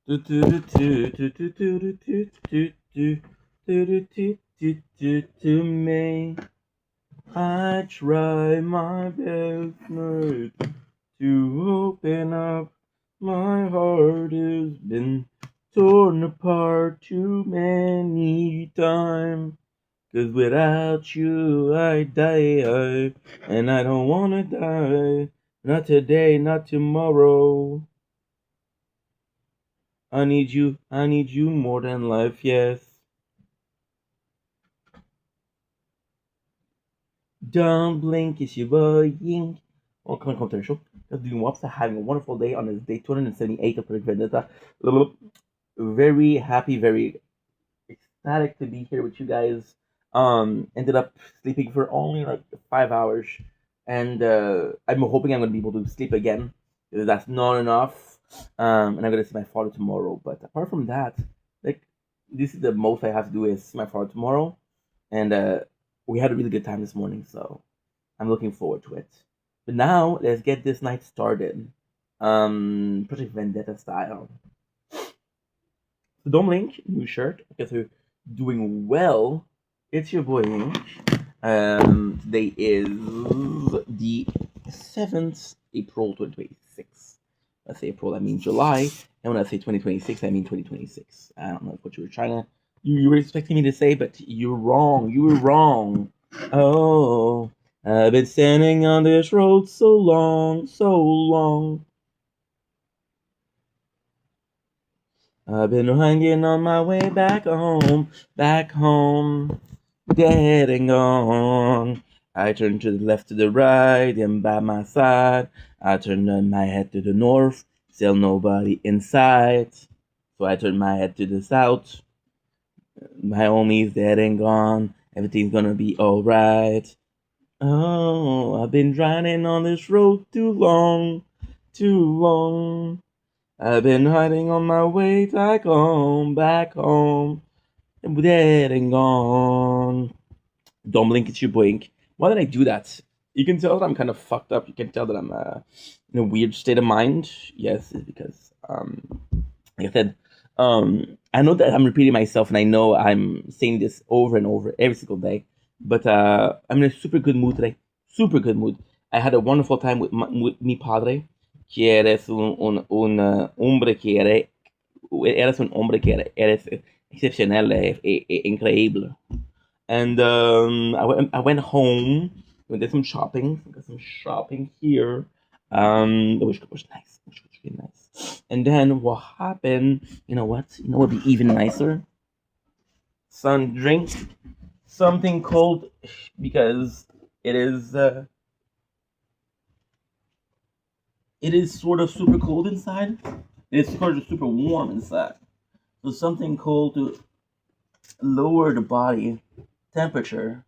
To me, I try my best not to open up. My heart has been torn apart too many times. 'Cause without you I die, and I don't wanna die. Not today, not tomorrow. I need you more than life, yes. Don't blink, it's your boy Yink. Welcome to the show. Just doing what's having a wonderful day on this day 278 of Project Vendetta. Very happy, very ecstatic to be here with you guys. Ended up sleeping for only like 5 hours, and I'm hoping I'm gonna be able to sleep again. Because that's not enough. And I'm gonna see my father tomorrow. But apart from that, like this is the most I have to do is see my father tomorrow, and we had a really good time this morning, so I'm looking forward to it. But now let's get this night started. Project Vendetta style. So Dom Link, new shirt. I guess we're doing well. It's your boy Link. Today is the 7th April 2026. Let's say April, I mean July. And when I say 2026, I mean 2026. I don't know what you were trying to. You were expecting me to say, but you're wrong. You were wrong. Oh, I've been standing on this road so long, so long. I've been hanging on my way back home, dead and gone. I turn to the left, to the right, and by my side. I turn my head to the north, still nobody in sight. So I turn my head to the south. My homie's dead and gone. Everything's gonna be alright. Oh, I've been driving on this road too long, too long. I've been hiding on my way back home, and dead and gone. Don't blink, it's your blink. Why did I do that? You can tell that I'm kind of fucked up. You can tell that I'm in a weird state of mind. Yes, it's because, like I said, I know that I'm repeating myself, and I know I'm saying this over and over every single day. But I'm in a super good mood today. Super good mood. I had a wonderful time with mi padre, que eres un hombre que eres un hombre que eres excepcional, increíble. And I went home. We did some shopping. We got some shopping here. Which was nice. Which was really nice. And then what happened? You know what? You know what would be even nicer? Some drink, something cold, because it is uh, it is sort of super cold inside. It's sort of super warm inside. So something cold to lower the body temperature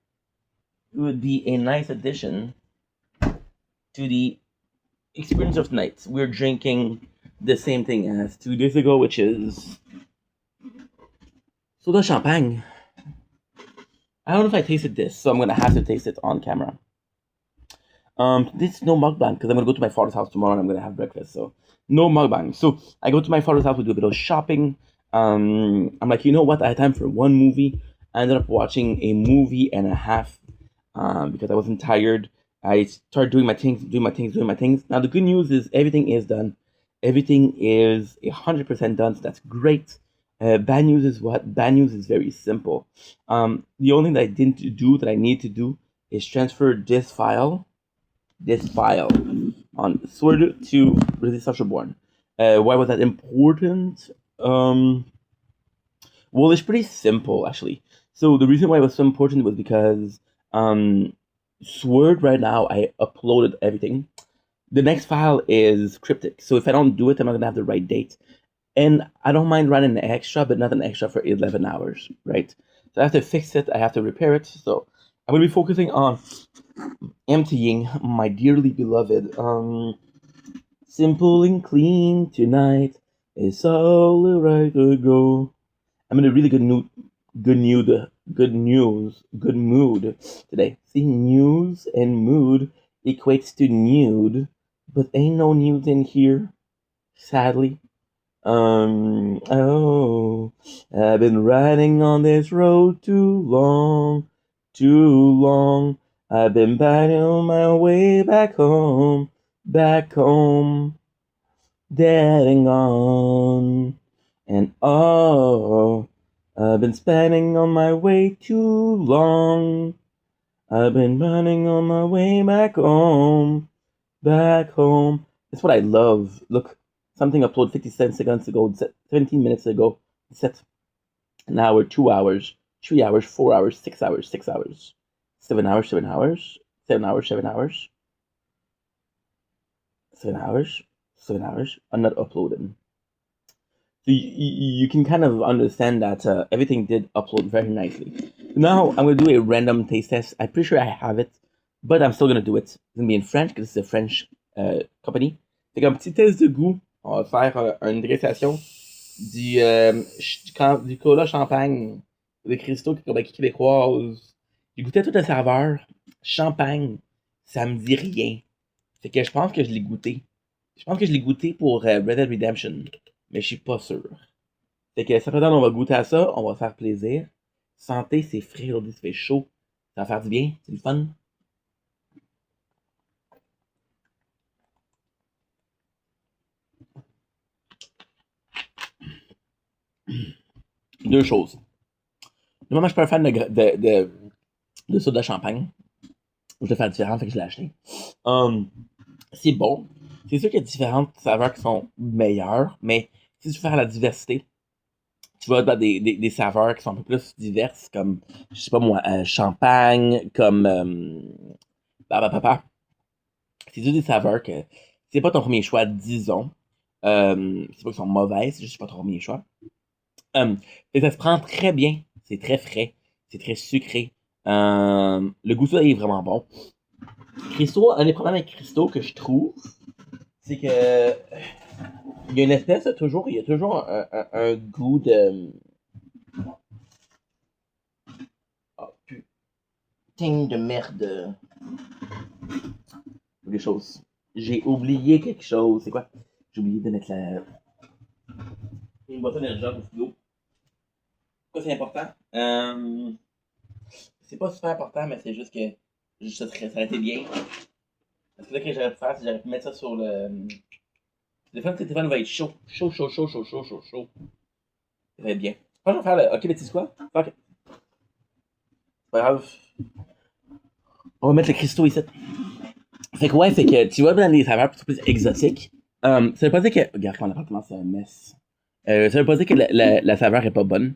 would be a nice addition to the experience of night. We're drinking the same thing as 2 days ago, which is soda champagne. I don't know if I tasted this, so I'm gonna have to taste it on camera. This is no mukbang because I'm gonna go to my father's house tomorrow and I'm gonna have breakfast. So no mukbang. So I go to my father's house, we do a bit of shopping. I'm like, you know what? I had time for one movie. I ended up watching a movie and a half because I wasn't tired. I started doing my things, doing my things, doing my things. Now the good news is everything is done. Everything is 100% done. So that's great. Bad news is what? Bad news is very simple. The only thing that I didn't do that I need to do is transfer this file on Sword to Resist Born. Why was that important? Well, it's pretty simple actually. So the reason why it was so important was because Sword right now I uploaded everything. The next file is cryptic, so if I don't do it, I'm not gonna have the right date. And I don't mind running an extra, but not an extra for 11 hours, right? So I have to fix it, I have to repair it. So I'm gonna be focusing on emptying my dearly beloved simple and clean tonight. It's all right to go. I'm in a really good mood today. See, news and mood equates to nude, but ain't no nude in here, sadly. Oh, I've been riding on this road too long. I've been biting on my way back home, dead and gone. And oh, I've been spending on my way too long. I've been running on my way back home. That's what I love. Look, something uploaded 57 seconds ago, 17 minutes ago. Set an hour, 2 hours, 3 hours, 4 hours, 6 hours, 6 hours, 7 hours, 7 hours, 7 hours, 7 hours, 7 hours, 7 hours. I'm not uploading. So you can kind of understand that everything did upload very nicely. Now I'm going to do a random taste test. I'm pretty sure I have it, but I'm still going to do it. It's going to be in French because it's a French company. C'est un petit test de goût. On va faire une dégustation du cola champagne de Cristo québécoise. J'ai goûté toutes les saveurs. Champagne, ça me dit rien. Fait que je pense que je l'ai goûté. Je pense que je l'ai goûté pour Red Dead Redemption, mais je suis pas sûr. Fait que ça on va goûter à ça, on va faire plaisir. Santé, c'est frais, aujourd'hui, ça fait chaud. Ça va faire du bien, c'est du fun. Deux choses. Moi, je suis pas un fan de soda champagne. Je vais faire différent, fait que je l'ai acheté. C'est bon. C'est sûr qu'il y a différentes saveurs qui sont meilleures, mais si tu veux faire la diversité, tu vas avoir des saveurs qui sont un peu plus diverses, comme, je sais pas moi, champagne, comme papa. C'est juste des saveurs que c'est pas ton premier choix, disons. C'est pas qu'ils sont mauvaises, c'est juste pas ton premier choix. Et ça se prend très bien. C'est très frais. C'est très sucré. Le goût ça est vraiment bon. Cristo, un des problèmes avec Cristo que je trouve, c'est que il y a une espèce de toujours, il y a toujours un goût de. Oh putain de merde. Quelque chose. J'ai oublié quelque chose. C'est quoi? J'ai oublié de mettre une boîte d'énergie au frigo. Pourquoi c'est important? C'est pas super important, mais c'est juste que ça aurait été bien. Parce que là, que j'aurais pu faire, c'est que j'aurais pu mettre ça sur le. Le téléphone va être chaud. Chaud, chaud, chaud, chaud, chaud, chaud, chaud. Ça va être bien. Je pense que je vais faire le. Ok, mais tu sais quoi? Ok. C'est pas grave. On va mettre le cristaux ici. Fait que ouais, fait que tu vas dans des saveurs plus exotiques. Ça veut pas dire que. Regarde comment l'appartement c'est un mess. Ça veut pas dire que la saveur est pas bonne.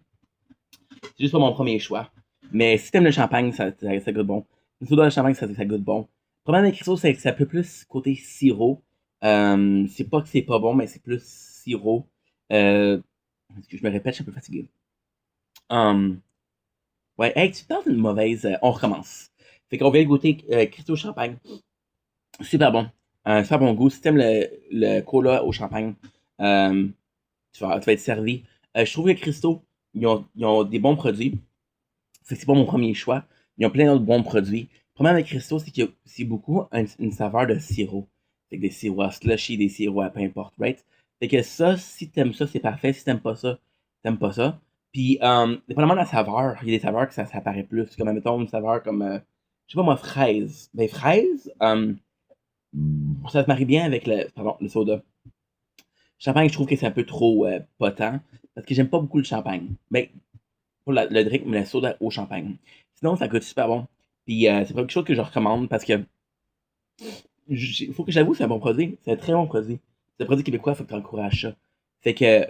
C'est juste pas mon premier choix. Mais si t'aimes le champagne, ça goûte bon. Le soda de champagne, ça goûte bon. Le problème avec Cristo, c'est que ça peut plus côté sirop. C'est pas que c'est pas bon, mais c'est plus sirop. Je me répète, je suis un peu fatigué. Um, ouais, hey, tu parles d'une mauvaise. On recommence. Fait qu'on vient goûter Cristo champagne. Super bon. Super bon goût. Si t'aimes le cola au champagne, euh, tu vas être servi. Je trouve que Cristo, ils ont des bons produits. C'est pas mon premier choix. Ils ont plein d'autres bons produits. Le problème avec Cristo, c'est que c'est beaucoup une saveur de sirop. Fait que des sirops à slushy, des sirops à peu importe, right? Fait que ça, si t'aimes ça, c'est parfait. Si t'aimes pas ça, t'aimes pas ça. Puis, dépendamment de la saveur, il y a des saveurs que ça apparaît plus. Comme, mettons, une saveur comme, je sais pas moi, fraise. Ben, fraise, ça se marie bien avec le soda. Champagne, je trouve que c'est un peu trop potent. Parce que j'aime pas beaucoup le champagne. Ben, pour le drink, mais le soda au champagne. Sinon, ça coûte super bon. Puis c'est pas quelque chose que je recommande parce que il faut que j'avoue, c'est un bon produit. C'est un très bon produit. C'est un produit québécois, il faut que tu encourages ça. Fait que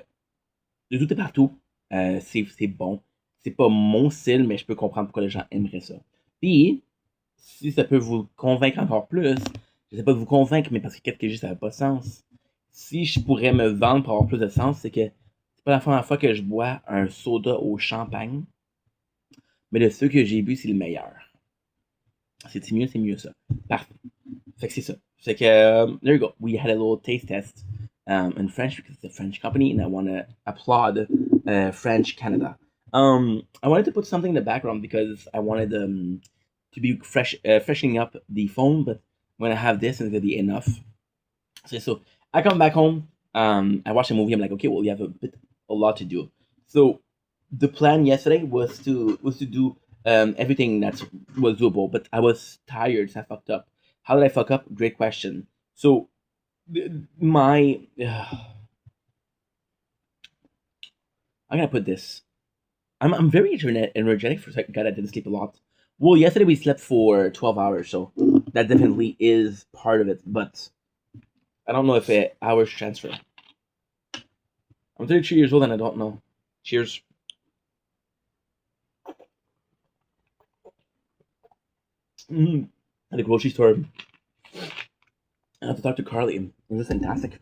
de tout est partout. C'est bon. C'est pas mon style, mais je peux comprendre pourquoi les gens aimeraient ça. Puis, si ça peut vous convaincre encore plus, je sais pas de vous convaincre, mais parce que qu'est-ce que j'ai, ça n'a pas de sens. Si je pourrais me vendre pour avoir plus de sens, c'est que c'est pas la première fois que je bois un soda au champagne. Mais de ceux que j'ai bu, c'est le meilleur. C'est mieux ça. Parfait. Fait que c'est ça. Fait que, there you go. We had a little taste test in French because it's a French company and I want to applaud French Canada. I wanted to put something in the background because I wanted to be freshening up the phone, but when I have this, it's going to be enough. C'est ça. I come back home. I watched a movie. I'm like, okay, well, you have a lot to do. So the plan yesterday was to do everything that was doable, but I was tired, so I fucked up. How did I fuck up? Great question. So my I'm gonna put this. I'm very energetic for a guy that didn't sleep a lot. Well, yesterday we slept for 12 hours, so that definitely is part of it. But I don't know if hours transfer. I'm 32 years old and I don't know. Cheers. Mm. At the grocery store, I have to talk to Carly. It was just fantastic.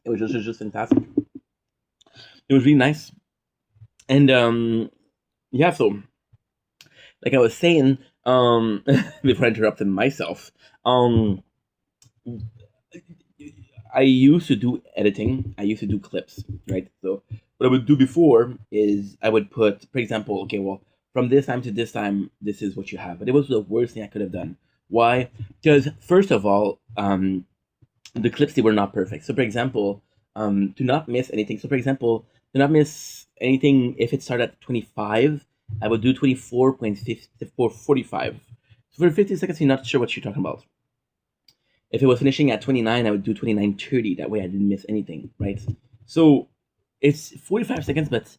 It was just fantastic. It was really nice. And yeah, so like I was saying, before I interrupted myself, um I used to do editing. I used to do clips, right? So what I would do before is I would put, for example, okay, well, from this time to this time, this is what you have. But it was the worst thing I could have done. Why? Because first of all, the clips they were not perfect. So for example, do not miss anything. So for example, do not miss anything if it started at 25. I would do 24.45. So for 50 seconds, you're not sure what you're talking about. If it was finishing at 29, I would do 29:30. That way I didn't miss anything, right? So it's 45 seconds, but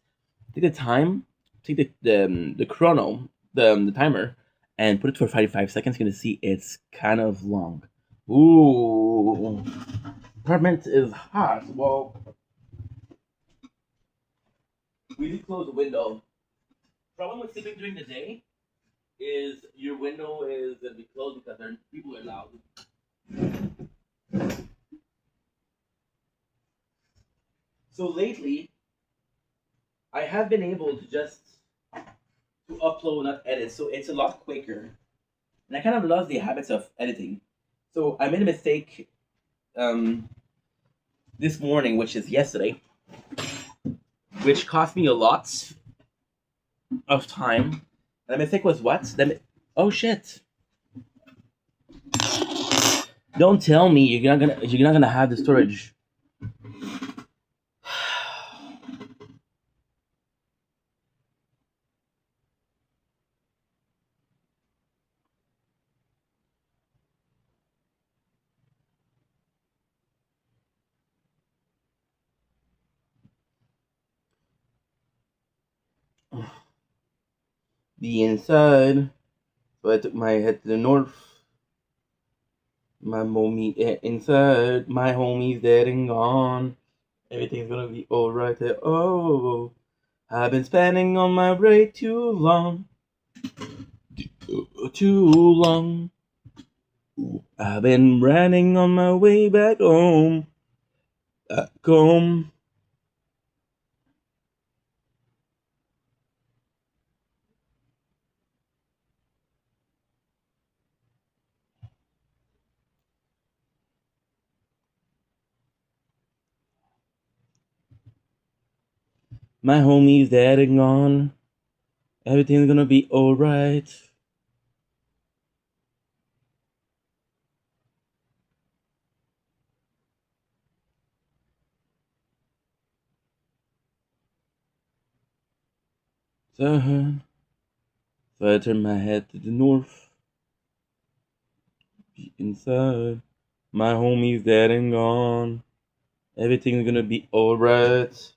take the time, take the chrono, the timer, and put it for 45 seconds. You're going to see it's kind of long. Ooh. Apartment is hot. Well, we did close the window. Problem with sleeping during the day is your window is going to be closed because people are loud. So lately, I have been able to just to upload, not edit. So it's a lot quicker. And I kind of lost the habits of editing. So I made a mistake um, this morning, which is yesterday, which cost me a lot of time. And the mistake was what? Oh shit! Don't tell me you're not gonna have the storage. The inside. So I took my head to the north. My mommy inside. My homie's dead and gone. Everything's gonna be alright. Oh, I've been spending on my way too long. Too long. I've been running on my way back home. Back home. My homie's dead and gone. Everything's gonna be alright. So I turn my head to the north. Inside. My homie's dead and gone. Everything's gonna be alright.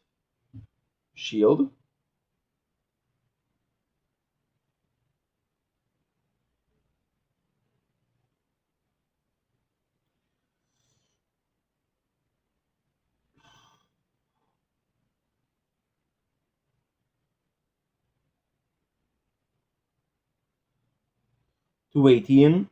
Shield? To 18.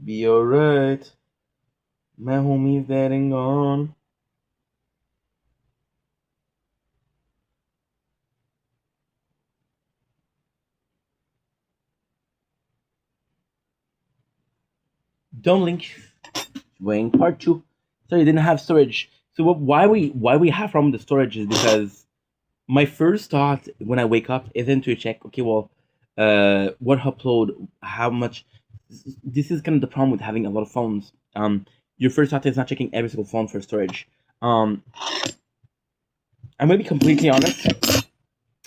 Be alright. My homie's dead and gone. Don't link. Waiting part two. So you didn't have storage. So why we have problem with the storage is because my first thought when I wake up isn't to check. Okay, well, what upload, how much. This is kind of the problem with having a lot of phones. Your first thought is not checking every single phone for storage. I'm gonna be completely honest.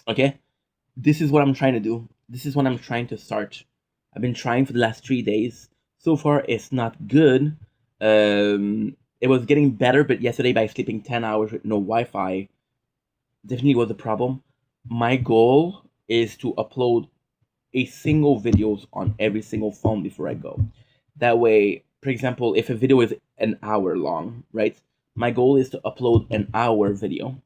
Okay, this is what I'm trying to do. This is what I'm trying to start. I've been trying for the last 3 days. So far, it's not good. It was getting better, but yesterday by sleeping 10 hours with no Wi-Fi, definitely was a problem. My goal is to upload a single videos on every single phone before I go. That way, for example, if a video is an hour long, right? My goal is to upload an hour video.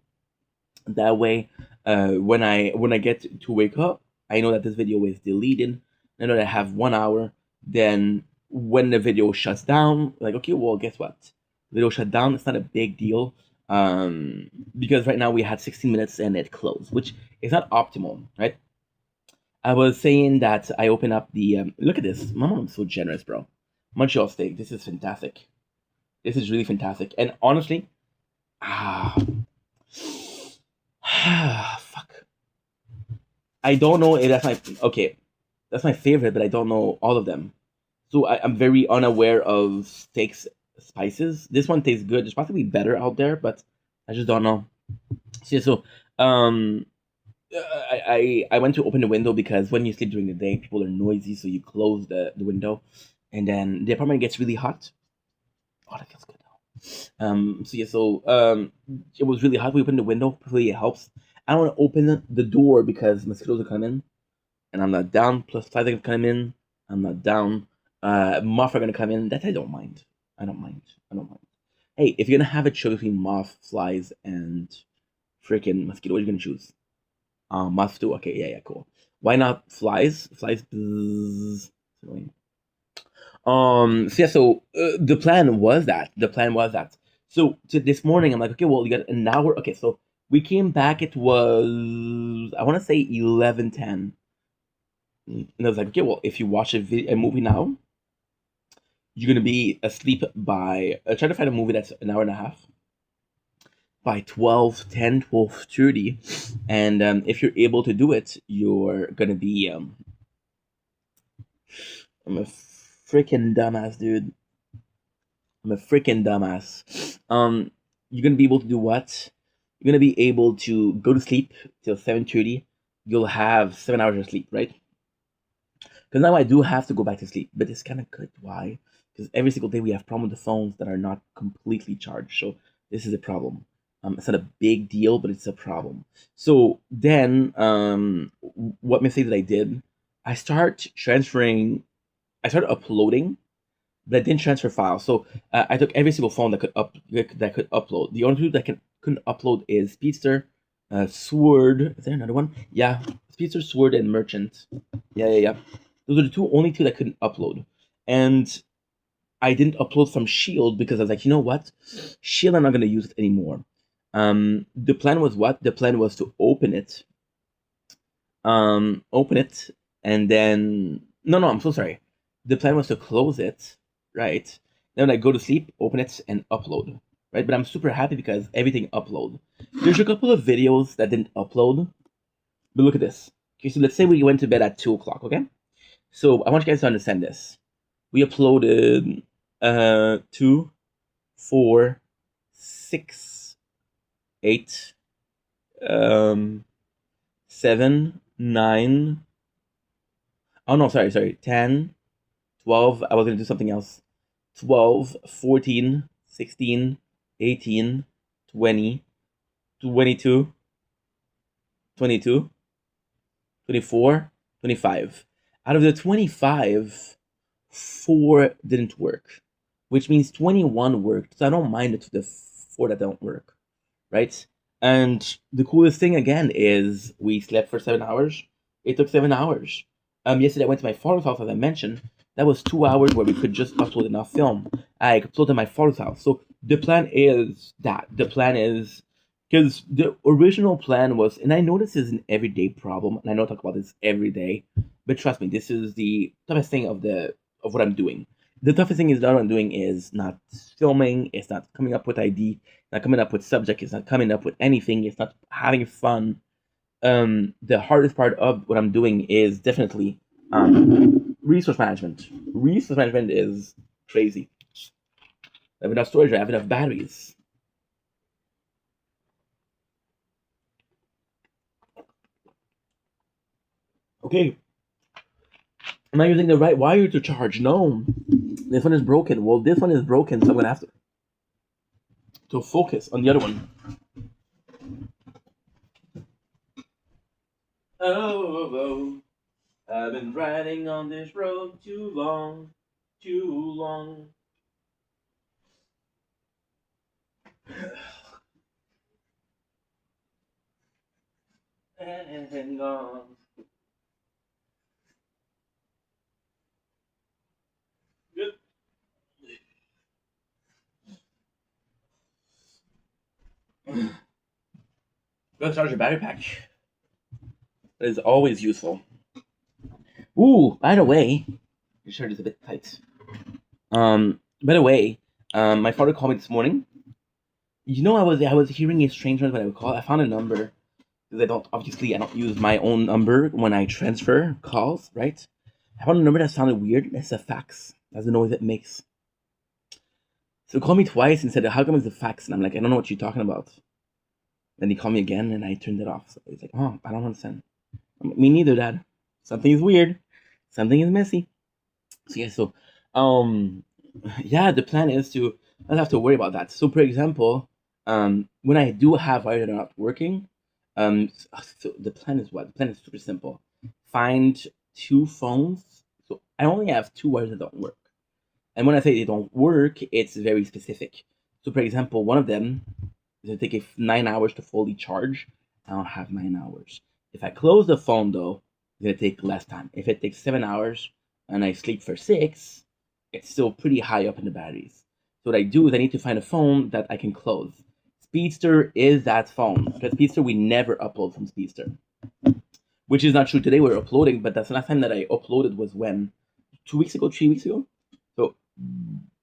That way, when I get to wake up, I know that this video is deleted. I know that I have 1 hour. Then when the video shuts down, like okay, well, guess what? Video shut down. It's not a big deal. Because right now we had 16 minutes and it closed, which is not optimal, right? I was saying that I open up the look at this. My mom's so generous, bro. Montreal steak. This is fantastic. This is really fantastic. And honestly, ah, fuck. I don't know if that's my okay. That's my favorite, but I don't know all of them. So I'm very unaware of steaks spices. This one tastes good. There's possibly better out there, but I just don't know. So, yeah, so I went to open the window because when you sleep during the day, people are noisy, so you close the window, and then the apartment gets really hot. Oh, that feels good. So yeah, so it was really hot. We opened the window. Hopefully, it helps. I don't want to open the door because mosquitoes are coming, and I'm not down. Plus, flies are gonna come in. I'm not down. Moth are gonna come in. That I don't mind. I don't mind. I don't mind. Hey, if you're gonna have a choice between moth, flies, and freaking mosquito, what are you gonna choose? Moth too. Okay, yeah, cool. Why not flies? Flies. Bzzz. Annoying. So yeah, so the plan was that. The plan was that. So to this morning, I'm like, okay, well, you got an hour. Okay, so we came back. It was I want to say 11:10, and I was like, okay, well, if you watch a movie now, you're gonna be asleep by. Try to find a movie that's an hour and a half by 12:10, 12:30, and if you're able to do it, you're gonna be. I'm a freaking dumbass, dude. I'm a freaking dumbass. You're gonna be able to do what? You're gonna be able to go to sleep till 7:30. You'll have 7 hours of sleep, right? Because now I do have to go back to sleep, but it's kind of good. Why? Because every single day we have problems with the phones that are not completely charged. So this is a problem. It's not a big deal, but it's a problem. So then, what mistake that I did? I start transferring. I started uploading, but I didn't transfer files. So I took every single phone that could upload. The only two that couldn't upload is Speedster, Sword. Is there another one? Yeah, Speedster, Sword, and Merchant. Yeah. Those are the only two that couldn't upload. And I didn't upload from Shield because I was like, you know what? Shield, I'm not gonna use it anymore. The plan was what? The plan was to open it, and then no, I'm so sorry. The plan was to close it, right? Then when I go to sleep, open it and upload, right? But I'm super happy because everything upload. There's a couple of videos that didn't upload, but look at this. Okay, so let's say we went to bed at 2 o'clock, okay? So I want you guys to understand this. We uploaded 2, 4, 6, 8, 7, 9. Oh no, sorry. 10, 12. I was gonna do something else. 12, 14, 16, 18, 20, 22, 22, 24, 25. Out of the 25, 4 didn't work, which means 21 worked. So I don't mind the 4 that don't work, right? And the coolest thing again is we slept for 7 hours. It took 7 hours. Yesterday I went to my father's house, as I mentioned. That was 2 hours where we could just upload enough film. I uploaded my father's house. So the plan is that. The plan is because the original plan was, and I know this is an everyday problem, and I know I talk about this every day, but trust me, this is the toughest thing of what I'm doing. The toughest thing is that what I'm doing is not filming. It's not coming up with ID. Not coming up with subject. It's not coming up with anything. It's not having fun. The hardest part of what I'm doing is definitely resource management. Resource management is crazy. I have enough storage. I have enough batteries. Okay, am I using the right wire to charge? No, this one is broken. Well, this one is broken, so I'm gonna have to focus on the other one. Oh, I've been riding on this road too long, too long. And gone. Good. Go charge your battery pack. That is always useful. Ooh, by the way, your shirt is a bit tight. By the way, my father called me this morning. You know, I was hearing a strange noise when I would call. I found a number because I don't use my own number when I transfer calls, right? I found a number that sounded weird. It's a fax. That's the noise it makes. So he called me twice and said, "How come it's a fax?" And I'm like, "I don't know what you're talking about." Then he called me again, and I turned it off. So he's like, "Oh, I don't understand." I'm like, "Me neither, Dad. Something is weird. Something is messy." So yeah, so um, yeah, the plan is to not have to worry about that. So, for example, when I do have wires that are not working, so the plan is what? The plan is super simple. Find two phones. So I only have two wires that don't work. And when I say they don't work, it's very specific. So, for example, one of them is going to take 9 hours to fully charge. I don't have 9 hours. If I close the phone, though, it's going to take less time. If it takes 7 hours and I sleep for 6, it's still pretty high up in the batteries. So, what I do is I need to find a phone that I can close. Speedster is that phone. Because Speedster, we never upload from Speedster. Which is not true. Today we're uploading, but that's the last time that I uploaded was when? 2 weeks ago, 3 weeks ago? So,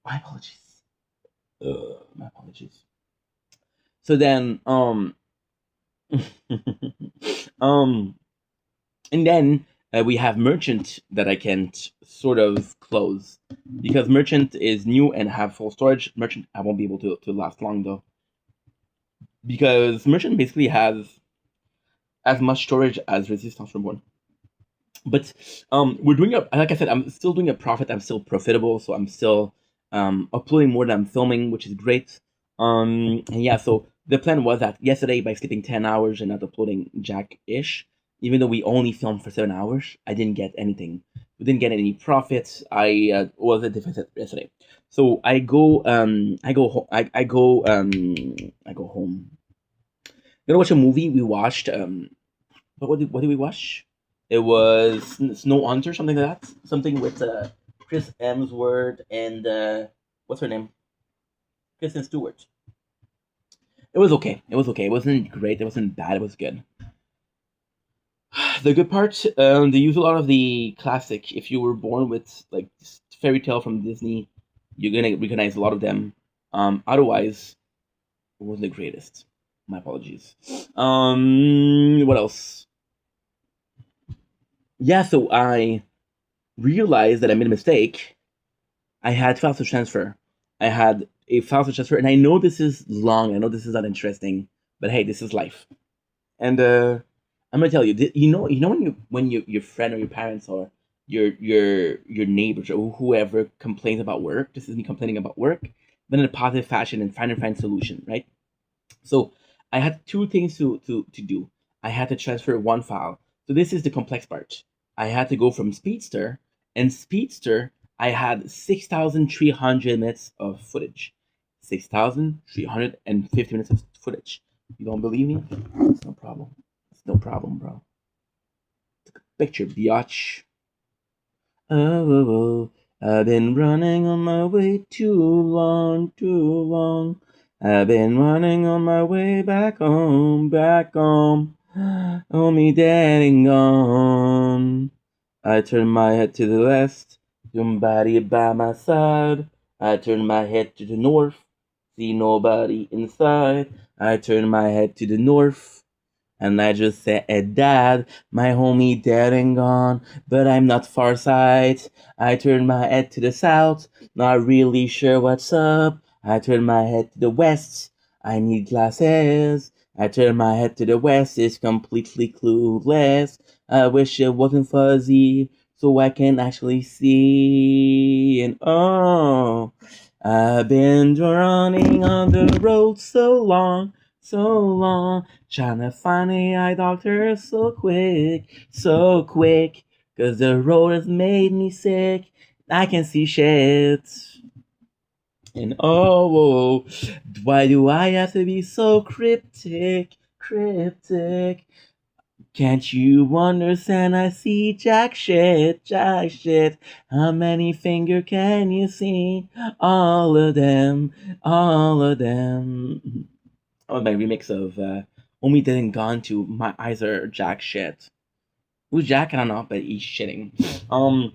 my apologies. My apologies. So then, um, and then we have merchant that I can sort of close because merchant is new and have full storage. Merchant I won't be able to last long though because merchant basically has as much storage as resistance reborn. But we're doing a like I said, I'm still doing a profit. I'm still profitable, so I'm still uploading more than I'm filming, which is great. And yeah, so the plan was that yesterday by sleeping 10 hours and not uploading jack-ish, even though we only filmed for 7 hours, I didn't get anything. We didn't get any profits. I was a deficit yesterday. So I go home. You know, watch a movie. We watched what did we watch? It was Snow Hunter, something like that. Something with Chris Hemsworth and what's her name? Kristen Stewart. It was okay. It was okay. It wasn't great. It wasn't bad. It was good. The good part, they use a lot of the classic. If you were born with like fairy tale from Disney, you're gonna recognize a lot of them. Otherwise, it wasn't the greatest. My apologies. What else? Yeah, so I realized that I made a mistake. I had file to transfer. I had a file to transfer, and I know this is long. I know this is not interesting, but hey, this is life. And I'm gonna tell you, you know when your friend or your parents or your neighbors or whoever complains about work. This is me complaining about work, but in a positive fashion and find solution, right? So I had two things to do. I had to transfer one file. So this is the complex part. I had to go from Speedster, and Speedster, I had 6,300 minutes of footage. 6,350 minutes of footage. You don't believe me? It's no problem. It's no problem, bro. Picture, biatch. Oh, I've been running on my way too long, too long. I've been running on my way back home, back home. Oh, me dead and gone. I turn my head to the left, Somebody by my side. I turn my head to the north. See nobody inside. I turn my head to the north. And I just said, Dad, my homie dead and gone, but I'm not far sight. I turn my head to the south, not really sure what's up. I turn my head to the west, I need glasses. I turn my head to the west, it's completely clueless. I wish it wasn't fuzzy, so I can actually see. And oh, I've been running on the road so long. Trying to find the eye doctor so quick, 'cause the road has made me sick. I can see shit. And oh, why do I have to be so cryptic? Can't you understand? I see jack shit. How many finger can you see? All of them. Oh, my remix of Only Dead and Gone to My Eyes Are Jack Shit. Who's Jack? I don't know, but he's shitting. Um,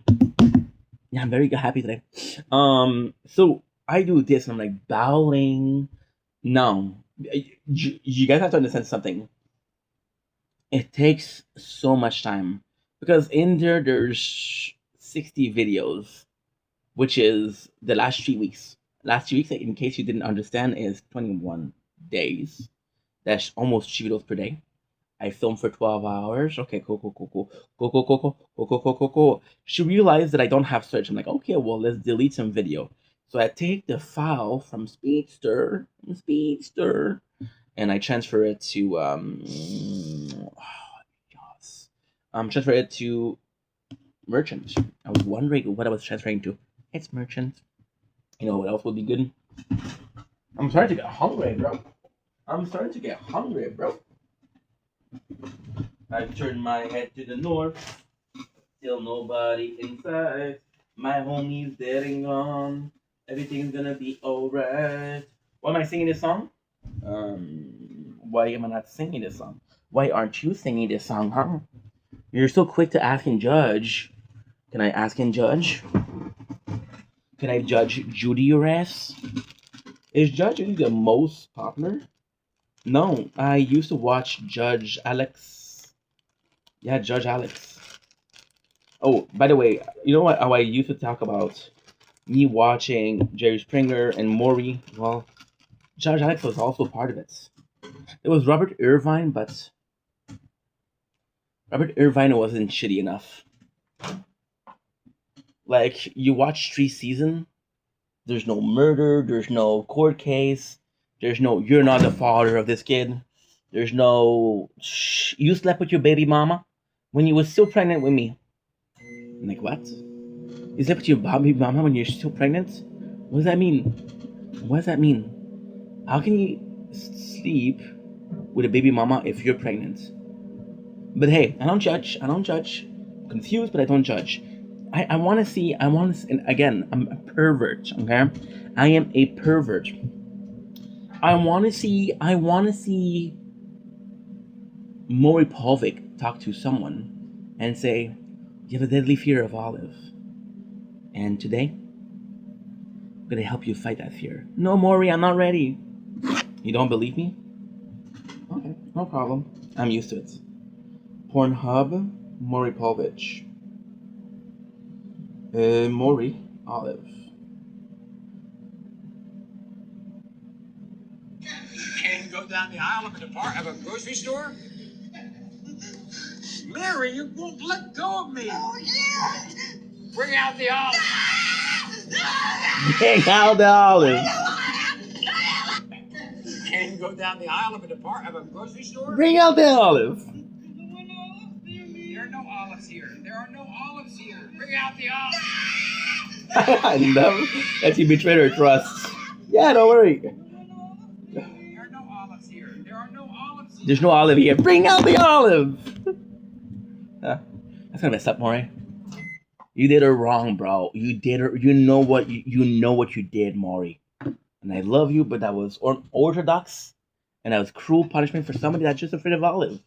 yeah, I'm very happy today. So I do this, and I'm like bowling. No, you guys have to understand something. It takes so much time because in there's 60 videos, which is the last 3 weeks. Last 3 weeks, in case you didn't understand, is 21 days. That's almost 2 videos per day. I film for 12 hours. Okay, cool, cool, cool, cool. Cool, cool, cool, cool, cool, cool, cool, cool, cool. She realized that I don't have search. I'm like, okay, well, let's delete some video. So I take the file from Speedster, and I transfer it to yes. Transfer it to Merchant. I was wondering what I was transferring to. It's Merchant. You know what else would be good? I'm starting to get hungry, bro. I turn my head to the north, still nobody inside. My homie's dead and gone. Everything's gonna be alright. Why am I singing this song? Why am I not singing this song? Why aren't you singing this song, huh? You're so quick to ask and judge. Can I ask and judge? Can I judge Judy your ass? Is Judge Judy the most popular? No, I used to watch Judge Alex. Yeah, Judge Alex. Oh, by the way, you know what? How I used to talk about me watching Jerry Springer and Maury. Well, Judge Alex was also part of it. It was Robert Irvine, but Robert Irvine wasn't shitty enough. Like you watch 3 seasons, there's no murder, there's no court case, there's no you're not the father of this kid. There's no you slept with your baby mama when you were still pregnant with me. I'm like what? You slept with your baby mama when you're still pregnant? What does that mean? What does that mean? How can you sleep with a baby mama if you're pregnant? But hey, I don't judge. I don't judge. I'm confused, but I don't judge. I want to see. And again, I'm a pervert. Okay, I am a pervert. I want to see. I want to see Maury Povich talk to someone and say, "You have a deadly fear of Olive, and today I'm gonna help you fight that fear." No, Maury, I'm not ready. You don't believe me? Okay, no problem. I'm used to it. Pornhub, Maury Povich. Maury Olive. Can you go down the aisle of a grocery store? Mary, you won't let go of me. Oh, yeah. Bring out the olive. Bring out the olive. Can you go down the aisle of a grocery store? Bring out the olive. There are no olives here. There are no olives here. Bring out the olive. I love that you betrayed her trust. Yeah, don't worry. There are no olives here. There are no olives here. There's no olive here. Bring out the olive. That's gonna mess up, Maury. You did her wrong, bro. You did her. You know what you did, Maury. And I love you, but that was unorthodox, and that was cruel punishment for somebody that's just afraid of olive.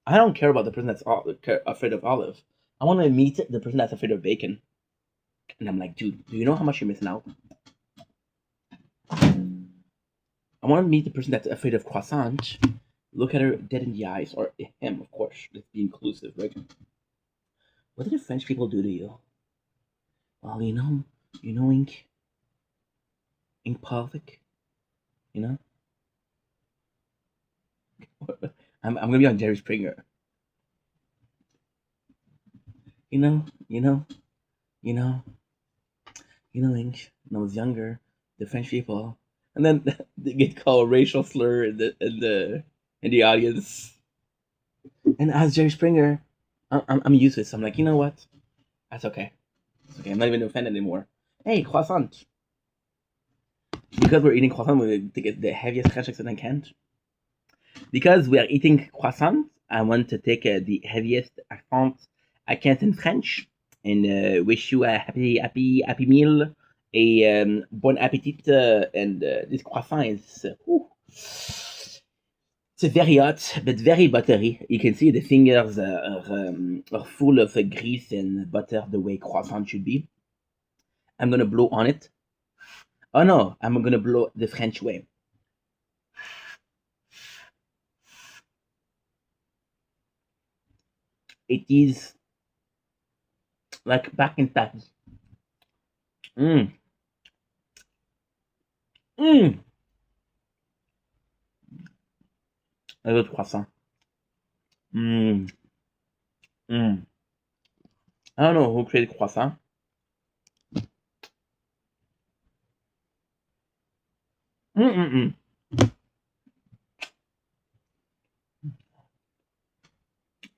I don't care about the person that's afraid of olive. I want to meet the person that's afraid of bacon. And I'm like, dude, do you know how much you're missing out? I want to meet the person that's afraid of croissant. Look at her dead in the eyes, or him, of course. Let's be inclusive, right? What did the French people do to you? Well, ink public, you know. I'm gonna be on Jerry Springer. You know, you know, you know, Ink. When I was younger, the French people, and then they get called a racial slur in the audience. And as Jerry Springer, I'm used to it. So I'm like, you know what? That's okay. It's okay. I'm not even offended anymore. Hey, croissant. Because we're eating croissant, we take the heaviest French accent I can. Because we are eating croissant, I want to take the heaviest accent I can in French and wish you a happy meal, a bon appetit, and this croissant is it's very hot but very buttery. You can see the fingers are full of grease and butter the way croissant should be. I'm gonna blow on it. Oh no, I'm gonna blow the French way. It is like back in Paris. Mm, mm. A good croissant. Mm, mm. I don't know who created croissant. Mm-mm-mm.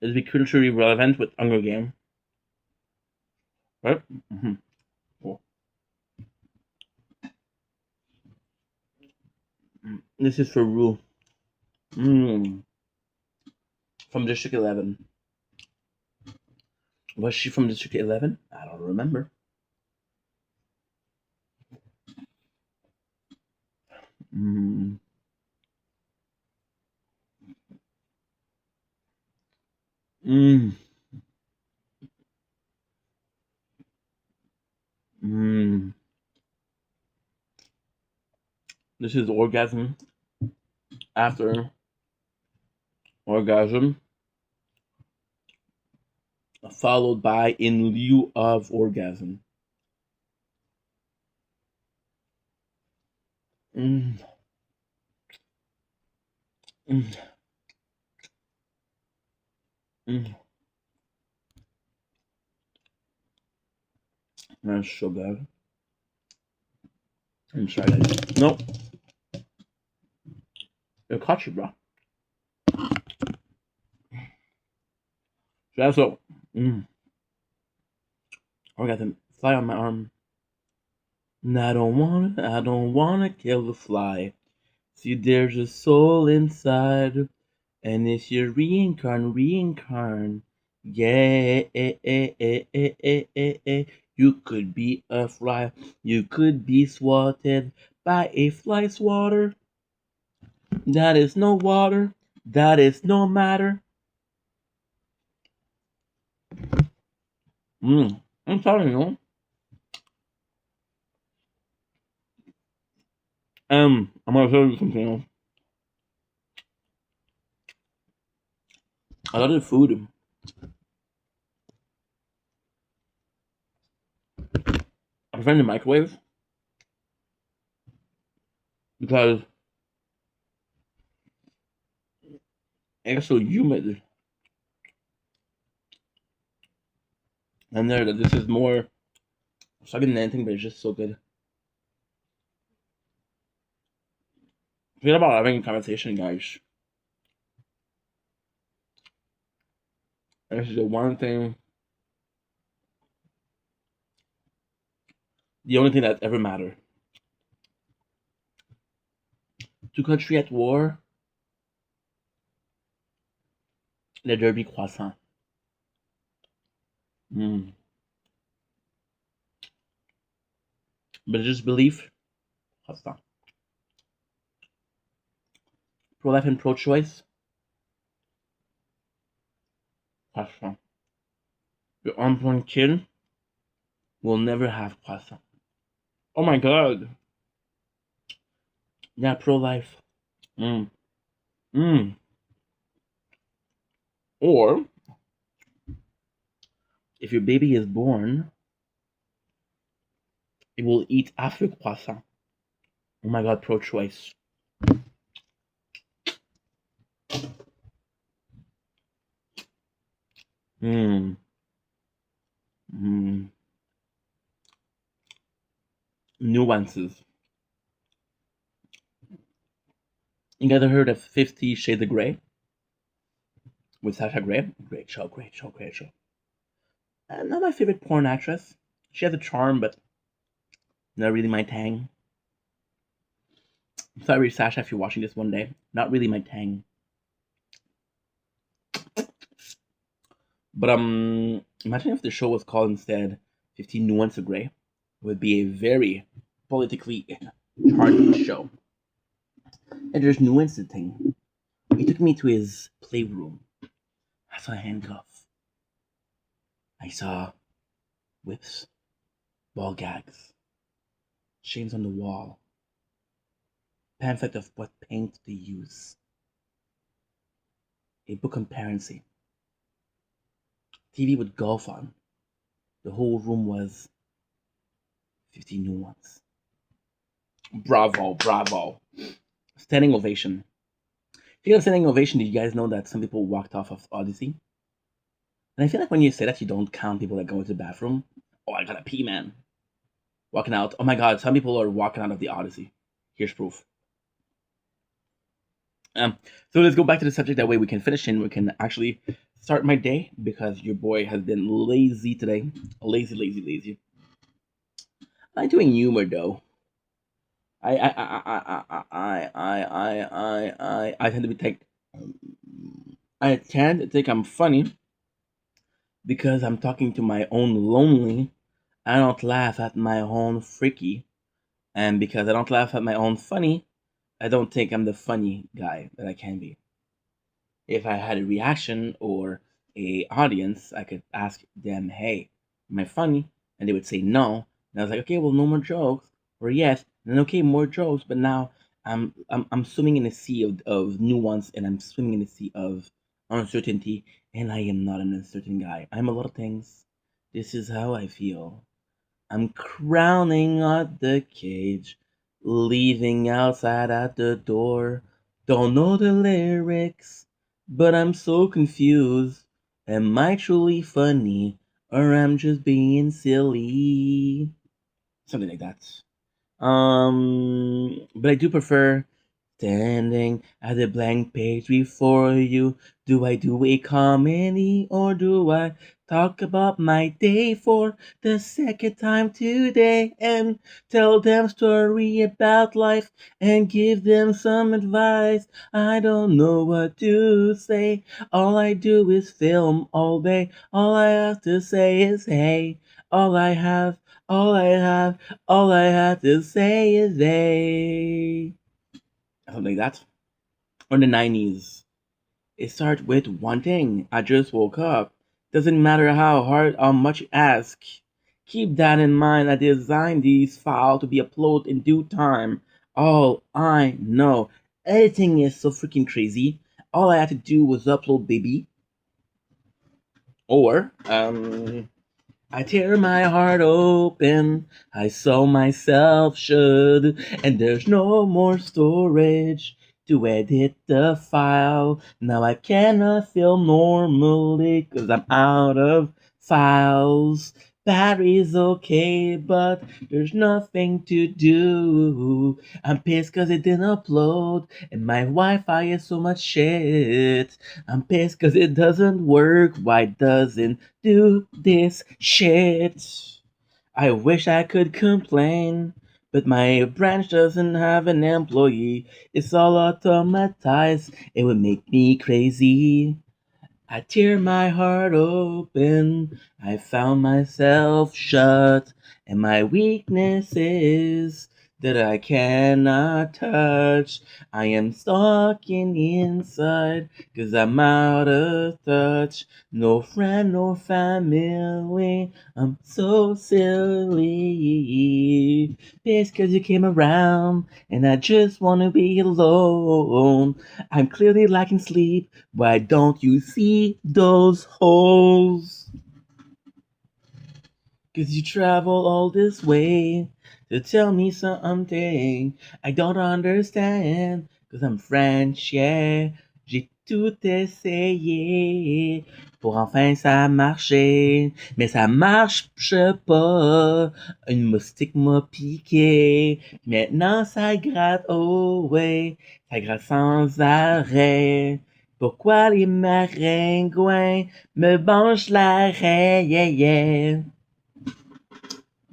It'll be culturally relevant with Hunger Game, right? Mm-hmm. Cool. This is for Rue. Mm. From District 11. Was she from District 11? I don't remember. Mm. Mm. Mm. This is orgasm after orgasm, followed by in lieu of orgasm. Mm. Mm. Mm. That's so bad. I'm sorry, guys. No, it caught you, bro. So that's what. Mm. Orgasm. Fly on my arm. And I don't wanna kill the fly. See, there's a soul inside, and if you reincarn, yeah, you could be a fly, you could be swatted by a fly swatter. That is no water, that is no matter. I'm telling you, I'm gonna tell you something else. A lot of food, I prefer in the microwave because it gets so humid. And there, that this is more sucking than anything, but it's just so good. Forget about having a conversation, guys. This is the one thing, the only thing that ever mattered. Two countries at war, let there be croissant. Mm. But just belief, croissant. Pro-life and pro-choice, croissant. Your unborn kid will never have croissant. Oh my god. Yeah, pro life. Mm. Mm. Or if your baby is born, it will eat after croissant. Oh my god, pro choice. Mm. Mm. Nuances. You guys ever heard of 50 Shades of Grey with Sasha Grey? Great show, great show, great show. Not my favorite porn actress. She has a charm, but not really my tang. Sorry, Sasha, if you're watching this one day. Not really my tang. But imagine if the show was called instead 15 Nuances of Grey. It would be a very politically charged show. And there's nuances thing. He took me to his playroom. I saw a handcuff. I saw whips, ball gags, chains on the wall, pamphlet of what paint to use, a book on parenting, TV with golf on. The whole room was 15 nuances. Bravo, bravo. Standing ovation. Speaking of standing ovation, did you guys know that some people walked off of Odyssey? And I feel like when you say that, you don't count people that go into the bathroom. Oh, I gotta pee, man. Walking out. Oh my god, some people are walking out of the Odyssey. Here's proof. Um, so let's go back to the subject. That way we can finish and we can actually start my day because your boy has been lazy today. Lazy, lazy, lazy. I'm doing humor though. I tend to be take. I tend to think I'm funny because I'm talking to my own lonely. I don't laugh at my own freaky, and because I don't laugh at my own funny, I don't think I'm the funny guy that I can be. If I had a reaction or a audience, I could ask them, "Hey, am I funny?" And they would say no. And I was like, "Okay, well, no more jokes," or yes, and then okay, more jokes. But now I'm swimming in a sea of nuance, and I'm swimming in a sea of uncertainty, and I am not an uncertain guy. I'm a lot of things. This is how I feel. I'm crowning at the cage, leaving outside at the door. Don't know the lyrics, but I'm so confused. Am I truly funny, or am just being silly? Something like that. But I do prefer standing at the blank page before you. Do I do a comedy or do I talk about my day for the second time today and tell them story about life and give them some advice? I don't know what to say. All I do is film all day. All I have to say is hey. All I have, all I have, all I have to say is they. Something like that. Or in the 90s. It starts with one thing. I just woke up. Doesn't matter how hard or much you ask. Keep that in mind. I designed these files to be uploaded in due time. All I know. Editing is so freaking crazy. All I had to do was upload, baby. Or, I tear my heart open, I saw myself should, and there's no more storage to edit the file. Now I cannot feel normally cause I'm out of files. Battery's okay, but there's nothing to do. I'm pissed cause it didn't upload, and my Wi-Fi is so much shit. I'm pissed cause it doesn't work. Why doesn't do this shit? I wish I could complain, but my branch doesn't have an employee. It's all automatized. It would make me crazy. I tear my heart open. I found myself shut, and my weakness is that I cannot touch. I am stalking inside, 'cause I'm out of touch. No friend, no family, I'm so silly. It's 'cause you came around, and I just wanna be alone. I'm clearly lacking sleep, why don't you see those holes? 'Cause you travel all this way to tell me something I don't understand. 'Cause I'm French, yeah. J'ai tout essayé pour enfin ça marcher. Mais ça marche pas. Une moustique m'a piqué. Maintenant ça gratte, oh ouais. Ça gratte sans arrêt. Pourquoi les maringouins me mangent l'arrêt, yeah, yeah.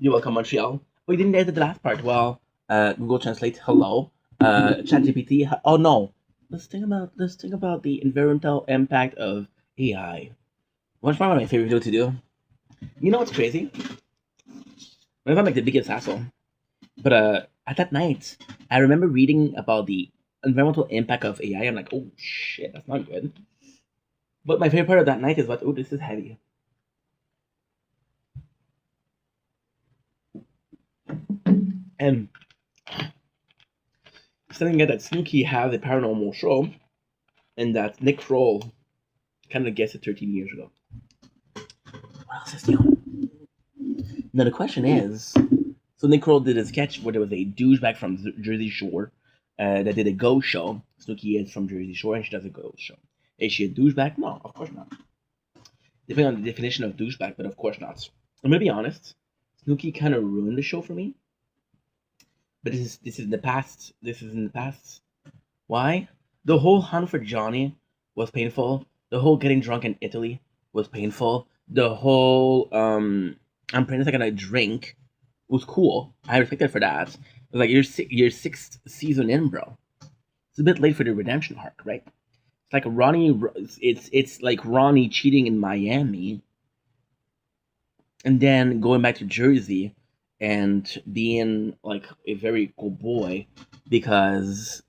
You're welcome, Montreal. We didn't edit the last part. Well, Google Translate. Hello. ChatGPT. Oh no. Let's think about the environmental impact of AI. One of my favorite video to do. You know what's crazy? I'm like the biggest asshole. But at that night, I remember reading about the environmental impact of AI. I'm like, oh shit, that's not good. But my favorite part of that night is what? Oh, this is heavy. And something that Snooki has a paranormal show, and that Nick Kroll kind of guessed it 13 years ago. What else is new? Now the question is, so Nick Kroll did a sketch where there was a douchebag from Jersey Shore that did a ghost show. Snooki is from Jersey Shore and she does a ghost show. Is she a douchebag? No, of course not. Depending on the definition of douchebag, but of course not. I'm gonna be honest. Snooki kind of ruined the show for me. But this is in the past. This is in the past. Why? The whole hunt for Johnny was painful. The whole getting drunk in Italy was painful. The whole I'm pretty not gonna drink was cool. I respected for that. It was like your sixth season in, bro. It's a bit late for the redemption arc, right? It's like Ronnie. It's like Ronnie cheating in Miami, and then going back to Jersey, and being like a very cool boy because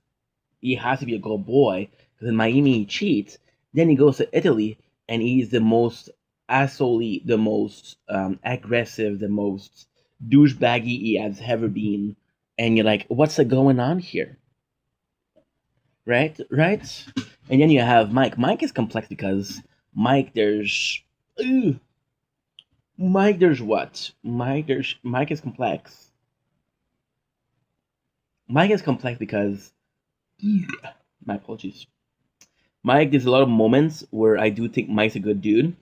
he has to be a good boy because in Miami he cheats. Then he goes to Italy and he's the most assholey, the most aggressive, the most douchebaggy he has ever been. And you're like, what's going on here? Right? Right? And then you have Mike. Mike is complex because Mike, there's. Ugh. Mike, there's what? Mike is complex. Mike is complex because. My apologies. Mike, there's a lot of moments where I do think Mike's a good dude.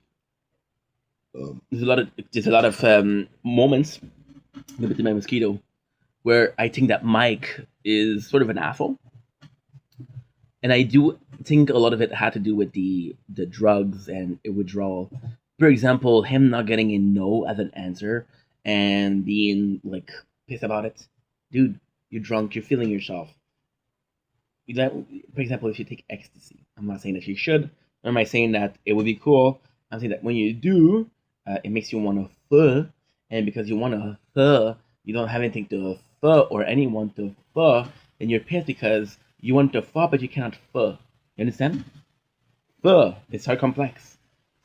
There's a lot of moments. Maybe to my mosquito, where I think that Mike is sort of an asshole, and I do think a lot of it had to do with the drugs and a withdrawal. For example, him not getting a no as an answer and being like pissed about it. Dude, you're drunk. You're feeling yourself. For example, if you take ecstasy, I'm not saying that you should. Nor am I saying that it would be cool. I'm saying that when you do, it makes you want to fuh, and because you want to fuh, you don't have anything to fuh or anyone to fuh, then you're pissed because you want to fuh, but you cannot fuh. You understand? Fuh. It's hard complex.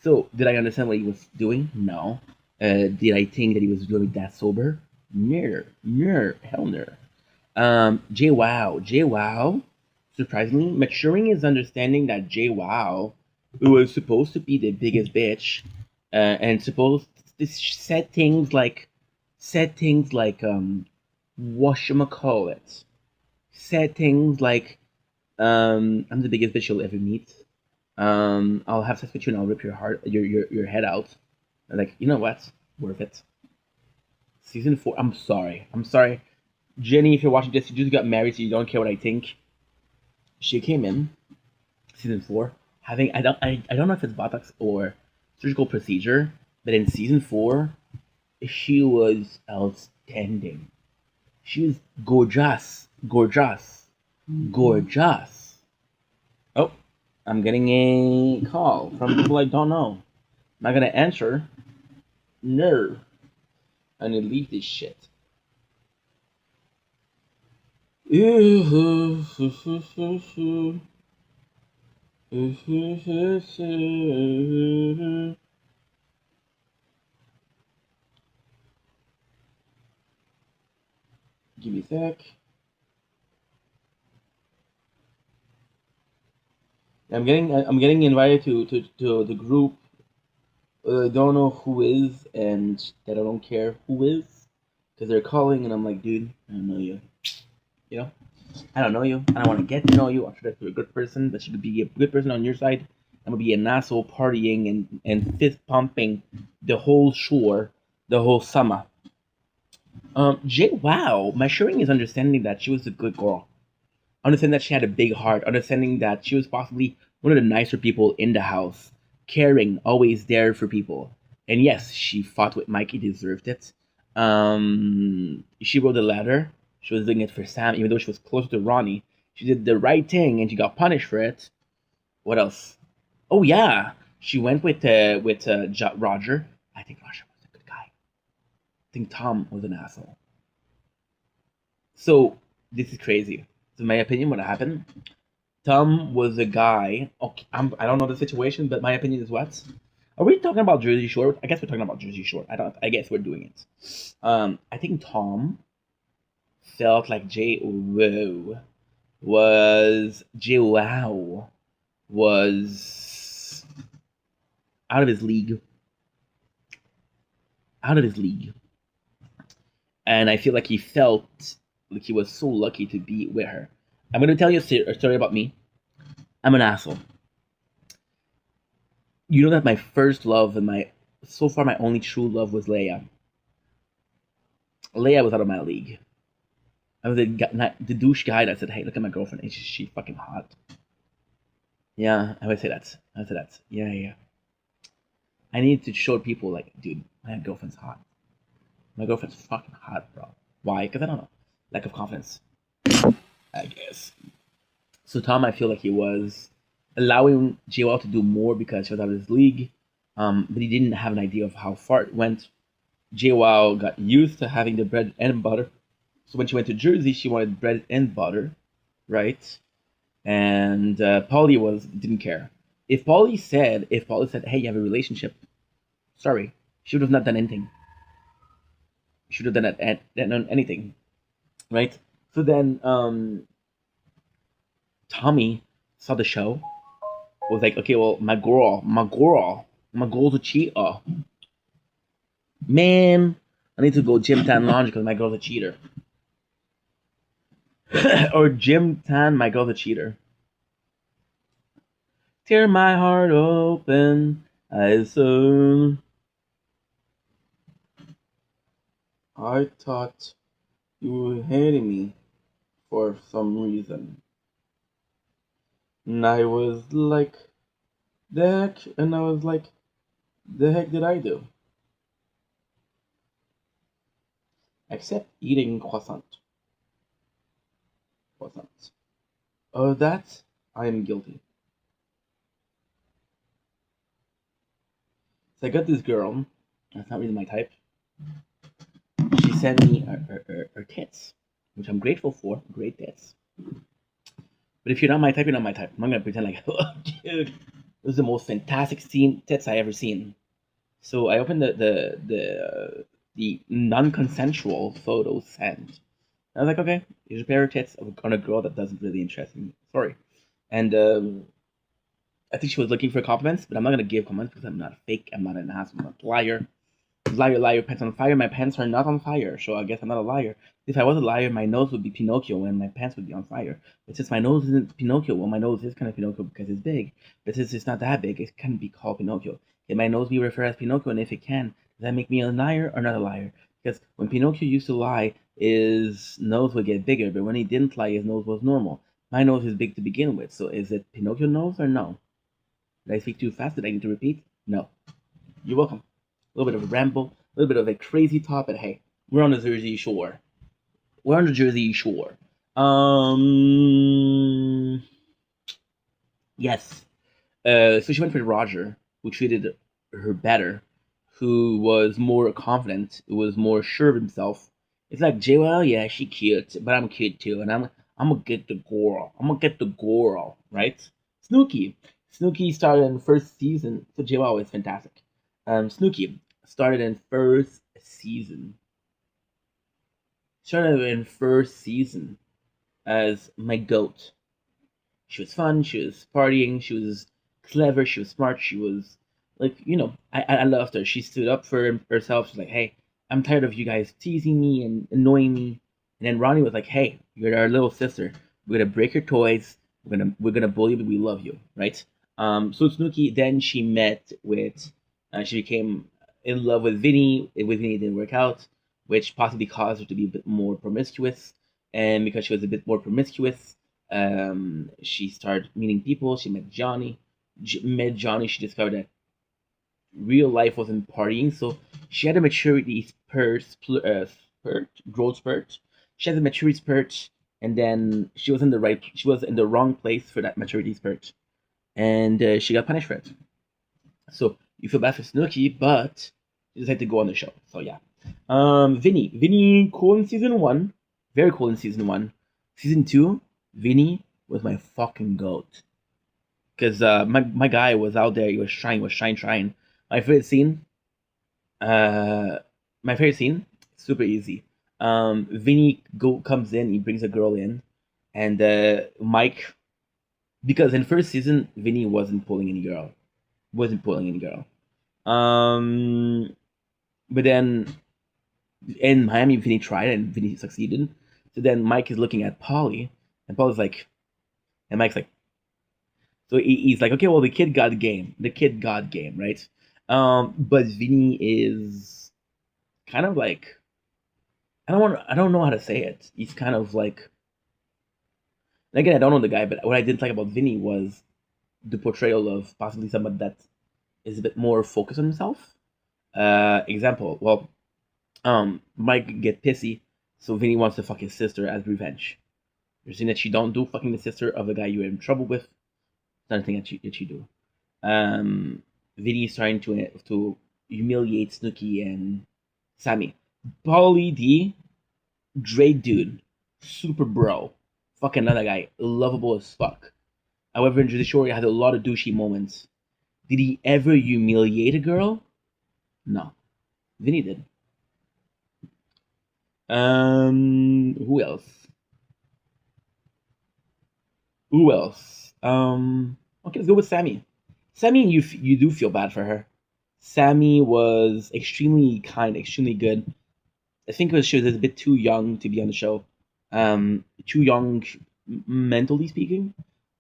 So, did I understand what he was doing? No. Did I think that he was doing that sober? No. No. Hell no. J Wow, surprisingly, maturing is understanding that J Wow, who was supposed to be the biggest bitch, and supposed to said things like whatchamacallit, said things like I'm the biggest bitch you'll ever meet. I'll have sex with you and I'll rip your head out. Like, you know what? Worth it. Season 4. I'm sorry, Jenny. If you're watching this, you just got married, so you don't care what I think. She came in season 4 having I don't know if it's Botox or surgical procedure, but in season 4 she was outstanding. She was gorgeous, gorgeous, gorgeous. Oh, I'm getting a call from people I don't know. Am I gonna answer? No. I need to leave this shit. Give me a sec. I'm getting invited to the group. I don't know who is, and that I don't care who is, because they're calling, and I'm like, dude, I don't know you. You know, I don't know you. I don't want to get to know you. I'm sure that you're a good person, but you could be a good person on your side. I'm gonna be an asshole partying and fist pumping the whole shore, the whole summer. Jay, wow, my sharing is understanding that she was a good girl, understanding that she had a big heart, understanding that she was possibly one of the nicer people in the house, caring, always there for people. And yes, she fought with Mikey, deserved it. She wrote a letter. She was doing it for Sam, even though she was closer to Ronnie. She did the right thing, and she got punished for it. What else? Oh yeah, she went with Roger. I think Roger was a good guy. I think Tom was an asshole. So this is crazy. So in my opinion, what happened? Tom was a guy. Okay, I don't know the situation, but my opinion is what? Are we talking about Jersey Shore? I guess we're talking about Jersey Shore. I don't. I guess we're doing it. I think Tom felt like Jay Wow was out of his league, out of his league, and I feel like he felt like he was so lucky to be with her. I'm gonna tell you a story about me. I'm an asshole. You know that my first love and my so far my only true love was Leia. Leia was out of my league. I was the douche guy that said, "Hey, look at my girlfriend. Is she fucking hot?" Yeah, I would say that. I would say that. Yeah, yeah. I need to show people like, dude, my girlfriend's hot. My girlfriend's fucking hot, bro. Why? Because I don't know. Lack of confidence, I guess. So Tom, I feel like he was allowing JWoww to do more because she was out of his league, but he didn't have an idea of how far it went. JWoww got used to having the bread and butter. So when she went to Jersey, she wanted bread and butter, right? And Polly was didn't care. If Polly said, "Hey, you have a relationship," sorry, she would have not done anything. She would have done anything, right? So then Tommy saw the show, was like, okay, well, my girl's a cheater. Man, I need to go gym tan laundry because my girl's a cheater. Or gym tan, my girl's a cheater. Tear my heart open, I soon. I thought you hated me for some reason. And I was like, the heck? And I was like, the heck did I do? Except eating croissant. Of that, I am guilty. So I got this girl, that's not really my type. She sent me her tits, which I'm grateful for. Great tits. But if you're not my type, you're not my type. I'm not gonna pretend like, oh, dude, this is the most fantastic tits I ever seen. So I opened the non-consensual photo sent. I was like, okay, here's a pair of tits on a girl that doesn't really interest me. Sorry. And I think she was looking for compliments, but I'm not gonna give compliments because I'm not fake. I'm not an ass. I'm not a liar. Liar, liar, pants on fire. My pants are not on fire, so I guess I'm not a liar. If I was a liar, my nose would be Pinocchio and my pants would be on fire. But since my nose isn't Pinocchio, well, my nose is kind of Pinocchio because it's big. But since it's not that big, it can be called Pinocchio. Can my nose be referred as Pinocchio? And if it can, does that make me a liar or not a liar? Because when Pinocchio used to lie, his nose would get bigger, but when he didn't lie, his nose was normal. My nose is big to begin with, so is it Pinocchio nose or no? Did I speak too fast? Did I need to repeat? No. You're welcome. A little bit of a ramble, a little bit of a crazy talk, but hey, we're on the Jersey Shore. We're on the Jersey Shore. Yes. So she went with Roger, who treated her better, who was more confident, who was more sure of himself, It's like Jewel, yeah, she cute, but I'm cute too, and I'm gonna get the girl. I'm gonna get the girl, right? Snooki. Snooki started in first season, so Jewel is fantastic. Snooki started in first season. Started in first season as my goat. She was fun. She was partying. She was clever. She was smart. She was like, I loved her. She stood up for herself. She's like, hey, I'm tired of you guys teasing me and annoying me. And then Ronnie was like, hey, you're our little sister. We're gonna break your toys. We're gonna bully, but we love you, right? So Snooki then she met with, she became in love with Vinny. With Vinny, it didn't work out, which possibly caused her to be a bit more promiscuous. And because she was a bit more promiscuous, she started meeting people. She met Johnny. Met Johnny. She discovered that real life wasn't partying. So she had a maturity spurt, growth spurt. She had a maturity spurt, and then she was in the wrong place for that maturity spurt, and she got punished for it. So you feel bad for Snooki, but she decided to go on the show. So yeah. Vinny, cool in season one, very cool in season one. Season two, Vinny was my fucking goat. Cause my guy was out there, he was trying. My favorite scene, uh, my favorite scene, super easy. Vinny comes in, he brings a girl in, and Mike, because in first season Vinny wasn't pulling any girl. Um, but then in Miami, Vinny tried and Vinny succeeded. So then Mike is looking at Polly, and Polly's like, and Mike's like, so he's like, okay, well, the kid got game. The kid got game, right? But Vinny is kind of like, I don't know how to say it. He's kind of like, and again, I don't know the guy, but what I didn't like about Vinny was the portrayal of possibly someone that is a bit more focused on himself. Example, well, Mike get pissy, so Vinny wants to fuck his sister as revenge. You're saying that she don't do fucking the sister of a guy you're in trouble with. It's not a thing that she do. Um, Vinny's trying to humiliate Snooki and Sammy. Paulie D, great dude, super bro, fucking another guy, lovable as fuck. However, in Jersey Shore, he had a lot of douchey moments. Did he ever humiliate a girl? No, Vinny did. Who else? Who else? Okay, let's go with Sammy. Sammy, you do feel bad for her. Sammy was extremely kind, extremely good. I think it was she was a bit too young to be on the show. Too young, mentally speaking.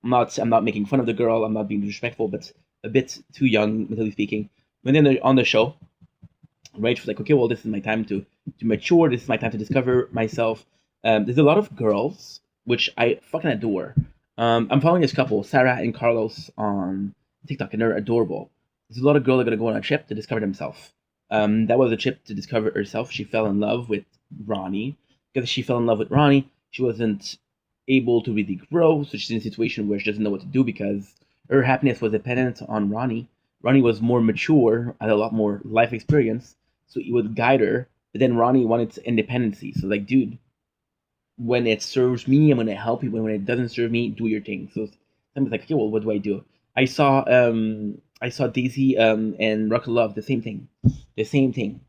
I'm not making fun of the girl. I'm not being disrespectful, but a bit too young, mentally speaking. When then on the show, right? She was like, okay, well, this is my time to mature. This is my time to discover myself. There's a lot of girls which I fucking adore. I'm following this couple, Sarah and Carlos, on TikTok, and they're adorable. There's a lot of girls that are gonna go on a trip to discover themselves. That was a trip to discover herself. She fell in love with Ronnie. Because she fell in love with Ronnie, she wasn't able to really grow, so she's in a situation where she doesn't know what to do because her happiness was dependent on Ronnie. Ronnie was more mature, had a lot more life experience, so he would guide her. But then Ronnie wanted independency. So like, dude, when it serves me, I'm gonna help you. But when it doesn't serve me, do your thing. So somebody's like, okay, well, what do I do? I saw Daisy and Rock Love, the same thing. The same thing.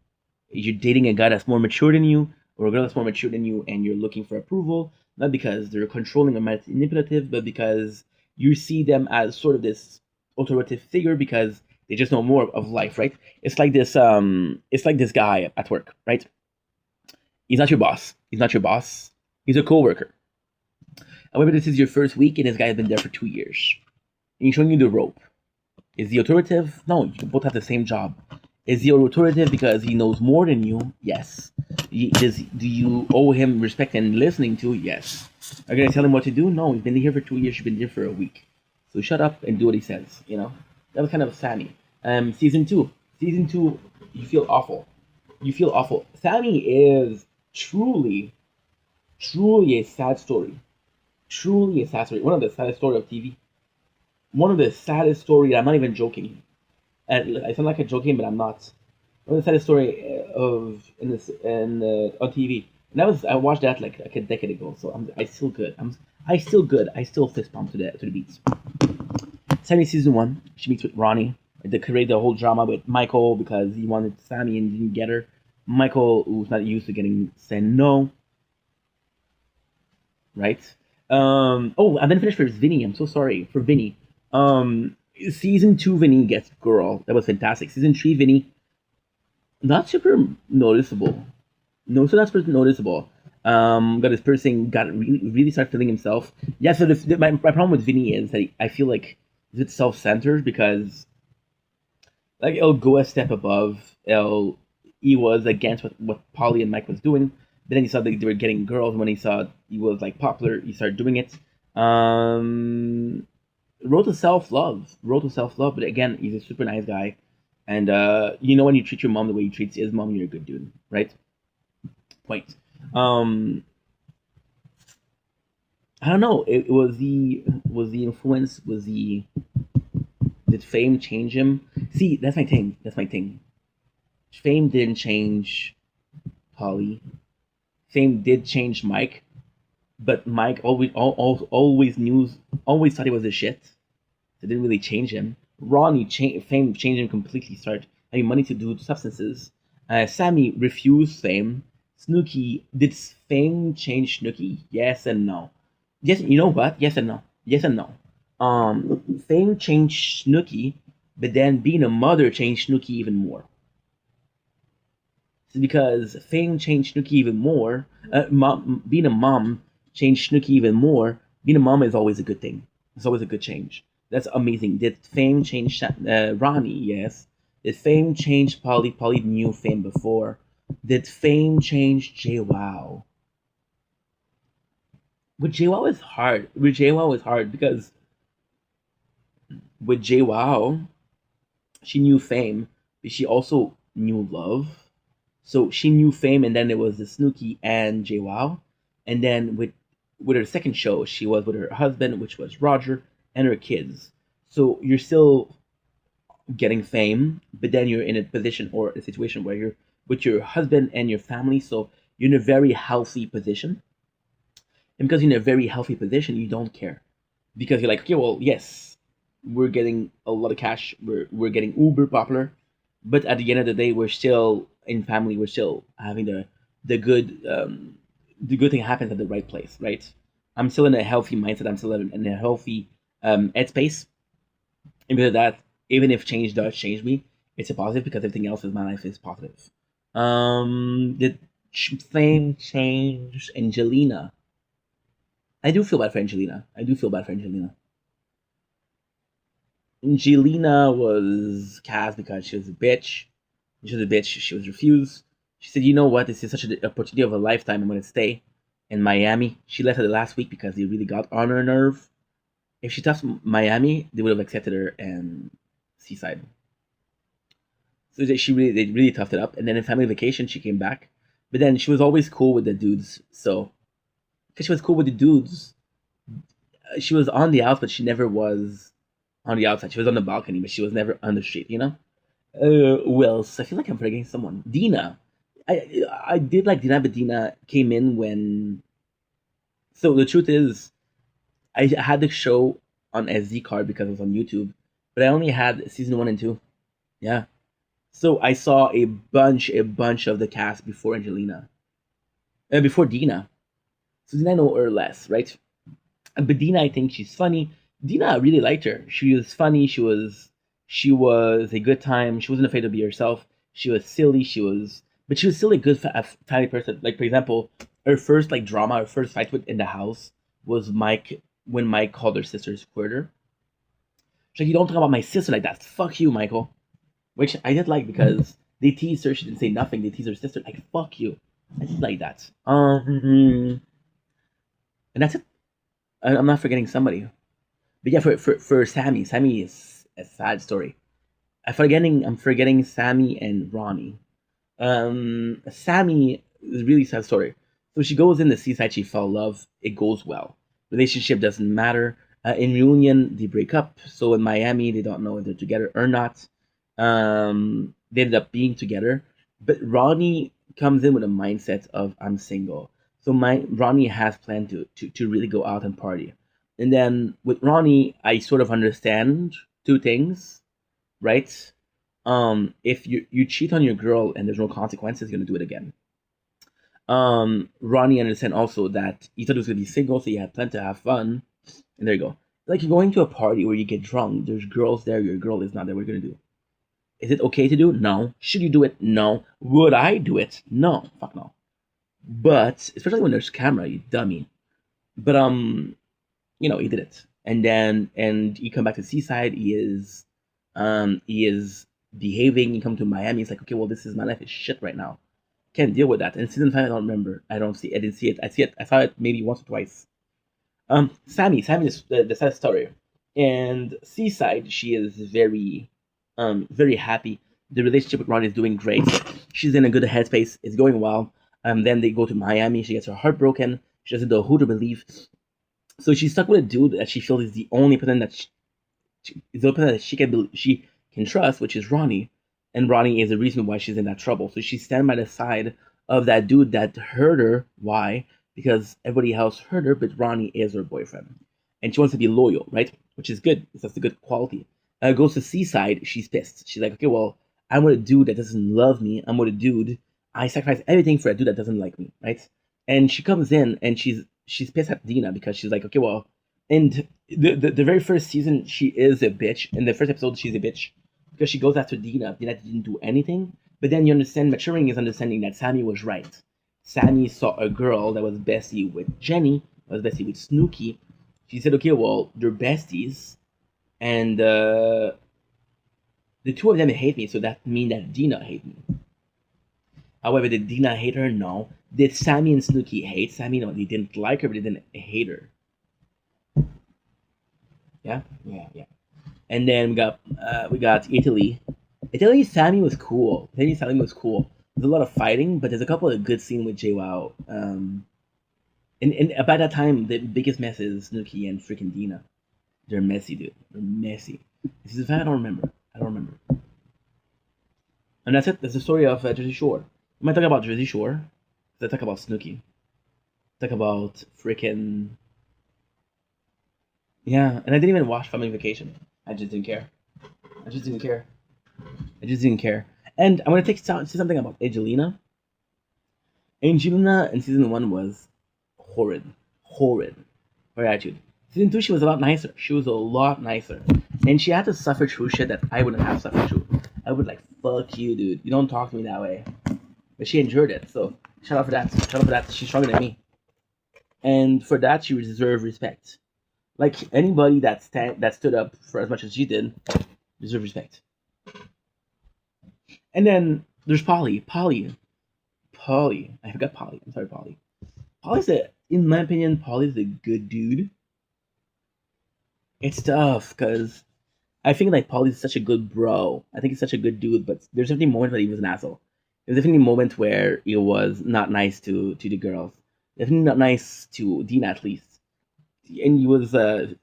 You're dating a guy that's more mature than you, or a girl that's more mature than you, and you're looking for approval, not because they're controlling or manipulative, but because you see them as sort of this authoritative figure because they just know more of life, right? It's like this guy at work, right? He's not your boss. He's not your boss. He's a coworker. However, this is your first week, and this guy has been there for 2 years. And he's showing you the rope. Is he authoritative? No, you both have the same job. Is he authoritative because he knows more than you? Yes. Do you owe him respect and listening to? Yes. Are you gonna tell him what to do? No, he's been here for 2 years. You've been here for a week. So shut up and do what he says. You know that was kind of Sammy. Season two. Season two. You feel awful. You feel awful. Sammy is truly a sad story. Truly a sad story. One of the saddest story of TV. One of the saddest story. I'm not even joking. And I sound like I'm joking, but I'm not. One of the saddest story of in this and on TV. And that was I watched that like a decade ago, so I still good. I still good. I still fist pump to the beats. Sammy season one, she meets with Ronnie. They create the whole drama with Michael because he wanted Sammy and didn't get her. Michael, who's not used to getting said no, right? Oh, I didn't finish for Vinny. I'm so sorry for Vinny. Season two, Vinny gets girl. That was fantastic. Season three, Vinny, not super noticeable. No, so that's super noticeable. Got this person got really start feeling himself. Yeah. So my problem with Vinny is that I feel like it's self centered because like it'll go a step above. He was against what Polly and Mike was doing. But then he saw that they were getting girls. When he saw he was like popular, he started doing it. Um, Road to self love. Road to self love. But again, he's a super nice guy. And you know when you treat your mom the way he treats his mom, you're a good dude, right? Point. Um, I don't know. It was the influence. Was the Did fame change him? See, that's my thing. That's my thing. Fame didn't change Polly. Fame did change Mike, but Mike always knew, always thought he was a shit. So it didn't really change him. Fame changed him completely. Started having money to do substances. Sammy refused fame. Snooky, did fame change Snooky? Yes and no. Yes, you know what? Yes and no. Yes and no. Fame changed Snooky, but then being a mother changed Snooky even more. Because fame changed Snooki even more. Being a mom changed Snooki even more. Being a mom is always a good thing. It's always a good change. That's amazing. Did fame change Ronnie? Yes. Did fame change Polly? Polly knew fame before. Did fame change JWoww? With JWoww is hard. With JWoww is hard because with JWoww, she knew fame, but she also knew love. So she knew fame, and then it was the Snooki and JWoww, and then with her second show, she was with her husband, which was Roger, and her kids. So you're still getting fame, but then you're in a position or a situation where you're with your husband and your family, so you're in a very healthy position. And because you're in a very healthy position, you don't care because you're like, okay, well, yes, we're getting a lot of cash, we're getting uber popular, but at the end of the day, we're still in family, we're still having the good the good thing happens at the right place, right? I'm still in a healthy mindset, I'm still in a healthy headspace, and because of that, even if change does change me, it's a positive because everything else in my life is positive. Did fame change Angelina? I do feel bad for Angelina. I do feel bad for Angelina. Angelina was cast because she was a bitch. She was a bitch. She was refused. She said, "You know what? This is such an opportunity of a lifetime. I'm going to stay in Miami." She left it last week because they really got on her nerve. If she left Miami, they would have accepted her and Seaside. So they really toughed it up. And then in family vacation, she came back. But then she was always cool with the dudes. So because she was cool with the dudes, she was on the outs, but she never was on the outside. She was on the balcony, but she was never on the street. You know. Who else? I feel like I'm forgetting someone. Dina. I did like Dina, but Dina came in when. So the truth is, I had the show on SD card because it was on YouTube, but I only had season one and two. Yeah. So I saw a bunch of the cast before Angelina, before Dina. So Dina I know her less, right? But Dina, I think she's funny. Dina, I really liked her. She was funny. She was a good time. She wasn't afraid to be herself. She was silly. But she was still a good family person. Like for example, her first like drama, her first fight with in the house was Mike when Mike called her sister a squirter. She's like, you don't talk about my sister like that. Fuck you, Michael. Which I did like because they teased her. She didn't say nothing. They teased her sister like fuck you. I did like that. And that's it. I'm not forgetting somebody. But yeah, for Sammy, Sammy is a sad story. I'm forgetting Sammy and Ronnie. Sammy is a really sad story. So she goes in the seaside, she fell in love. It goes well. Relationship doesn't matter. In reunion, they break up. So in Miami, they don't know if they're together or not. They ended up being together. But Ronnie comes in with a mindset of I'm single. So my Ronnie has planned to really go out and party. And then with Ronnie, I sort of understand two things, right? If you cheat on your girl and there's no consequences, you're gonna do it again. Ronnie understand also that he thought he was gonna be single, so he had planned to have fun. And there you go. Like you're going to a party where you get drunk, there's girls there, your girl is not there. What are you gonna do? Is it okay to do? No. Should you do it? No. Would I do it? No. Fuck no. But especially when there's camera, you dummy. But he did it. And he come back to Seaside, he is behaving, he come to Miami, he's like, okay, well this is my life is shit right now. Can't deal with that. And season five I don't remember. I didn't see it. I saw it maybe once or twice. Sammy is the sad story. And Seaside, she is very happy. The relationship with Ron is doing great. She's in a good headspace. It's going well. Then they go to Miami. She gets her heart broken. She doesn't know who to believe. So she's stuck with a dude that she feels is the only person is the only person that she can trust, which is Ronnie. And Ronnie is the reason why she's in that trouble. So she's standing by the side of that dude that hurt her. Why? Because everybody else hurt her, but Ronnie is her boyfriend. And she wants to be loyal, right? Which is good. That's a good quality. Goes to Seaside, she's pissed. She's like, okay, well, I'm with a dude that doesn't love me. I'm with a dude. I sacrifice everything for a dude that doesn't like me, right? And she comes in and she's pissed at Dina because she's like, okay, well, and the very first season she is a bitch. In the first episode, she's a bitch because she goes after Dina. Dina didn't do anything. But then you understand, maturing is understanding that Sammy was right. Sammy saw a girl that was bestie with Jenny, was bestie with Snooki. She said, okay, well, they're besties, and the two of them hate me, so that means that Dina hate me. However, did Dina hate her? No. Did Sammy and Snooki hate Sammy? No, they didn't like her, but they didn't hate her. Yeah, yeah, yeah. And then we got Italy. Italy Sammy was cool. Italy Sammy was cool. There's a lot of fighting, but there's a couple of good scenes with JWoww. And by that time, the biggest mess is Snooki and freaking Dina. They're messy, dude. They're messy. This is I don't remember. I don't remember. And that's it. That's the story of Jersey Shore. When I talk about Jersey Shore, I talk about Snooki. Talk about freaking yeah. And I didn't even watch Family Vacation. I just didn't care. I just didn't care. I just didn't care. And I'm gonna say something about Angelina. Angelina in season one was horrid, horrid. Her attitude. Season two, she was a lot nicer. She was a lot nicer, and she had to suffer through shit that I wouldn't have suffered through. I would like fuck you, dude. You don't talk to me that way. But she endured it, so shout out for that. Shout out for that. She's stronger than me, and for that she deserves respect. Like anybody that stood up for as much as she did, deserves respect. And then there's Polly. Polly. I forgot Polly. I'm sorry, Polly. In my opinion, Polly's a good dude. It's tough because I think like Polly's such a good bro. I think he's such a good dude, but there's definitely moments where he was an asshole. There's definitely moments where he was not nice to the girls. Definitely not nice to Dina at least. And he was a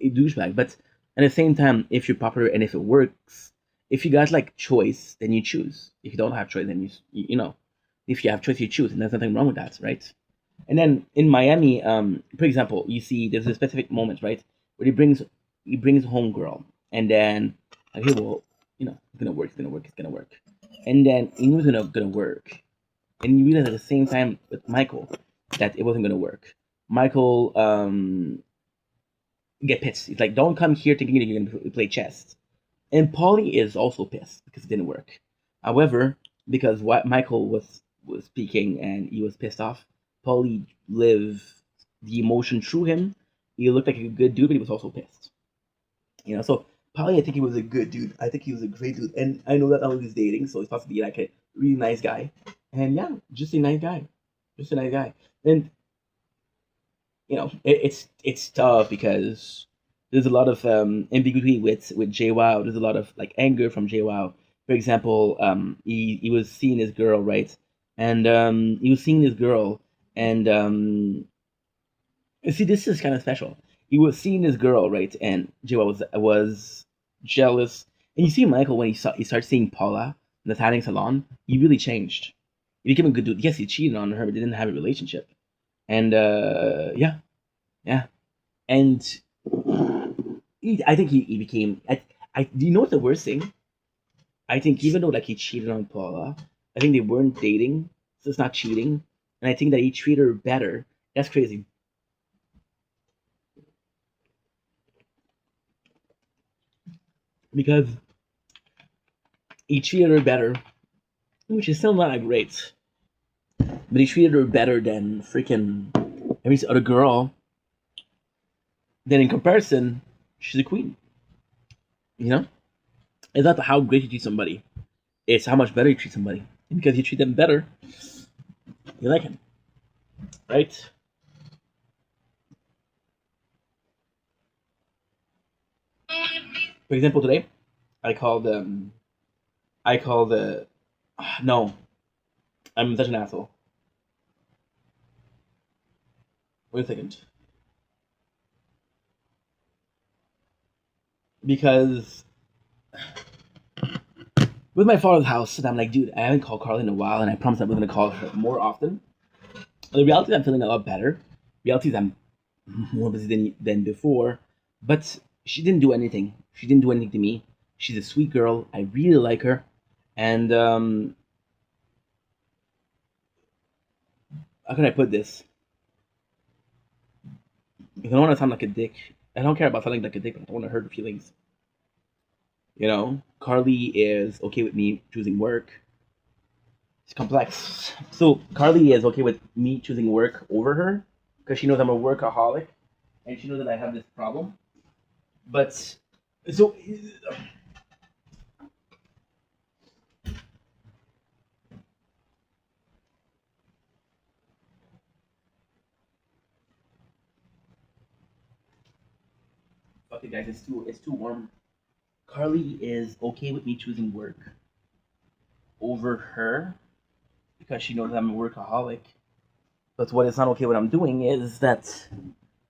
douchebag. But at the same time, if you're popular and if it works, if you got like choice, then you choose. If you don't have choice, then if you have choice, you choose, and there's nothing wrong with that, right? And then in Miami, for example, you see there's a specific moment, right, where he brings home girl, and then okay, well, it's gonna work, it's gonna work, and then he knew it was gonna work, and you realize at the same time with Michael that it wasn't gonna work. Michael get pissed. He's like, "Don't come here thinking that you're gonna play chess." And Polly is also pissed because it didn't work. However, because what Michael was speaking and he was pissed off, Polly lived the emotion through him. He looked like a good dude, but he was also pissed. So Polly, I think he was a good dude. I think he was a great dude, and I know that now he's dating, so he's possibly like a really nice guy. And yeah, just a nice guy, just a nice guy. And it's tough because there's a lot of ambiguity with JWoww. There's a lot of like anger from JWoww. For example, he was seeing this girl, right? And he was seeing this girl, and you see, this is kind of special. He was seeing this girl, right? And JWoww was jealous. And you see Michael when he starts seeing Paula in the tanning salon, he really changed. He became a good dude. Yes, he cheated on her, but they didn't have a relationship. And yeah, yeah. And I think he became. Do you know what the worst thing? I think even though like he cheated on Paula, I think they weren't dating, so it's not cheating. And I think that he treated her better. That's crazy because he treated her better, which is still not that great. But he treated her better than freaking every other girl. Then in comparison, she's a queen. You know, it's not how great you treat somebody; it's how much better you treat somebody. And because you treat them better, you like him, right? For example, today I called. I called. No, I'm such an asshole. Wait a second. Because with my father's house, and I'm like, dude, I haven't called Carly in a while, and I promise I'm going to call her more often. The reality is I'm feeling a lot better. Reality is I'm more busy than before, but she didn't do anything. She didn't do anything to me. She's a sweet girl. I really like her, and how can I put this? I don't want to sound like a dick. I don't care about sounding like a dick, but I don't want to hurt her feelings. You know, Carly is okay with me choosing work. It's complex. So Carly is okay with me choosing work over her because she knows I'm a workaholic and she knows that I have this problem. But so okay, guys, it's too warm. Carly is okay with me choosing work over her because she knows I'm a workaholic. But what is not okay what I'm doing is that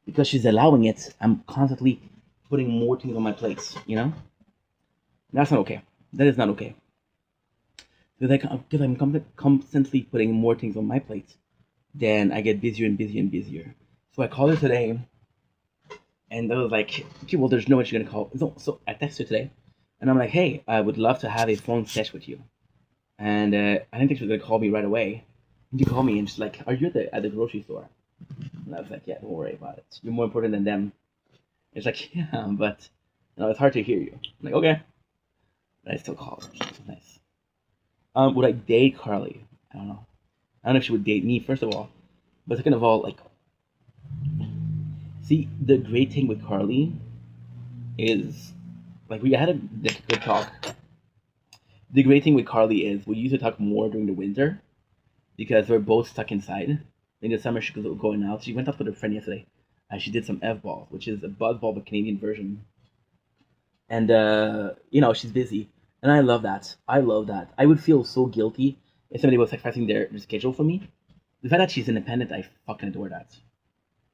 because she's allowing it, I'm constantly putting more things on my plate. You know, that's not okay. That is not okay. Because I'm constantly putting more things on my plate, then I get busier and busier and busier. So I called her today, and I was like, okay, well, there's no way she's gonna call. So I texted her today, and I'm like, hey, I would love to have a phone sesh with you. And I didn't think she was gonna call me right away. And she called me and she's like, are you at the grocery store? And I was like, yeah, don't worry about it. You're more important than them. It's like, yeah, but it's hard to hear you. I'm like, okay. But I still call her. So nice. Would I date Carly? I don't know. I don't know if she would date me, first of all. But second of all, like, see, the great thing with Carly is, like, we had a good talk. The great thing with Carly is we used to talk more during the winter because we're both stuck inside. In the summer, she was going out. She went out with her friend yesterday, and she did some F ball, which is a buzz ball, but Canadian version. And she's busy, and I love that. I love that. I would feel so guilty if somebody was sacrificing their schedule for me. The fact that she's independent, I fucking adore that.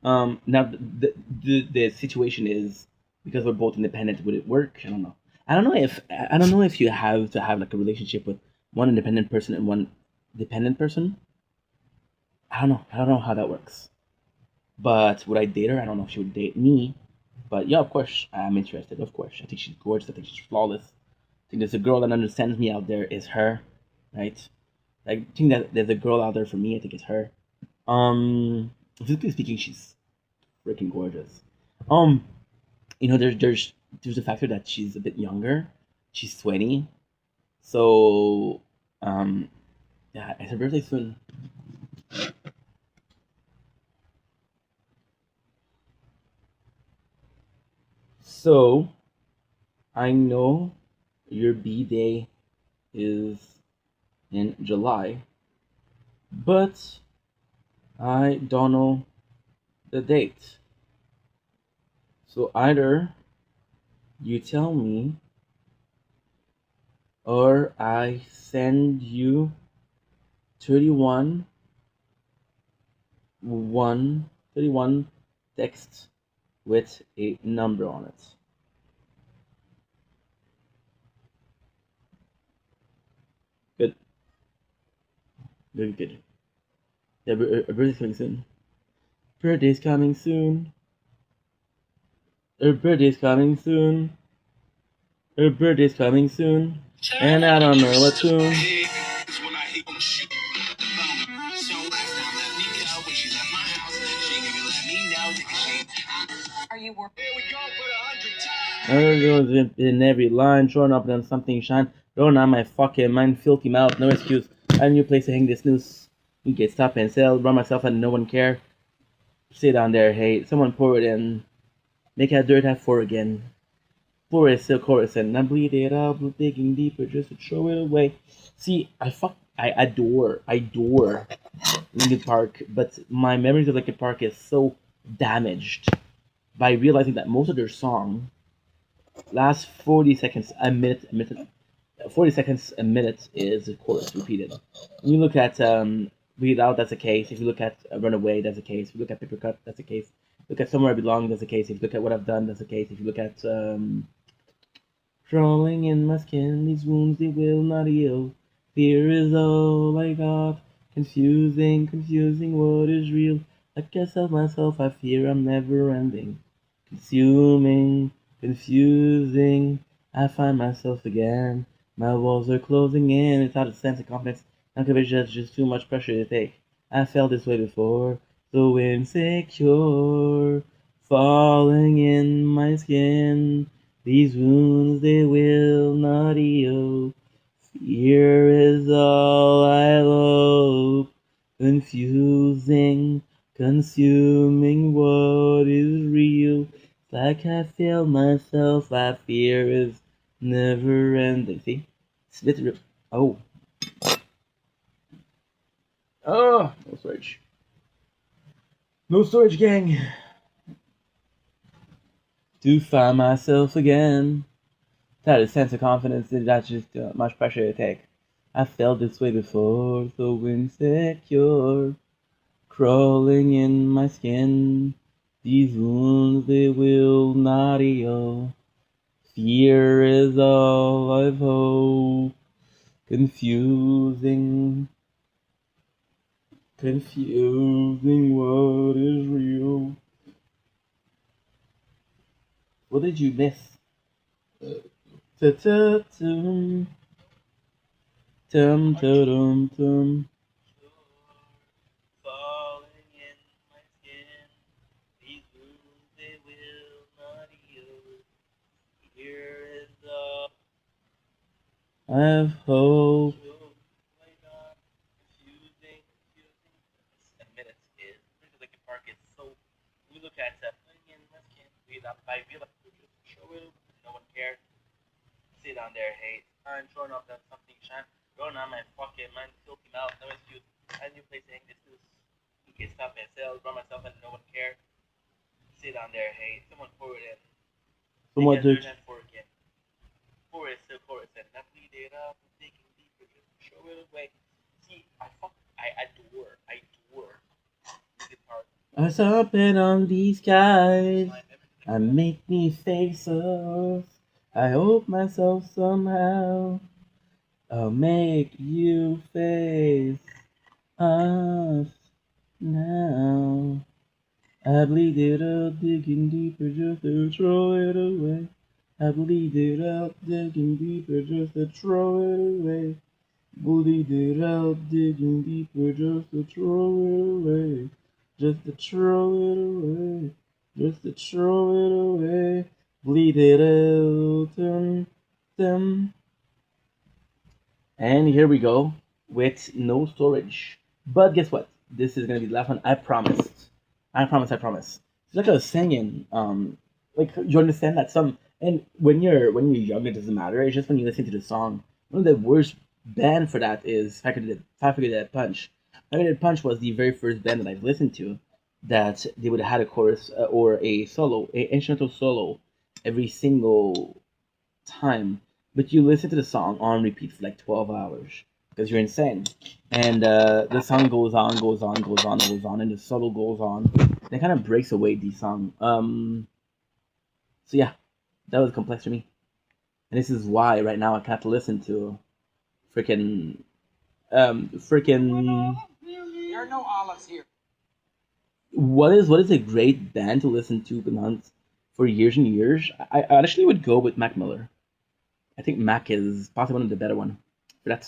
Now the situation is because we're both independent. Would it work? I don't know. I don't know if you have to have like a relationship with one independent person and one dependent person. I don't know. I don't know how that works. But would I date her? I don't know if she would date me. But yeah, of course, I'm interested. Of course, I think she's gorgeous. I think she's flawless. I think there's a girl that understands me out there is her, right? I think that there's a girl out there for me. I think it's her. Physically speaking, she's freaking gorgeous. Um, there's the factor that she's a bit younger. She's 20, so yeah, it's her birthday soon. So I know your B day is in July, but I don't know the date. So either you tell me or I send you 31 31 text with a number on it. Good, Very good. Yeah, her birthday's coming soon. Birthday's coming soon. Her birthday's coming soon. Her birthday's coming soon. And I don't know what soon. Are you working? Here we go for 100 times. In every line, showing up on something shine. Throwing on my fucking mind, filthy mouth, no excuse. I need a place to hang this noose. You get stop and sell, run myself and no one care. Sit down there, hey, someone pour it in. Make that dirt have four again. Pour it still chorus and I bleed it out, digging deeper just to throw it away. See, I adore Linkin Park, but my memories of Linkin Park is so damaged by realizing that most of their song lasts 40 seconds, a minute 40 seconds a minute is a chorus repeated. When you look at Bleed Out, that's the case. If you look at Runaway, that's the case. If you look at Paper Cut, that's the case. Look at Somewhere I Belong, that's the case. If you look at What I've Done, that's the case. If you look at Crawling in my skin, these wounds they will not heal. Fear is all I got. Confusing, confusing what is real. I guess of myself I fear I'm never ending. Consuming, confusing, I find myself again. My walls are closing in, it's out of sense of confidence. Not conviction that's just too much pressure to take. I felt this way before, so insecure. Falling in my skin, these wounds they will not heal. Fear is all I hope, confusing, consuming what is real. It's like I feel myself, I fear is never ending. See? It's literally. Oh. Oh! No storage. No storage, gang! To find myself again. That is sense of confidence, that's just much pressure to take. I felt this way before, so insecure. Crawling in my skin, these wounds they will not heal. Fear is all I've hope. Confusing, confusing what is real. What did you miss? Ta-ta-tum, tum-ta-dum-tum. Falling in my skin, these wounds they will not heal. Here is all I have hope. Confusing, confusing. A minute is like a park is so. We look at putting in my skin, breathe out. I feel like we just show it. No one cares. Sit down there, hate. I'm showing off that something shine. Going on my fucking mind, filthy mouth. No excuse. I new place to hang this noose. You can stop and sell, run myself and no one care. Sit down there, hey, someone pour it in. Someone dirt. For again. Pour it still chorus and not bleed it up, digging deeper, just show it away. See, I adore Linkin Park. I saw it on these skies. I make me face off. I hope myself somehow. I'll make you face us now. I bleed it out, digging deeper just to throw it away. I bleed it out, digging deeper just to throw it away. Bleed it out, digging deeper just to throw it away. Just to throw it away. Just to throw it away. Bleed it out, dum. And here we go with no storage. But guess what? This is gonna be the last one. I promised. I promise. I promise. It's like I was saying. Like you understand that some and when you're young, it doesn't matter. It's just when you listen to the song. One of the worst band for that is Five Finger Dead Punch. Five Finger Dead Punch was the very first band that I've listened to that they would have had a chorus or a solo, a instrumental solo every single time, but you listen to the song on repeat for like 12 hours because you're insane. And the song goes on, goes on, goes on, goes on, and the solo goes on. And it kind of breaks away the song. So yeah, that was complex for me. And this is why right now I can't listen to freaking Freaking. There are no olives here. What is a great band to listen to for years and years? I actually would go with Mac Miller. I think Mac is possibly one of the better one for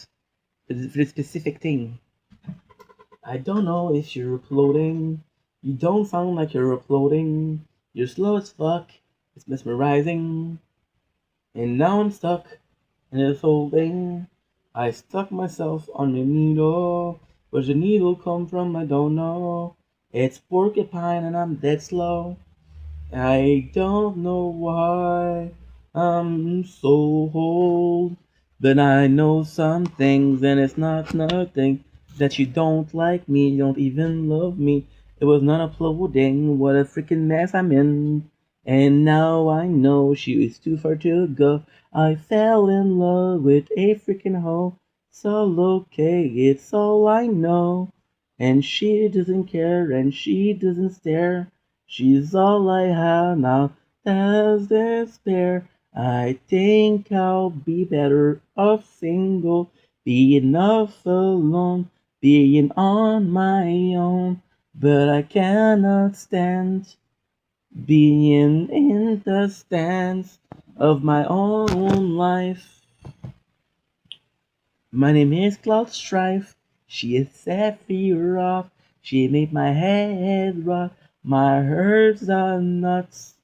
for this specific thing. I don't know if you're uploading. You don't sound like you're uploading. You're slow as fuck. It's mesmerizing. And now I'm stuck in this whole thing. I stuck myself on the needle. Where's the needle come from? I don't know. It's porcupine and I'm dead slow. I don't know why I'm so old, but I know some things, and it's not nothing that you don't like me, you don't even love me. It was not uploading, what a freaking mess I'm in. And now I know she is too far to go. I fell in love with a freaking hoe. So okay, it's all I know. And she doesn't care and she doesn't stare. She's all I have now, that's despair. I think I'll be better off single, being off alone, being on my own. But I cannot stand being in the stands of my own life. My name is Cloud Strife. She is Sephiroth. She made my head rock. My herbs are nuts.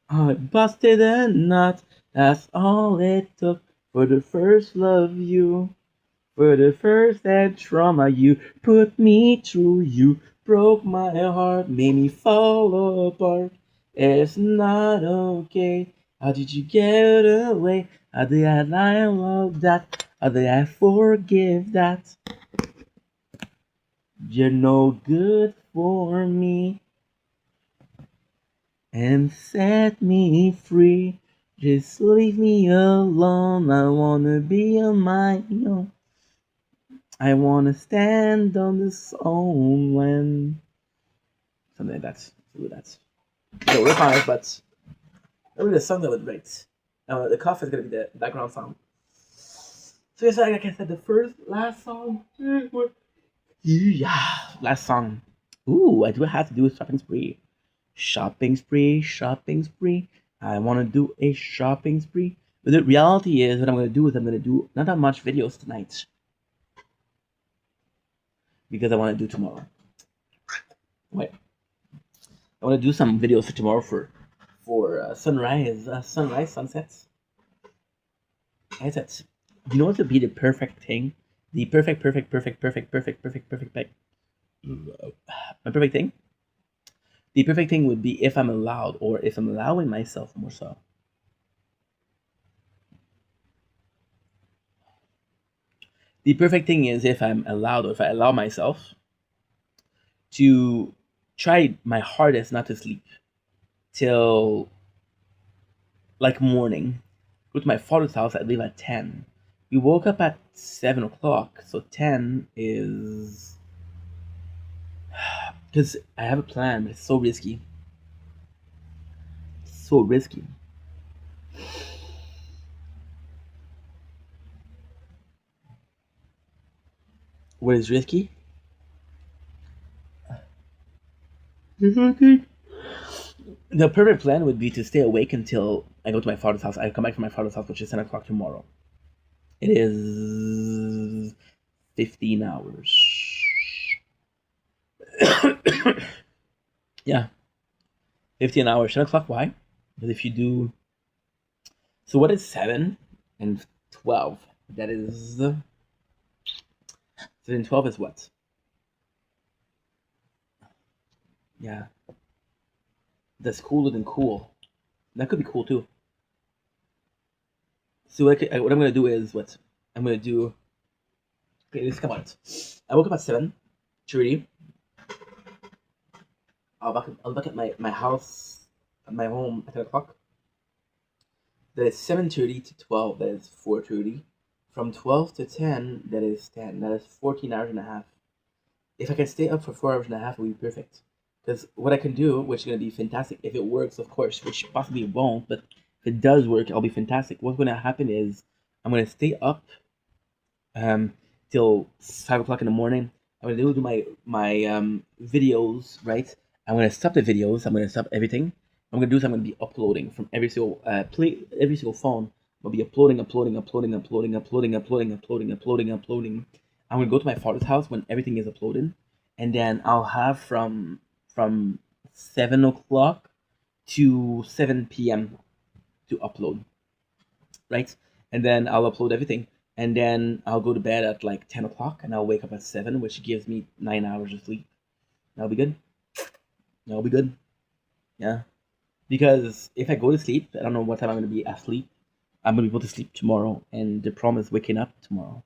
I busted a nut. That's all it took for the first love you. For the first and trauma you put me through. You broke my heart, made me fall apart. It's not okay. How did you get away? How did I lie love that? How did I forgive that? You're no good for me. And set me free. Just leave me alone. I wanna be on my own. I wanna stand on this own land. Something like that. Something like that. So we're fine, but maybe the song that was great. The cough is gonna be the background sound. So yes, like I said, the last song. Yeah, last song. Ooh, I do have to do a shopping spree. Shopping spree, shopping spree. I want to do a shopping spree. But the reality is, what I'm going to do is I'm going to do not that much videos tonight because I want to do tomorrow. Wait, I want to do some videos for tomorrow sunrise, sunsets. I said, you know what would be the perfect thing? The my perfect thing. The perfect thing would be if I'm allowed, or if I'm allowing myself more so. The perfect thing is if I'm allowed, or if I allow myself to try my hardest not to sleep till like morning. Go to my father's house. I leave at 10. We woke up at 7 o'clock, so 10 is because I have a plan, but it's so risky. So risky. What is risky? The perfect plan would be to stay awake until I go to my father's house. I come back from my father's house, which is 10 o'clock tomorrow. It is 15 hours. Yeah, 15 hours. 10 o'clock. Why? Because if you do. So, what is 7 and 12? That is. 7 and 12 is what? Yeah, that's cooler than cool. That could be cool too. So, what I'm going to do is what? I'm going to do. Okay, let's come out. I woke up at 7:30. I'll back at my house, my home at 10 o'clock. That is 7:30 to 12. That is 4:30. From 12 to 10, that is 10. That is 14 hours and a half. If I can stay up for 4 hours and a half, it would be perfect. Because what I can do, which is going to be fantastic, if it works, of course, which possibly it won't, but if it does work, I'll be fantastic. What's going to happen is I'm gonna stay up till 5 o'clock in the morning. I'm gonna do my videos, right? I'm gonna stop the videos. I'm gonna stop everything. I'm gonna do is I'm gonna be uploading from every single phone. I'll be uploading. I'm gonna go to my father's house when everything is uploaded, and then I'll have from 7 o'clock to 7 p.m. to upload, right? And then I'll upload everything. And then I'll go to bed at like 10 o'clock and I'll wake up at 7, which gives me 9 hours of sleep. That'll be good. That'll be good. Yeah. Because if I go to sleep, I don't know what time I'm going to be asleep. I'm going to be able to sleep tomorrow. And the problem is waking up tomorrow.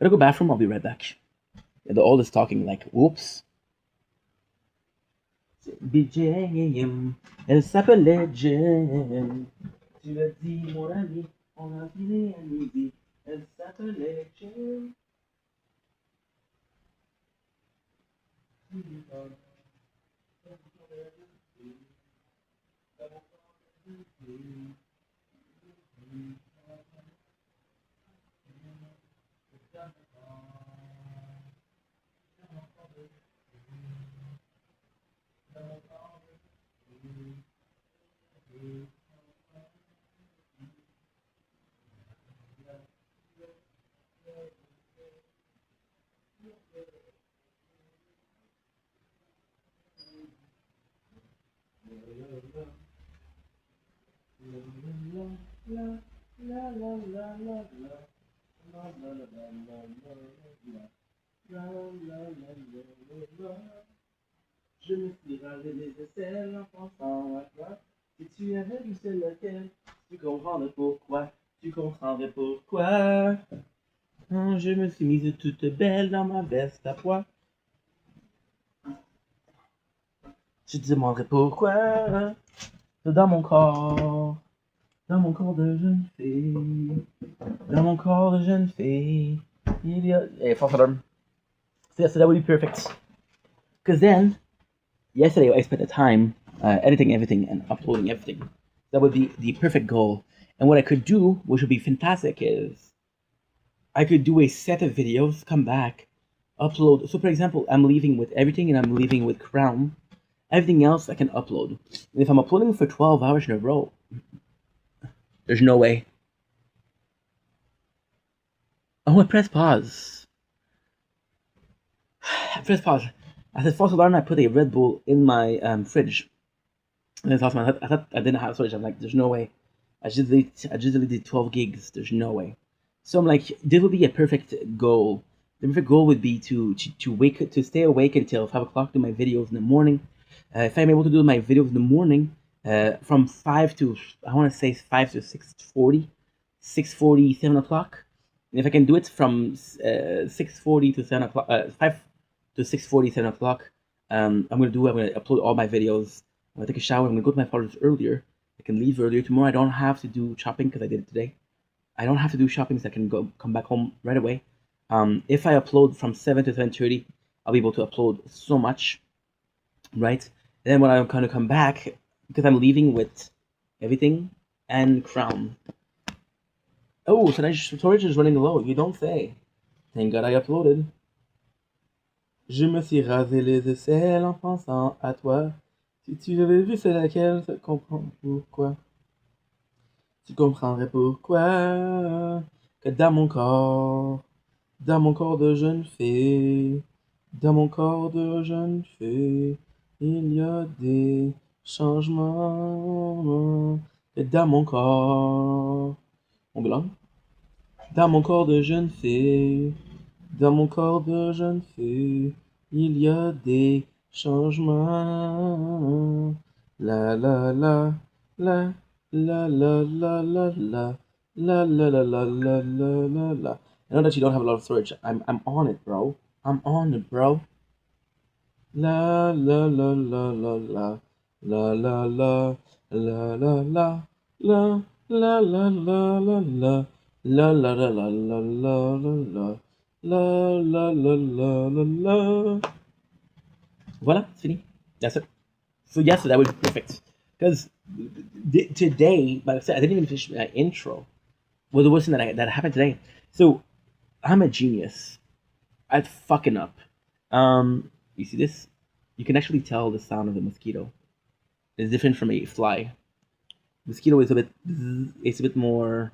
Gotta go bathroom. I'll be right back. Yeah, all this talking like, whoops. BJ, elle s'appelait Jen. Tu l'as dit, mon ami, on a dîné à midi. Elle s'appelait Jen. Je me suis rasé les aisselles en pensant à toi. Si tu avais vu c'est lequel, tu comprendrais pourquoi. Tu comprendrais pourquoi. Je me suis mise toute belle dans ma veste à pois. Je te demanderais pourquoi. Dans mon corps de jeune fille, dans mon corps de jeune fille, il y a. Hey, false alarm. So that would be perfect. Because then, yesterday I spent the time editing everything and uploading everything. That would be the perfect goal. And what I could do, which would be fantastic, is I could do a set of videos, come back, upload. So, for example, I'm leaving with everything and I'm leaving with Crown. Everything else I can upload. And if I'm uploading for 12 hours in a row, there's no way. Oh, I press pause. I press pause. I said false alarm. I put a Red Bull in my fridge. And it's awesome. I thought I didn't have storage. I'm like, there's no way. I just deleted 12 gigs. There's no way. So I'm like, this would be a perfect goal. The perfect goal would be to stay awake until 5 o'clock, do my videos in the morning. If I'm able to do my videos in the morning, from 5 to, I want to say 5 to 6:40, 6:40, 7 o'clock. And if I can do it from 6:40 to 7 o'clock, 5 to 6:40, 7 o'clock, I'm going to upload all my videos. I'm going to take a shower. I'm going to go to my father's earlier. I can leave earlier tomorrow. I don't have to do shopping because I did it today. I don't have to do shopping, so I can come back home right away. If I upload from 7 to 7:30, I'll be able to upload so much, right? And then when I'm going to come back, because I'm leaving with everything and Crown. Oh, so storage is running low. You don't say. Thank God I uploaded. Je me suis rasé les aisselles en pensant à toi. Si tu avais vu c'est laquelle, tu comprends pourquoi. Tu comprendrais pourquoi que dans mon corps de jeune fille, dans mon corps de jeune fille, il y a des changements. Que dans mon corps, on belong. Dans mon corps de jeune fille, dans mon corps de jeune fille, il y a des changements. La la la la la la la la la la la la la la la la. I know that you don't have a lot of storage. I'm on it, bro. I'm on it, bro. La la la la la la la la la la la la la la la la la la. La la la la la la la la la la la la la la. Voilà, it's fini. That's it. So yes, that would be perfect. Because today, like I said, I didn't even finish my intro. Well, the worst thing that happened today. So I'm a genius at fucking up. You see this? You can actually tell the sound of a mosquito. It's different from a fly. Mosquito is a bit. It's a bit more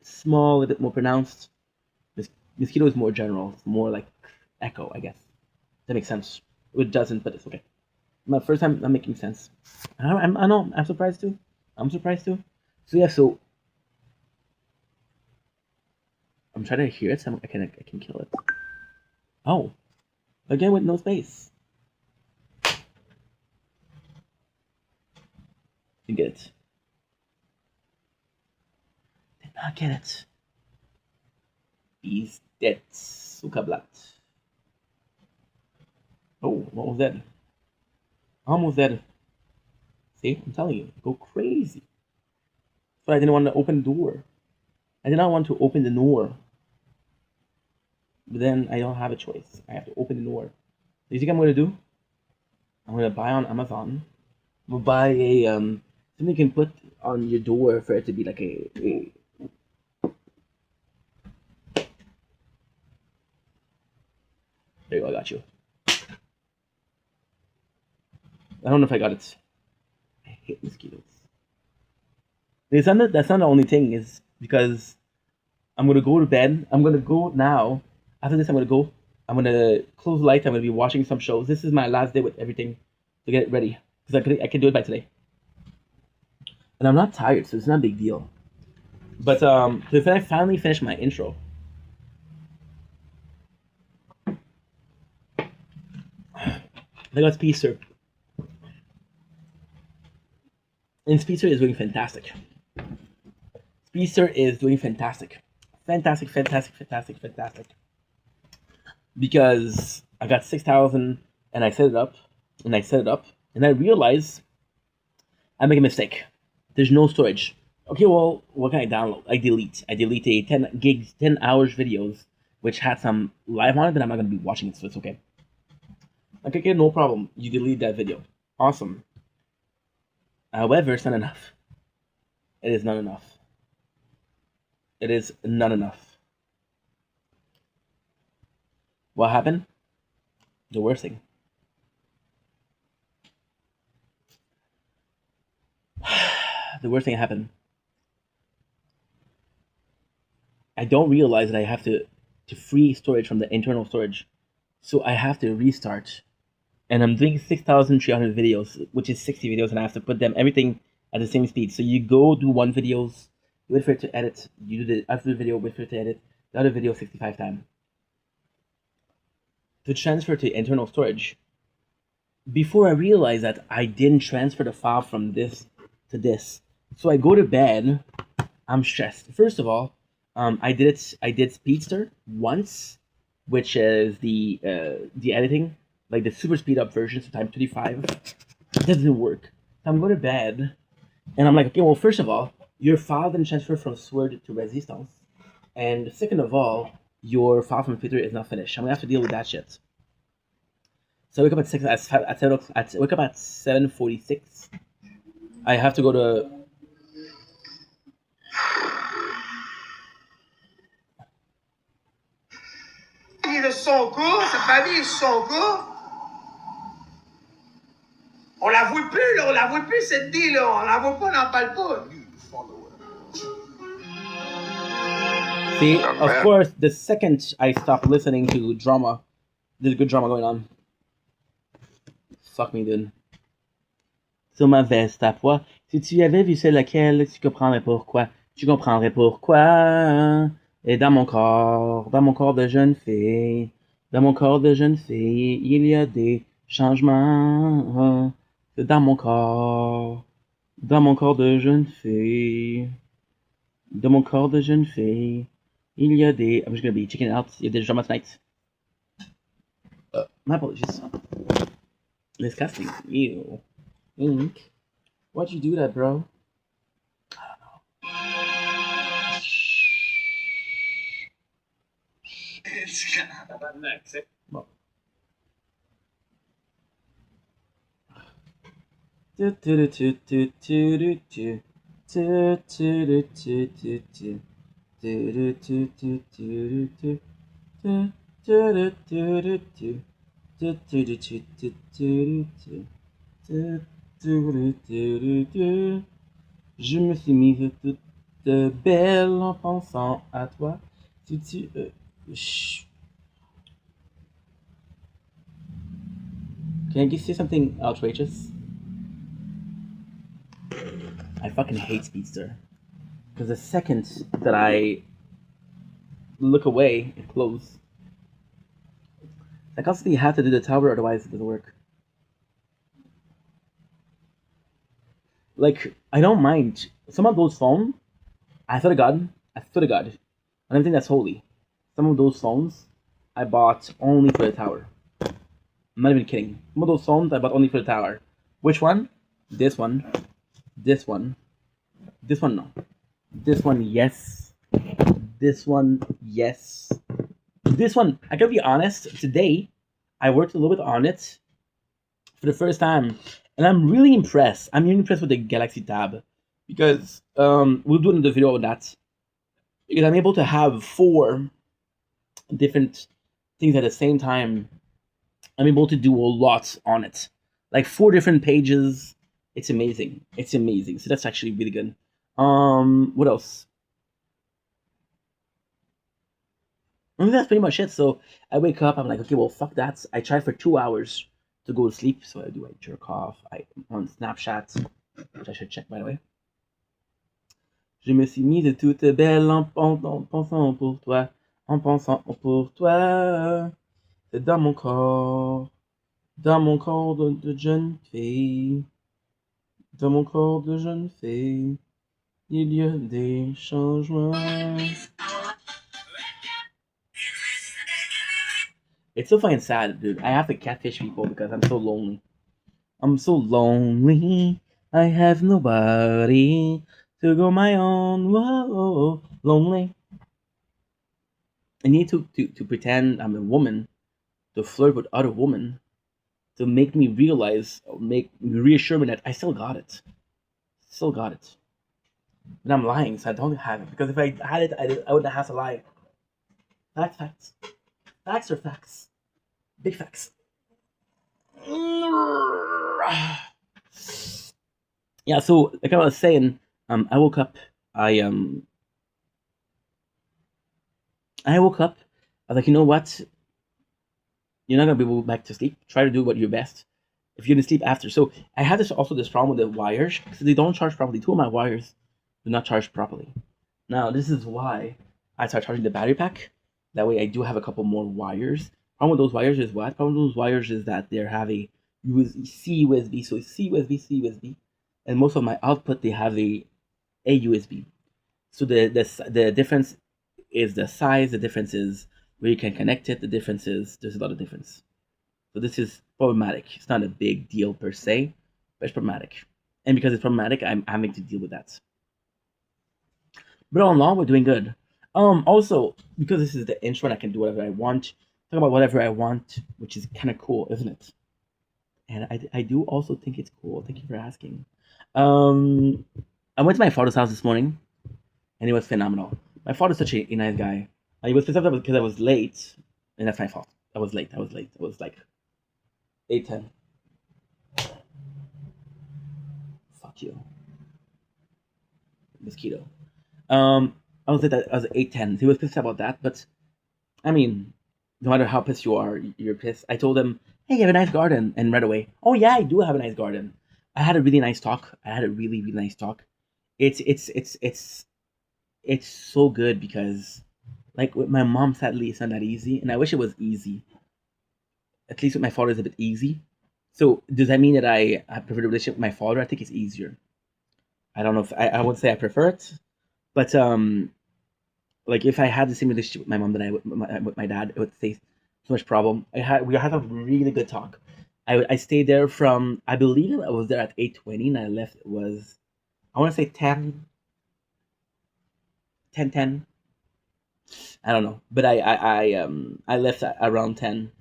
small, a bit more pronounced. Mosquito is more general. It's more like echo, I guess. That makes sense. It doesn't, but it's okay. My first time, I'm making sense. I know. I'm surprised too. I'm surprised too. So yeah. So I'm trying to hear it. So I can kill it. Oh, again with no space. You get it. Did not get it. He's dead. Sukablat. Oh, what was that? Almost dead. See, I'm telling you, go crazy. But I didn't want to open the door. I did not want to open the door. But then I don't have a choice. I have to open the door. So you think I'm gonna do? I'm gonna buy on Amazon. We'll buy a something you can put on your door for it to be like a there you go, I got you. I don't know if I got it. I hate mosquitoes. That's not the only thing, is because I'm gonna go to bed. I'm gonna go now. After this, I'm gonna go. I'm gonna close the lights. I'm gonna be watching some shows. This is my last day with everything to get it ready because I can do it by today. And I'm not tired, so it's not a big deal. But so if I finally finish my intro, I got Speedster, and Speedster is doing fantastic. Speedster is doing fantastic, fantastic, fantastic, fantastic, fantastic. Because I got 6,000 and I set it up, and I set it up, and I realized I make a mistake. There's no storage. Okay, well, what can I download? I delete. I delete a 10 gigs, 10 hours videos, which had some live on it, but I'm not going to be watching it, so it's okay. Okay, no problem. You delete that video. Awesome. However, it's not enough. It is not enough. It is not enough. What happened? The worst thing. The worst thing happened. I don't realize that I have to free storage from the internal storage. So I have to restart. And I'm doing 6,300 videos, which is 60 videos, and I have to put them everything at the same speed. So you go do one videos, wait for it to edit. You do the after the video, wait for it to edit. The other video 65 times. To transfer to internal storage. Before I realized that I didn't transfer the file from this to this. So I go to bed, I'm stressed. First of all, I did it. I did Speedster once, which is the editing, like the super speed up version, so time 35. It doesn't work. So I'm going to bed, and I'm like, okay, well, first of all, your file didn't transfer from Sword to Resistance, and second of all, your file from Twitter is not finished. I'm gonna have to deal with that shit. So I wake up at 7:46. I have to go to. De son gars, sa famille, son gars. On la voit plus, là. On la voit plus, cette D, là. On la voit pas, on n'en parle pas. See, of course, the second I stop listening to drama, there's good drama going on. Fuck me, dude. Sur ma veste à pois. Si tu avais vu celle laquelle, tu comprendrais pourquoi. Tu comprendrais pourquoi. Et dans mon corps de jeune fille, dans mon corps de jeune fille, il y a des changements. Dans mon corps de jeune fille, dans mon corps de jeune fille, il y a des. I'm just gonna be checking it out. Il y a des drama tonight. My apologies. Disgusting. Ew. Ink. Why'd you do that, bro? Well. Do, do, do, do, do, do, do. Tu, tu, tu, tu, tu, tu. Tu, tu, tu, tu, tu, tu. Tu, tu, tu, tu, tu. Tu, tu, tu, tu, tu, tu, tu. Tu, tu, tu, tu, tu. Je me suis mise toute belle en pensant à toi. Tu, tu, shh. Can I say something outrageous? I fucking hate Speedster. Because the second that I look away, it closes. Like, obviously, you have to do the tower, otherwise, it doesn't work. Like, I don't mind. Some of those phones, I swear to God, and everything that's holy. Some of those phones I bought only for the tower. I'm not even kidding. Some of those phones I bought only for the tower. Which one? This one. This one. This one, no. This one, yes. This one, yes. This one, I gotta be honest, today I worked a little bit on it for the first time, and I'm really impressed. I'm really impressed with the Galaxy Tab because we'll do another video on that. Because I'm able to have four different things at the same time. I'm able to do a lot on it, like four different pages. It's amazing. It's amazing. So that's actually really good. What else? I mean, that's pretty much it. So I wake up, I'm like, okay, well, fuck that. I try for 2 hours to go to sleep. So I jerk off. I on Snapchat, which I should check by the way. Je me suis mise toute belle en pensant pour toi, en pensant pour toi. C'est dans mon corps de jeune fille, dans mon corps de jeune fille, il y a des changements. It's so fucking sad, dude. I have to catfish people because I'm so lonely. I'm so lonely. I have nobody to go my own. Whoa, lonely. I need to pretend I'm a woman to flirt with other women to make me realize or make reassure me that I still got it. Still got it. But I'm lying, so I don't have it. Because if I had it, I wouldn't have to lie. Facts, facts. Facts are facts. Big facts. Yeah, so like I was saying, I woke up. I um, I woke up. I was like, you know what? You're not gonna be able to go back to sleep. Try to do what you're best. If you're gonna sleep after, so I had this problem with the wires because they don't charge properly. Two of my wires do not charge properly. Now this is why I start charging the battery pack. That way I do have a couple more wires. Problem with those wires is what? Problem with those wires is that they have a C USB, so C USB, C USB, and most of my output they have a USB. So the difference is the size. The difference is where you can connect it. The difference is there's a lot of difference. So this is problematic. It's not a big deal per se, but it's problematic. And because it's problematic, I'm having to deal with that. But all in all, we're doing good. Also, because this is the intro and I can do whatever I want, talk about whatever I want, which is kind of cool, isn't it? And I do also think it's cool. Thank you for asking. Um, I went to my father's house this morning, and it was phenomenal. My father's such a nice guy. He was pissed off because I was late, and that's my fault. I was late. I was late. I was like 8:10. Fuck you, mosquito. I was late. I was 8:10. He was pissed about that, but I mean, no matter how pissed you are, you're pissed. I told him, "Hey, you have a nice garden," and right away, "Oh yeah, I do have a nice garden." I had a really nice talk. I had a really nice talk. It's so good because like with my mom, sadly, it's not that easy, and I wish it was easy. At least with my father, it's a bit easy. So does that mean that I prefer the relationship with my father? I think it's easier. I don't know if I would say I prefer it, but like if I had the same relationship with my mom that I with my dad, it would say so much problem. We had a really good talk. I stayed there from I believe I was there at 8:20 and I left it was I want to say 10. I don't know, but I left at around 10.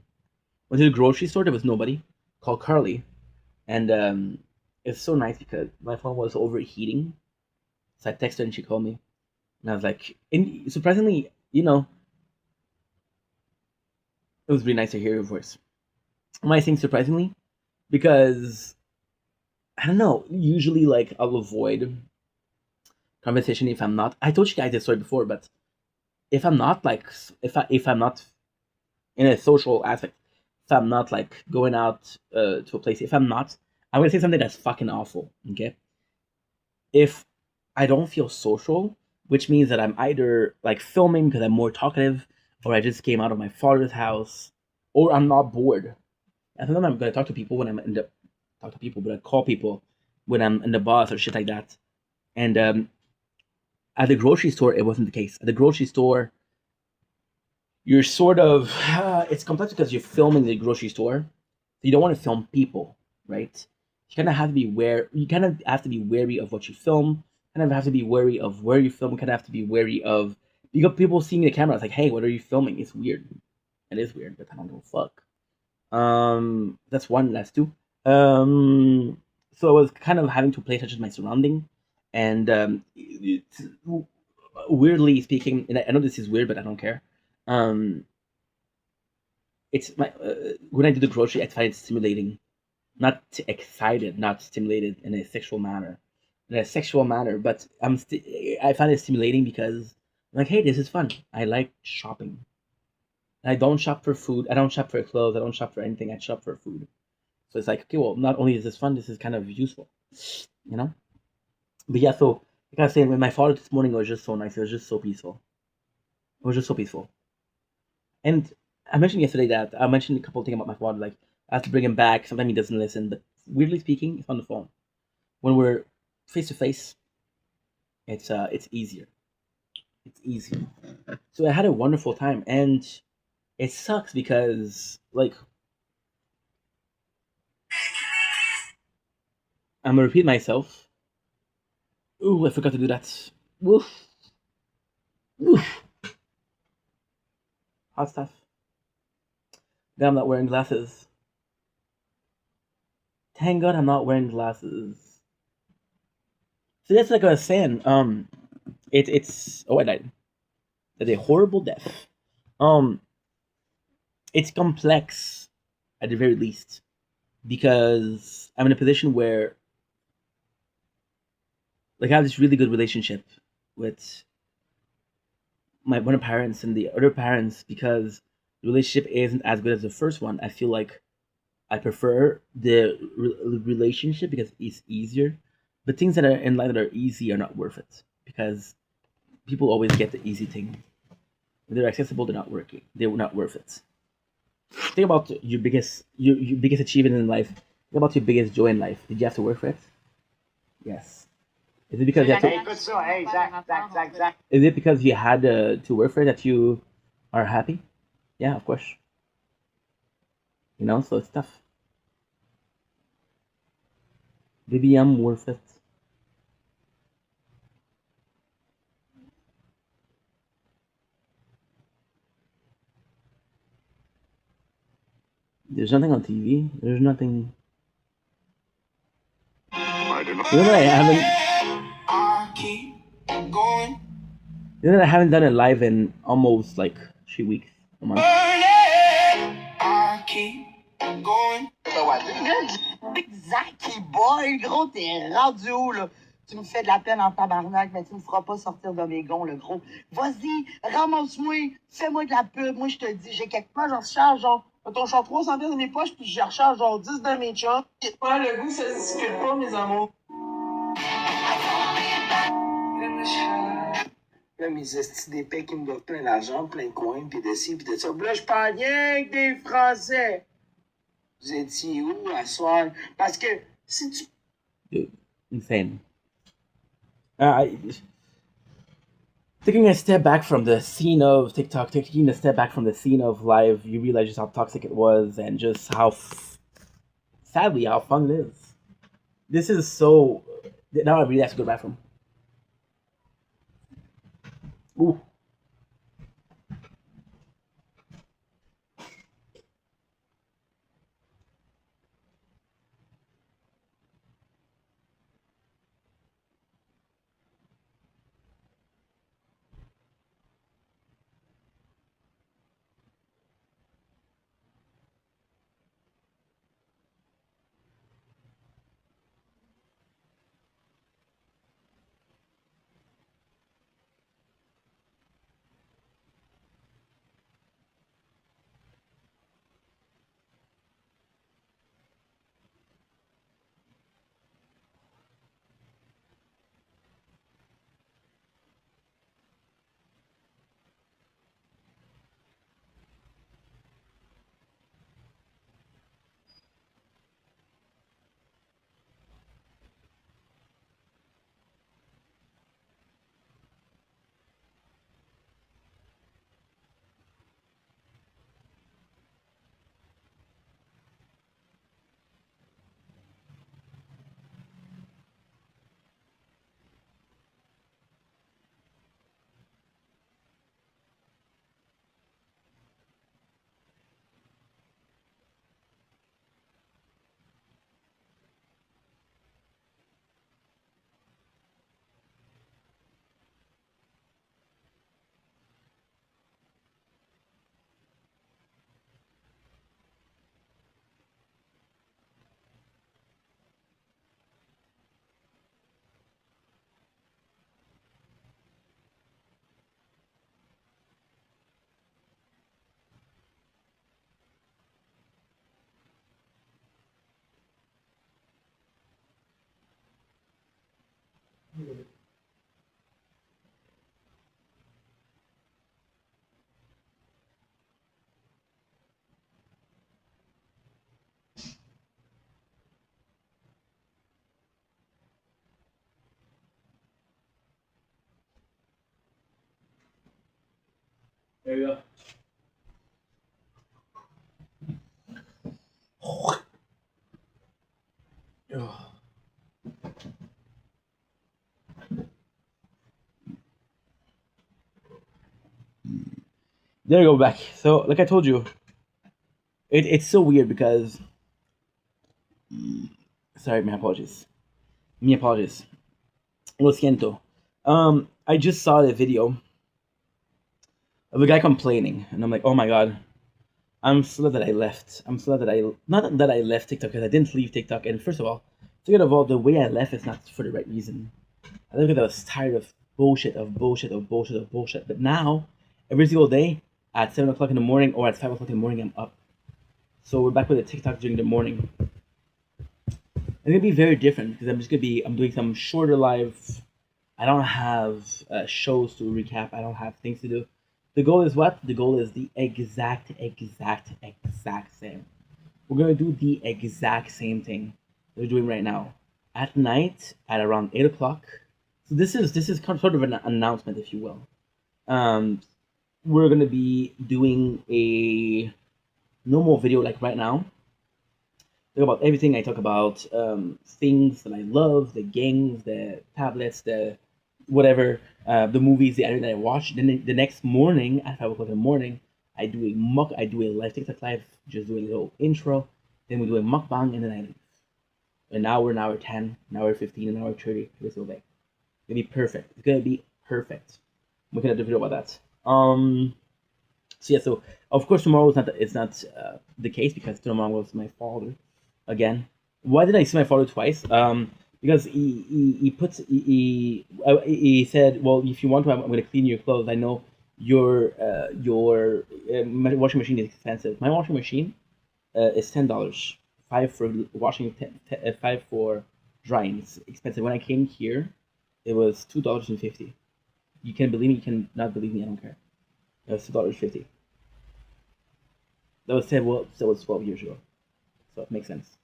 Went to the grocery store. There was nobody. Called Carly, and it's so nice because my phone was overheating. So I texted her and she called me, and I was like, and surprisingly, it was really nice to hear your voice. Why I saying surprisingly? Because I don't know. Usually, like I'll avoid conversation if I'm not. I told you guys this story before, but if I'm not like if I'm not in a social aspect, if I'm not like going out to a place, if I'm gonna say something that's fucking awful. Okay, if I don't feel social, which means that I'm either like filming because I'm more talkative, or I just came out of my father's house, or I'm not bored. I think I'm gonna talk to people when I'm in the talk to people, but I call people when I'm in the bus or shit like that. And at the grocery store, it wasn't the case. At the grocery store, you're sort of it's complex because you're filming the grocery store, so you don't want to film people, right? You kind of have to be where you kind of have to be wary of what you film. Kind of have to be wary of where you film. Kind of have to be wary of because people seeing the camera. It's like, hey, what are you filming? It's weird. It is weird, but I don't give a fuck. That's one. That's two. So I was kind of having to pay attention to my surrounding, and weirdly speaking, and I know this is weird, but I don't care. Um, it's my when I do the grocery, I find it stimulating, not excited, not stimulated in a sexual manner, But I find it stimulating because I'm like, hey, this is fun. I like shopping. I don't shop for food. I don't shop for clothes. I don't shop for anything. I shop for food. So it's like, okay, well, not only is this fun, this is kind of useful, you know. But yeah, so like I was saying, with my father this morning, it was just so nice. It was just so peaceful. It was just so peaceful. And I mentioned yesterday that I mentioned a couple of things about my father. Like I have to bring him back. Sometimes he doesn't listen, but weirdly speaking, it's on the phone. When we're face to face, it's easier. It's easier. So I had a wonderful time, and it sucks because like I'm gonna repeat myself. Ooh, I forgot to do that. Woof, woof. Hot stuff. Then I'm not wearing glasses. Thank God I'm not wearing glasses. So that's like I was saying. It's oh I died. That's a horrible death. Um, it's complex at the very least because I'm in a position where like I have this really good relationship with my one of my parents and the other parents because the relationship isn't as good as the first one. I feel like I prefer the relationship because it's easier. But things that are in life that are easy are not worth it because people always get the easy thing. When they're accessible, they're not working. They're not worth it. Think about your biggest achievement in life. Think about your biggest joy in life. Did you have to work for it? Yes. Is it because you have to? Écoute ça, hey, Zach, Zach, Zach, Zach. Is it because you had to work for it that you are happy? Yeah, of course. So it's tough. Maybe I'm worth it. There's nothing on TV. There's nothing. You know that I haven't. You know that I haven't done it live in almost like 3 weeks, a month. Zach, boy, gros, t'es rendu où, là? Tu me fais de la peine en tabarnak, mais tu me feras pas sortir de mes gonds, le gros. Vas-y, ramasse-moi, fais-moi de la pub. Moi, je te dis, j'ai quelque part, j'en recharge, genre, mettons, je sors 300 pièces de mes poches, puis je recharge, genre, 10 de mes chums. Ouais, le goût, ça se discute pas, mes amours. Là, mes estis d'épais qui me doivent plein d'argent, plein de coins, puis de ci, puis de ça. Puis là, je parle rien avec des Français. Vous étiez où à soir? Parce que si tu Dude, insane. I taking a step back from the scene of TikTok, taking a step back from the scene of live, you realize just how toxic it was and just how, sadly, how fun it is. This is so. Now I really have to go to the bathroom. Ooh. There you go. There you go, back. So, like I told you, it's so weird because. Sorry, my apologies. My apologies. Lo siento. I just saw the video of a guy complaining, and I'm like, oh my god, I'm so glad that I left. I'm so glad that not that I left TikTok, because I didn't leave TikTok. And first of all, second of all, the way I left is not for the right reason. I think that I was tired of bullshit, of bullshit, of bullshit, of bullshit. But now, every single day, at 7 o'clock in the morning or at 5 o'clock in the morning, I'm up. So we're back with the TikTok during the morning. It's gonna be very different because I'm doing some shorter live. I don't have shows to recap. I don't have things to do. The goal is what? The goal is the exact same. We're gonna do the exact same thing we're doing right now at night at around 8 o'clock. So this is sort of an announcement, if you will. Um, we're gonna be doing a normal video like right now. Talk about everything. I talk about things that I love, the games, the tablets, the whatever, the movies, the anime that I watch. Then the next morning at 5 o'clock in the morning, I do a live TikTok live, just doing a little intro. Then we do a mukbang, and then I leave. An hour 10, an hour 15, an hour 30 every single day. It's gonna be perfect. It's gonna be perfect. We're gonna do a video about that. So yeah, so of course tomorrow is not the case because tomorrow was my father again. Why did I see my father twice? Because he said, well, if you want to, I'm going to clean your clothes. I know your washing machine is expensive. My washing machine is $10, five for washing, five for drying. It's expensive. When I came here, it was $2.50. You can believe me, you can not believe me. I don't care. It was $2.50. That was 12 years ago, so it makes sense.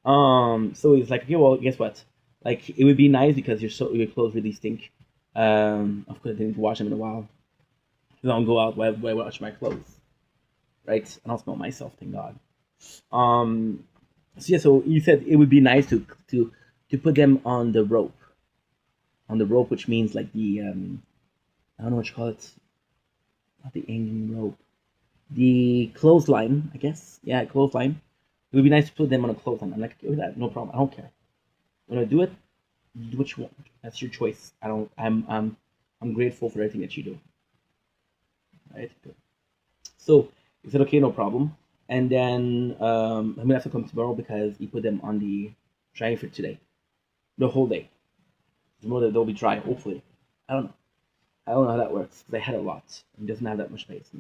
So he's like, okay, well, guess what? Like, it would be nice because your clothes really stink. Of course, I didn't wash them in a while. I don't go out while I wash my clothes, right? I don't smell myself, thank God. So yeah, so he said it would be nice to put them on the rope, which means like the I don't know what you call it, not the hanging rope, the clothesline, I guess. Yeah, clothesline. It would be nice to put them on a clothesline. I'm like, okay, that, no problem. I don't care. When I do it, you do what you want. That's your choice. I don't. I'm grateful for everything that you do. Right. Good. So he said, okay, no problem. And then I'm gonna have to come tomorrow because he put them on the drying for today, the whole day. Tomorrow they'll be dry, hopefully. I don't know. I don't know how that works because I had a lot. He doesn't have that much space.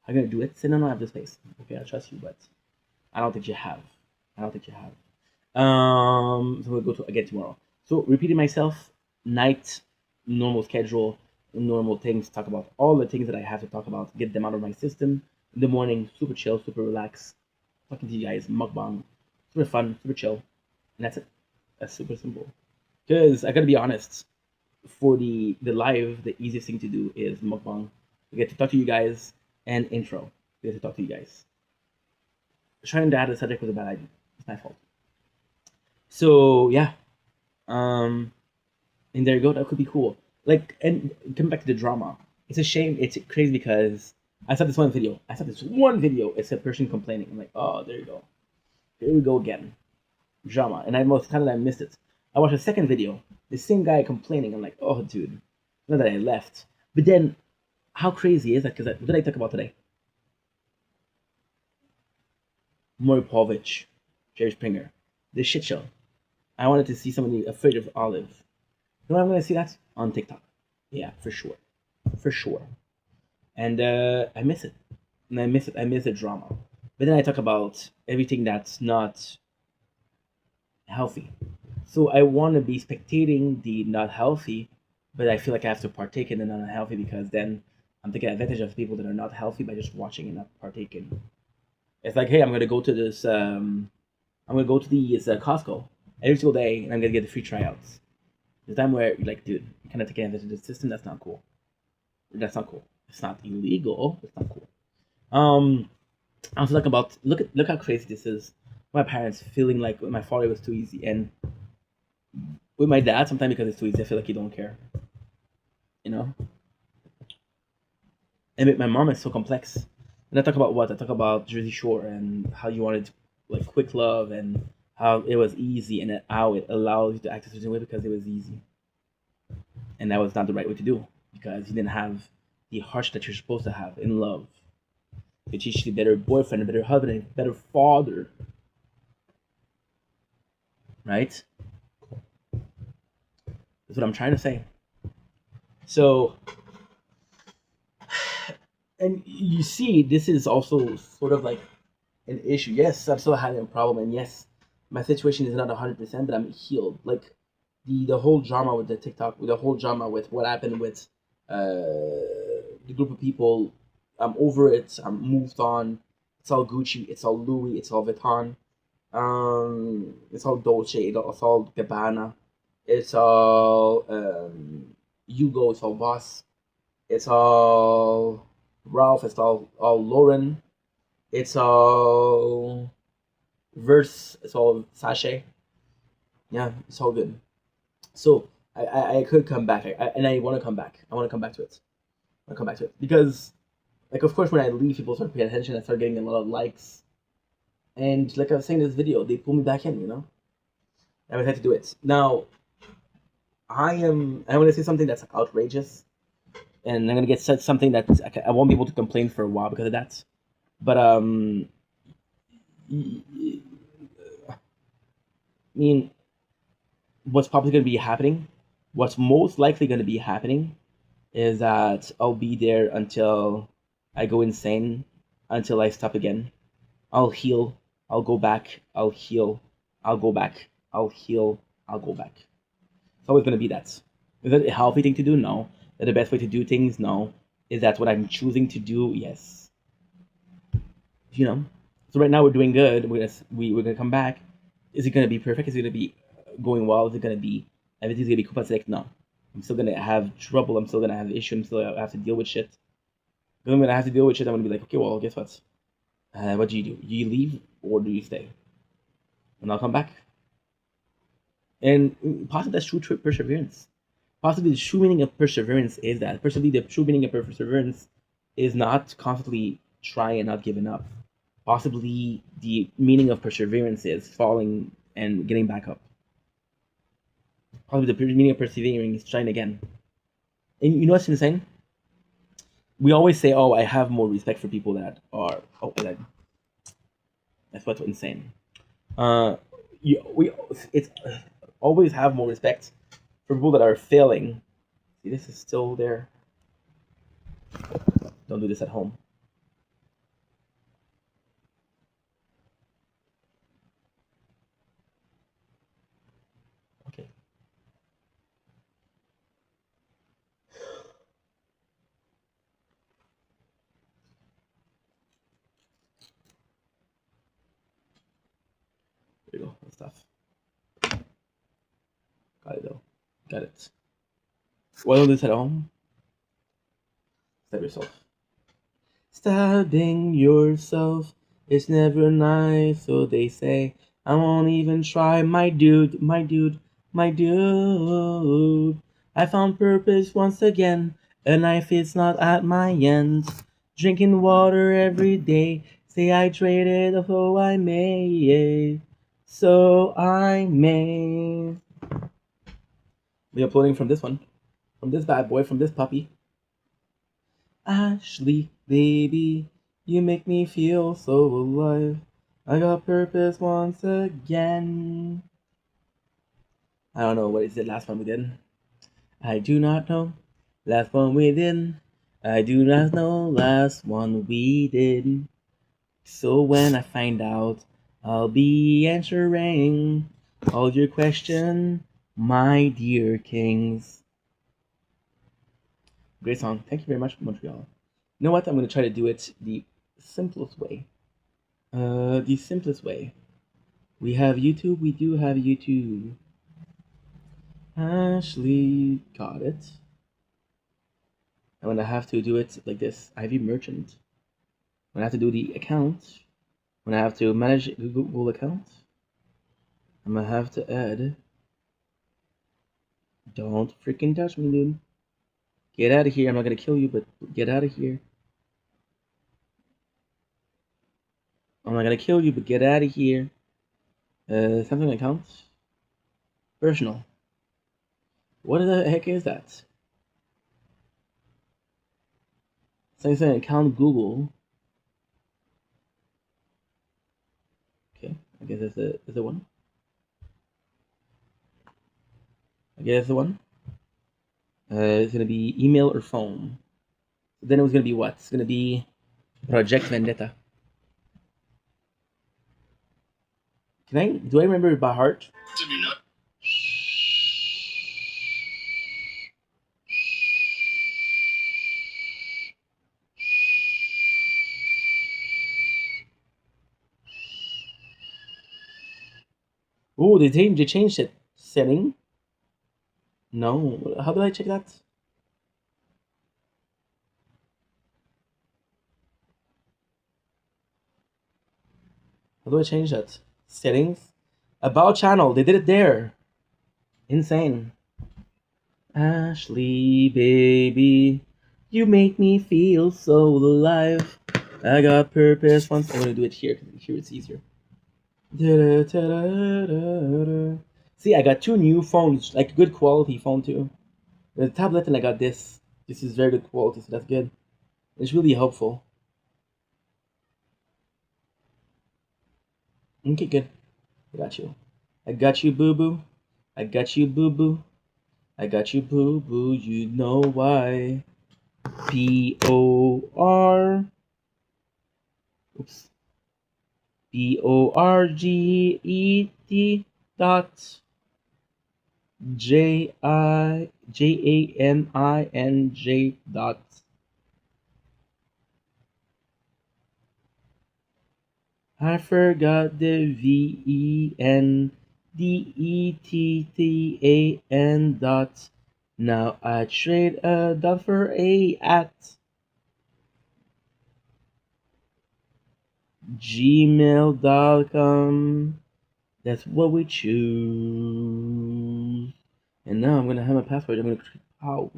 I'm gonna do it. Say no, I have the space. Okay, I trust you, but I don't think you have. I don't think you have. So we'll go to again tomorrow. So repeating myself, night, normal schedule, normal things. Talk about all the things that I have to talk about. Get them out of my system. In the morning, super chill, super relaxed. Talking to you guys, mukbang, super fun, super chill, and that's it. That's super simple. Because I gotta be honest, for the live, the easiest thing to do is mukbang. We get to talk to you guys and intro. We get to talk to you guys. Trying to add a subject was a bad idea. It's my fault. So yeah, and there you go. That could be cool. Like, and coming back to the drama, it's a shame. It's crazy because I saw this one video. It's a person complaining. I'm like, oh, there you go. Here we go again. Drama. And I most kind of I missed it. I watched a second video. The same guy complaining. I'm like, oh, dude. Not that I left. But then, how crazy is that? Because what did I talk about today? Maury Povich, Jerry Springer, the shit show. I wanted to see somebody afraid of Olive. You know I'm going to see that? On TikTok. Yeah, for sure. For sure. And I miss it. And I miss it. I miss the drama. But then I talk about everything that's not healthy. So I want to be spectating the not healthy, but I feel like I have to partake in the not healthy because then I'm taking advantage of people that are not healthy by just watching and not partaking. It's like, hey, I'm gonna go to this. I'm gonna go to the Costco every single day, and I'm gonna get the free tryouts. The time where you're like, dude, you kind of taking advantage of the system. That's not cool. That's not cool. It's not illegal. It's not cool. I was like about look how crazy this is. My parents feeling like my father was too easy, and with my dad, sometimes because it's too easy, I feel like he don't care. You know, and with my mom, it's so complex. And I talk about what I talk about Jersey Shore and how you wanted like quick love and how it was easy and how it allowed you to act a certain way because it was easy, and that was not the right way to do because you didn't have the heart that you're supposed to have in love. To teach you a better boyfriend, a better husband, a better father, right? That's what I'm trying to say. So, and you see, this is also sort of like an issue. Yes, I'm still having a problem, and yes, my situation is not 100%, but I'm healed. Like the whole drama with the TikTok, with the whole drama with what happened with the group of people. I'm over it. I'm moved on. It's all Gucci. It's all Louis. It's all Vuitton. It's all Dolce. It's all Gabbana. It's all Hugo. It's all Boss. It's all Ralph. It's all Lauren. It's all Verse. It's all Sachet. Yeah, it's all good. So I could come back, and I want to come back. I want to come back to it. I want to come back to it because, like, of course, when I leave, people start paying attention. I start getting a lot of likes, and like I was saying in this video, they pull me back in. I would have to do it. Now, I want to say something that's outrageous, and I'm gonna get said something that I won't be able to complain for a while because of that. But I mean, what's probably gonna be happening, what's most likely gonna be happening, is that I'll be there until I go insane, until I stop again. I'll heal. I'll go back. I'll heal. I'll go back. I'll heal. I'll go back. It's always gonna be that. Is that a healthy thing to do? No. Is that the best way to do things? No. Is that what I'm choosing to do? Yes. You know. So right now we're doing good. We're gonna come back. Is it gonna be perfect? Is it gonna be going well? Is it gonna be everything's gonna be copacetic? No. I'm still gonna have trouble. I'm still gonna have issues. I'm still gonna have to deal with shit. If I'm gonna have to deal with shit. I'm gonna be like, okay, well, guess what? What do? Do you leave or do you stay? And I'll come back. And possibly that's true perseverance. Possibly the true meaning of perseverance is that. Possibly the true meaning of perseverance is not constantly trying and not giving up. Possibly the meaning of perseverance is falling and getting back up. Possibly the meaning of persevering is trying again. And you know what's insane? We always say, "Oh, I have more respect for people that are." Oh, that's what's insane. Uh, we it's always have more respect for people that are failing. See, this is still there. Don't do this at home. Okay. There you go. That stuff. Got it though. Got it. Why don't do this at home? Stab yourself. Stabbing yourself is never nice, so they say. I won't even try, my dude, my dude, my dude. I found purpose once again. A knife is not at my end. Drinking water every day. Stay hydrated, oh I may. So I may. Be uploading from this one. From this bad boy, from this puppy. Ashley, baby, you make me feel so alive. I got purpose once again. I don't know what is the last one we did. I do not know. Last one we did. I do not know. Last one we did. So when I find out, I'll be answering. All your question, my dear kings. Great song. Thank you very much, Montreal. You know what? I'm gonna try to do it the simplest way. The simplest way. We have YouTube. We do have YouTube. Ashley got it. I'm gonna have to do it like this. Ivy Merchant. I'm gonna have to do the account. I'm gonna have to manage Google account. I'm gonna have to add. Don't freaking touch me, dude. Get out of here. I'm not gonna kill you, but get out of here. I'm not gonna kill you, but get out of here. Something account. Personal. What the heck is that? Something account Google. Okay, I guess that's the one. I guess that's the one. It's gonna be email or phone. Then it was gonna be what? It's gonna be Project Vendetta. Do I remember it by heart? Oh, they changed it. Setting? No. How did I check that? How do I change that? Settings? About channel. They did it there. Insane. Ashley, baby, you make me feel so alive. I got purpose once. I'm gonna do it here because here it's easier. See, I got two new phones, like good quality phone too. The tablet and I got this. This is very good quality, so that's good. It's really helpful. Okay, good. I got you. I got you, boo boo. I got you, boo boo. I got you, boo boo. You know why? BOR. Oops. BORGET dot JAMINJ dot. I forgot the VENDETTAN dot. Now I trade a dot for a at gmail.com. That's what we choose. And now I'm gonna have my password. I'm gonna pause.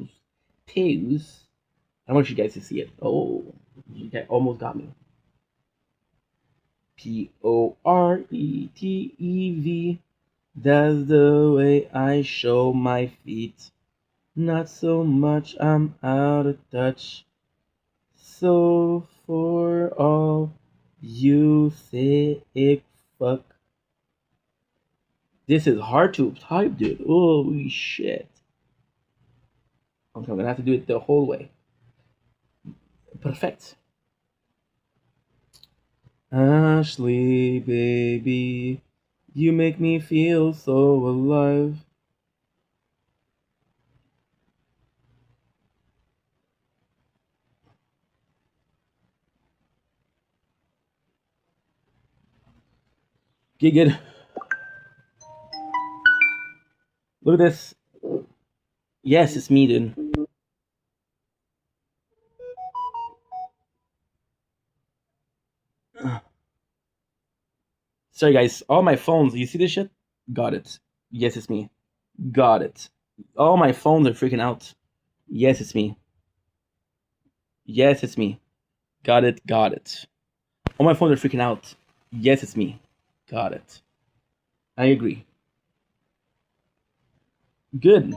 Pause. I want you guys to see it. Oh, you guys almost got me. PORETEV. That's the way I show my feet. Not so much I'm out of touch. So for all you thick fuck. This is hard to type, dude. Holy shit. Okay, I'm gonna have to do it the whole way. Perfect. Ashley, baby, you make me feel so alive. Get good. Look at this. Yes, it's me, dude. Sorry, guys. All my phones. You see this shit? Got it. Yes, it's me. Got it. All my phones are freaking out. Yes, it's me. Yes, it's me. Got it. Got it. All my phones are freaking out. Yes, it's me. Got it. I agree. Good.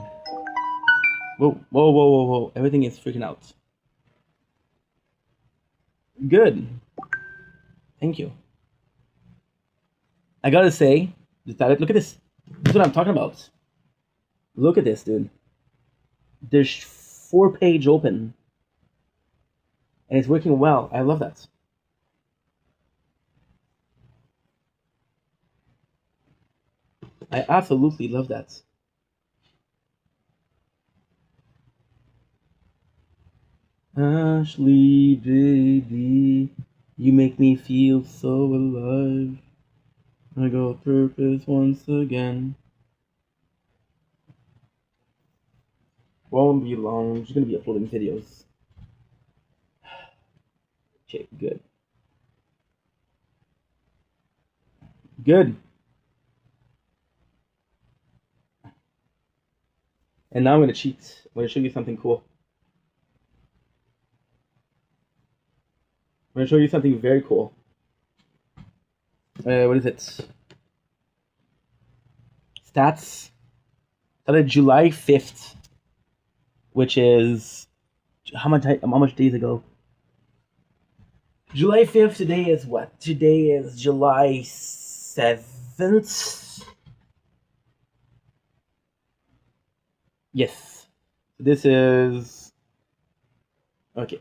Whoa, whoa, whoa, whoa, whoa. Everything is freaking out. Good. Thank you. I gotta say, look at this. This is what I'm talking about. Look at this, dude. There's 4 page open. And it's working well. I love that. I absolutely love that. Ashley, baby, you make me feel so alive. I got purpose once again. Won't be long. I'm just gonna be uploading videos. Okay, good. Good. And now I'm gonna cheat. I'm gonna show you something cool. I'm gonna show you something very cool. What is it? Stats. Started July 5th, which is how much days ago? July 5th. Today is what? Today is July 7th. Yes. This is okay.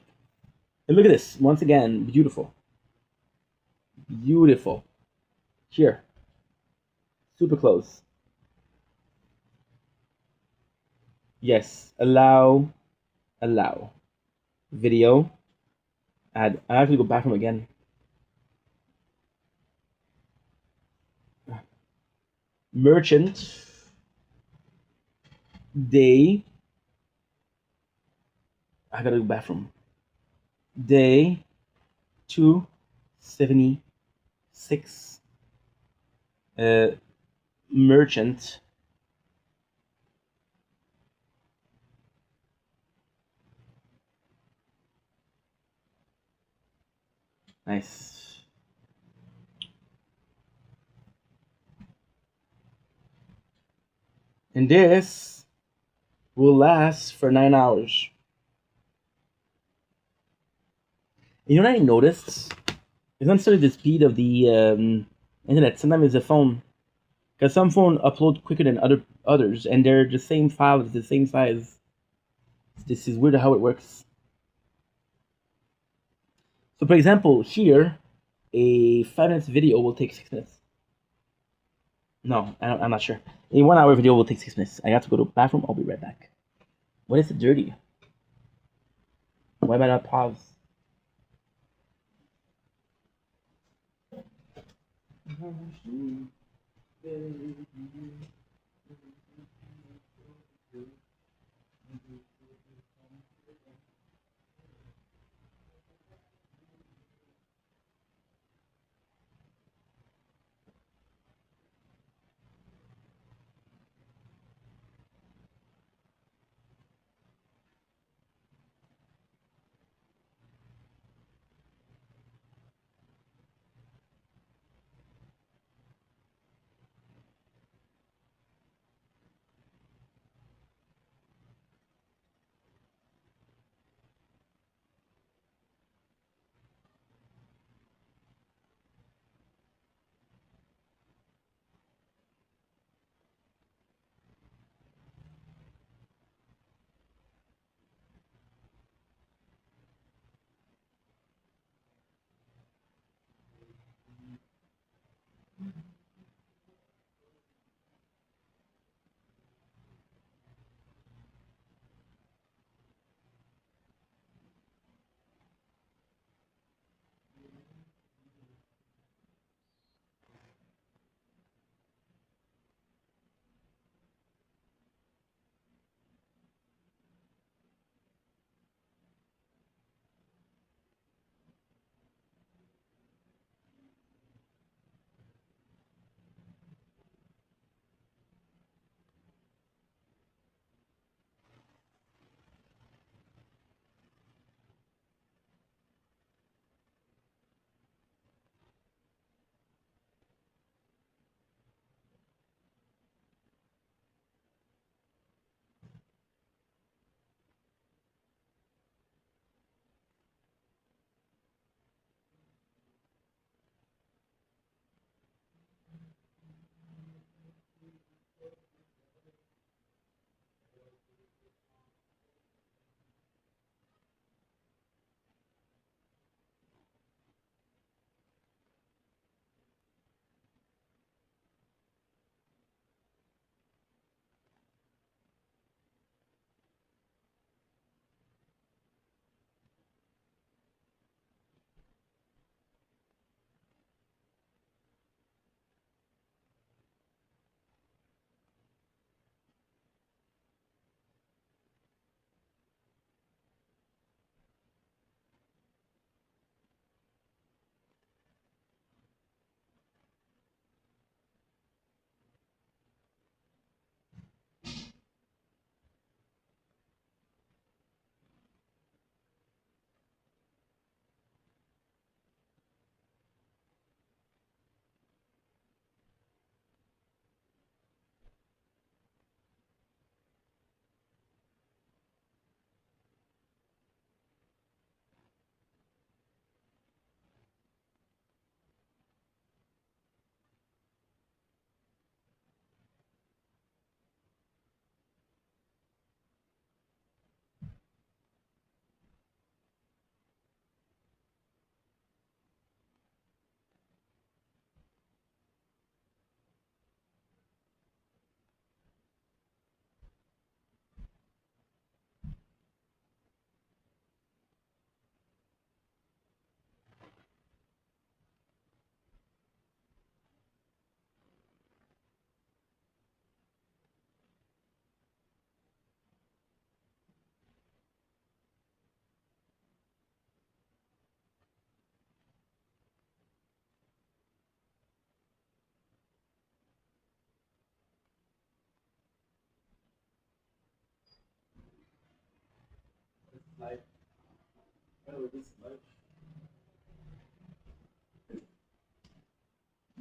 And look at this. Once again, beautiful. Beautiful. Here. Super close. Yes. Allow. Allow. Video. Add. I have to go back from again. Merchant. Day. I gotta go back from. Day 276. Uh, merchant. Nice. And this will last for 9 hours. You know what I noticed? It's not necessarily the speed of the internet. Sometimes it's the phone, because some phone upload quicker than others, and they're the same file, it's the same size. This is weird how it works. So, for example, here, a 5 minutes video will take 6 minutes. No, I'm not sure. A 1 hour video will take 6 minutes. I have to go to the bathroom. I'll be right back. What is it dirty? Why am I not pause?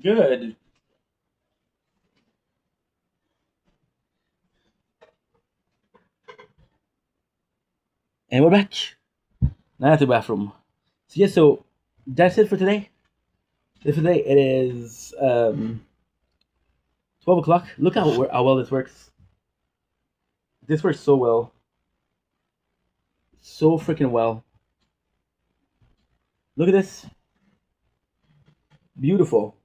Good. And we're back. Now to the bathroom. So yeah, so that's it for today. For today it is 12 o'clock. Look how well this works. This works so well. So freaking well. Look at this. Beautiful.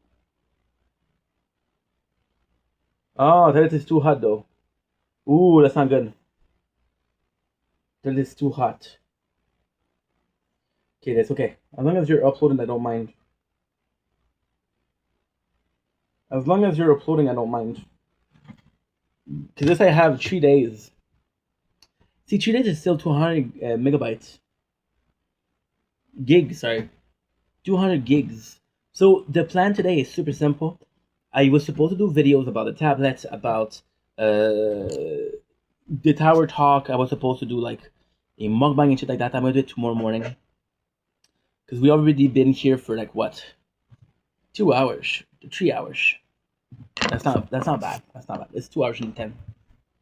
Oh, that is too hot though. Ooh, that's not good. That is too hot. Okay, that's okay. As long as you're uploading, I don't mind. As long as you're uploading, I don't mind. Because this I have 3 days. See, 3 days is still 200 megabytes. Gigs, sorry. 200 gigs. So the plan today is super simple. I was supposed to do videos about the tablets, about the tower talk. I was supposed to do like a mukbang and shit like that. I'm gonna do it tomorrow morning. Because we already been here for like what? 2 hours. 3 hours. That's not bad. That's not bad. It's 2 hours and 10.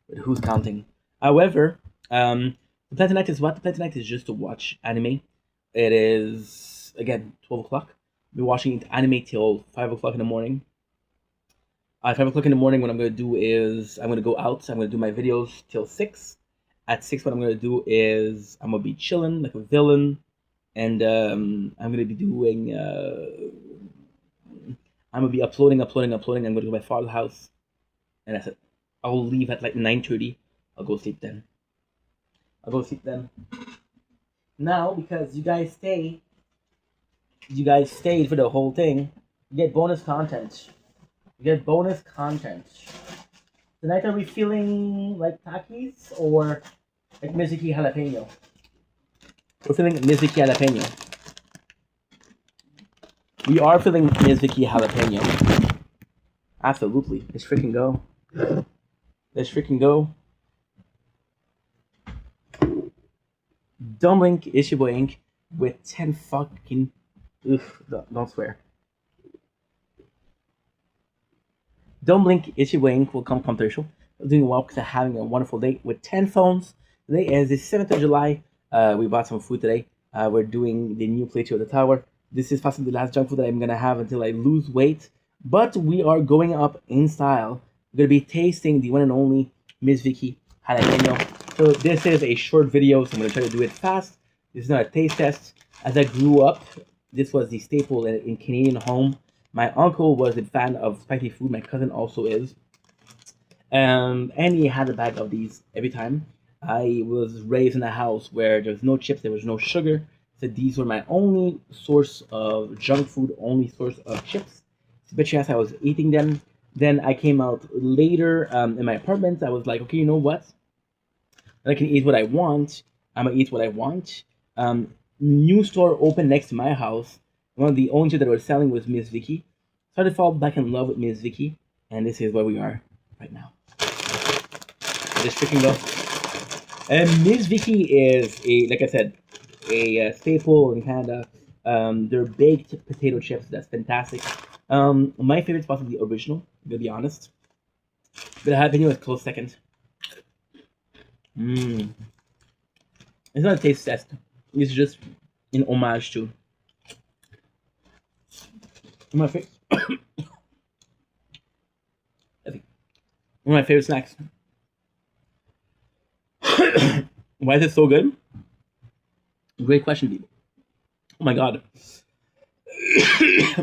But who's counting? However, the plan tonight is what? The plan tonight is just to watch anime. It is again 12 o'clock. We're watching anime till 5 o'clock in the morning. At 5 o'clock in the morning, what I'm gonna do is I'm gonna go out. I'm gonna do my videos till 6. At 6, what I'm gonna do is I'm gonna be chilling like a villain, and I'm gonna be doing. I'm gonna be uploading. I'm gonna go to my father's house, and that's it. I'll leave at like 9:30. I'll go sleep then. Now, because you guys stayed for the whole thing, you get bonus content. Tonight, are we feeling like Takis or like Mizuki Jalapeno? We're feeling Mizuki Jalapeno. We are feeling Mizuki Jalapeno. Absolutely. Let's freaking go. Dumblink Ishibo Inc. with 10 fucking. Oof, don't swear. Dumblink Ishibo Inc. will come commercial. Doing well because I'm having a wonderful day with 10 phones. Today is the 7th of July. We bought some food today. We're doing the new playthrough of the tower. This is possibly the last junk food that I'm gonna have until I lose weight. But we are going up in style. We're gonna be tasting the one and only Miss Vicky Jalapeno. So this is a short video, so I'm gonna try to do it fast. This is not a taste test. As I grew up, this was the staple in Canadian home. My uncle was a fan of spicy food. My cousin also is. And he had a bag of these every time. I was raised in a house where there was no chips, there was no sugar. So these were my only source of junk food, only source of chips. Especially as I was eating them. Then I came out later in my apartment. I was like, okay, you know what? I can eat what I want. I'm gonna eat what I want. New store opened next to my house. One of the only things that were selling was Miss Vicky. Started to fall back in love with Miss Vicky, and this is where we are right now. Just freaking go. And Miss Vicky is like I said, a staple in Canada. They're baked potato chips. That's fantastic. My favorite is possibly the original. I'm gonna be honest, but I jalapeno is close second. It's not a taste test. It's just an homage to my favorite. One of my favorite snacks. Why is it so good? Great question, people. Oh my god.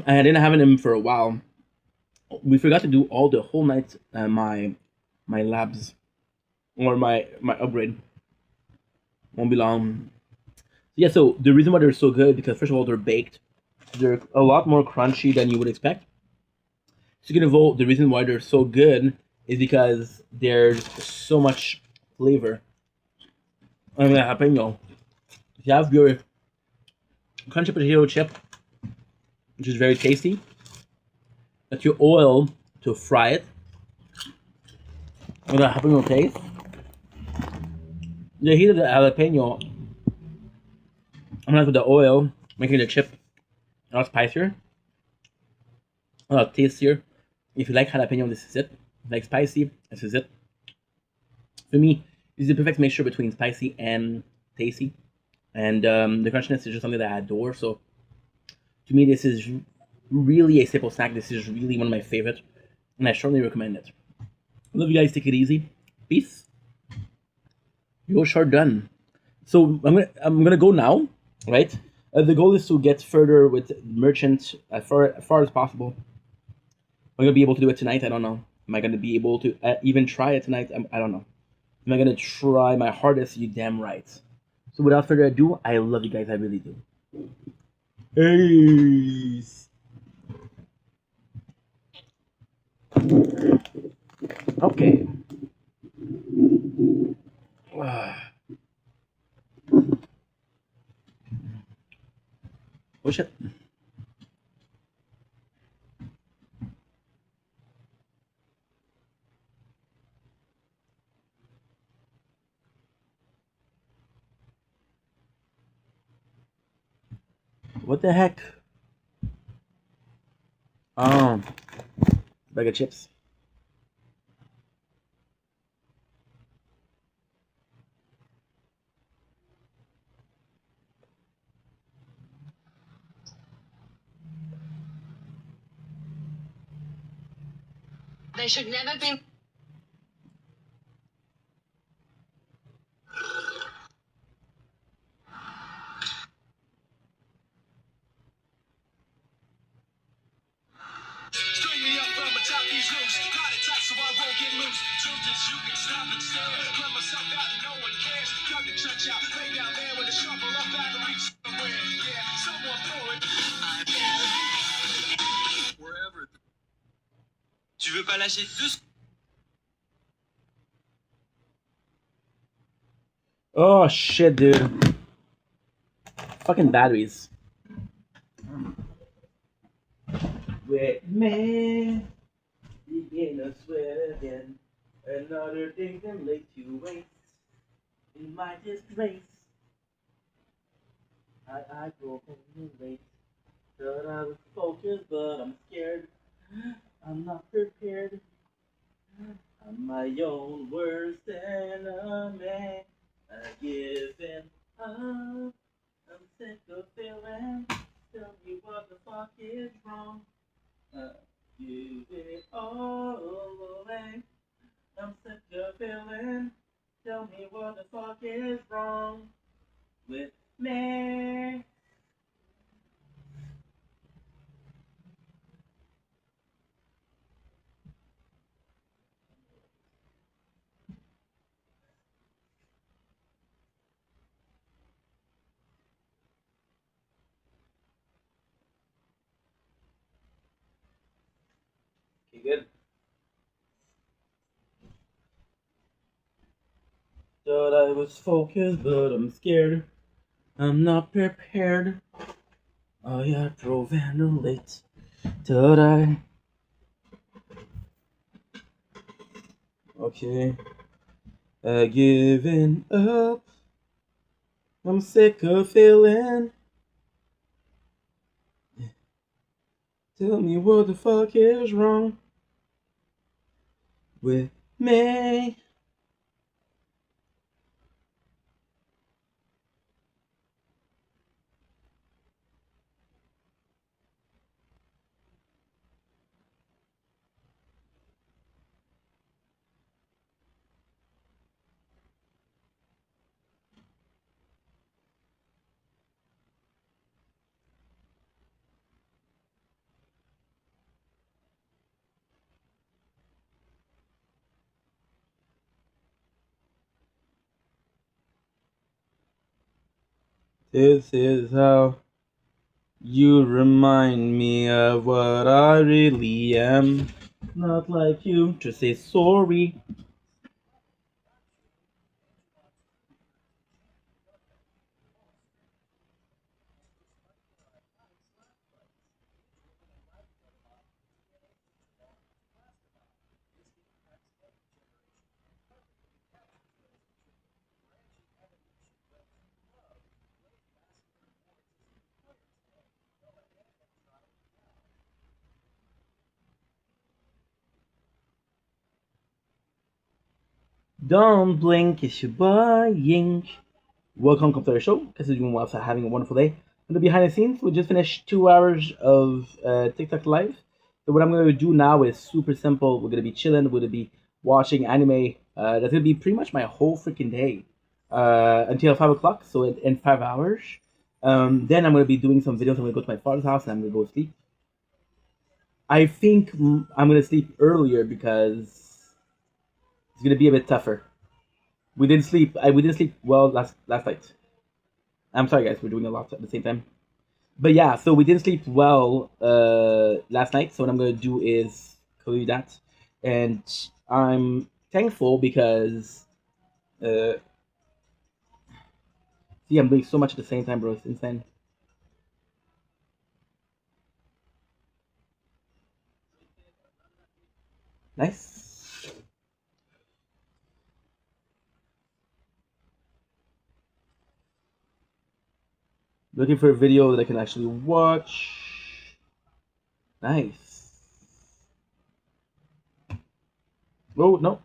I didn't have them for a while. We forgot to do all the whole night my labs or my upgrade. Won't be long. Yeah, so the reason why they're so good because first of all they're baked. They're a lot more crunchy than you would expect. Second of all, the reason why they're so good is because there's so much flavor. I mean, jalapeno. If you have your crunchy potato chip, which is very tasty, let your oil to fry it with a jalapeno taste. The heat of the jalapeno Sometimes with the oil, making the chip a lot spicier, a lot tastier. If you like jalapeno, this is it. If you like spicy, this is it. For me, this is the perfect mixture between spicy and tasty. And the crunchiness is just something that I adore. So to me, this is really a staple snack. This is really one of my favorites, and I strongly recommend it. Love you guys. Take it easy. Peace. Yo, short done. So I'm gonna go now, right? The goal is to get further with merchant as far as possible. Am I gonna be able to do it tonight? I don't know. Am I gonna be able to even try it tonight? I don't know. Am I gonna try my hardest? You damn right. So without further ado, I love you guys. I really do. Peace. Okay. Oh shit. What the heck? Oh, bag of chips. They should never be. String me up from atop these loose. Got it tight so I won't get loose. Truth is you can stop and stare. Let myself out and no one cares. Cut the church out. Lay down there with a shovel up out of reach somewhere. Yeah, someone throw it. Wherever. Tu veux pas lâcher 2 secondes? Oh shit, dude. Fucking batteries. With me, begin to sweat again. Another day than late to waste. In my disgrace, I go home late. Thought I was focused, but I'm scared. I'm not prepared. I'm my own worst enemy. I've given up. I'm sick of feeling. Tell me what the fuck is wrong. Give it all away. I'm sick of feeling. Tell me what the fuck is wrong with me. Okay, good. Thought I was focused, but I'm scared. I'm not prepared. Oh yeah, drove and late. Thought I. Okay. Giving up. I'm sick of feeling. Tell me what the fuck is wrong with me. This is how you remind me of what I really am. Not like you to say sorry. Don't blink, it's your boy Yink. Welcome to the show. Guess you're doing well, so having a wonderful day. On the behind the scenes, we just finished 2 hours of TikTok live. So what I'm gonna do now is super simple. We're gonna be chilling. We're gonna be watching anime. That's gonna be pretty much my whole freaking day until 5 o'clock. So in 5 hours. Then I'm gonna be doing some videos. I'm gonna go to my father's house and I'm gonna go sleep. I think I'm gonna sleep earlier because it's gonna be a bit tougher. We didn't sleep. We didn't sleep well last night. I'm sorry, guys. We're doing a lot at the same time. But yeah, so we didn't sleep well last night. So what I'm gonna do is tell you that, and I'm thankful because uh, see, I'm doing so much at the same time, bro. It's insane. Nice. Looking for a video that I can actually watch. Nice. Oh no,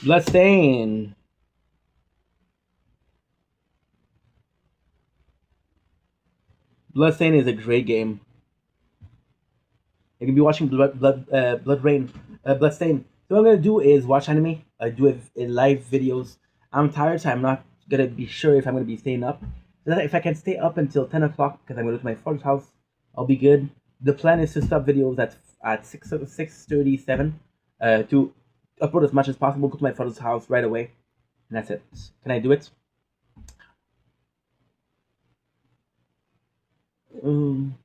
Bloodstain. Bloodstain is a great game. You can be watching Blood Rain, Bloodstain. So what I'm gonna do is watch anime. I do it in live videos. I'm tired, so I'm not gonna be sure if I'm gonna be staying up. So that if I can stay up until 10 o'clock, because I'm gonna go to my father's house, I'll be good. The plan is to stop videos at 6:37, to upload as much as possible. Go to my father's house right away, and that's it. Can I do it? Um,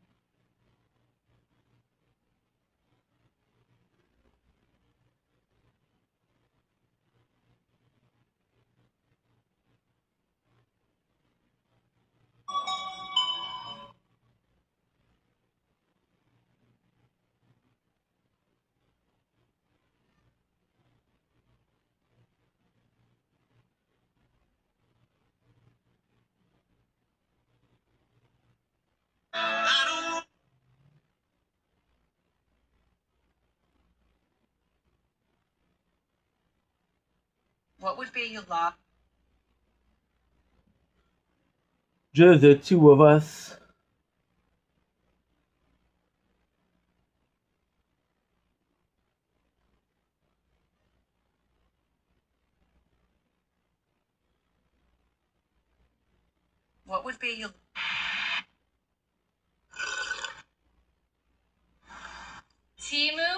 What would be your last? just the two of us. What would be your Timu?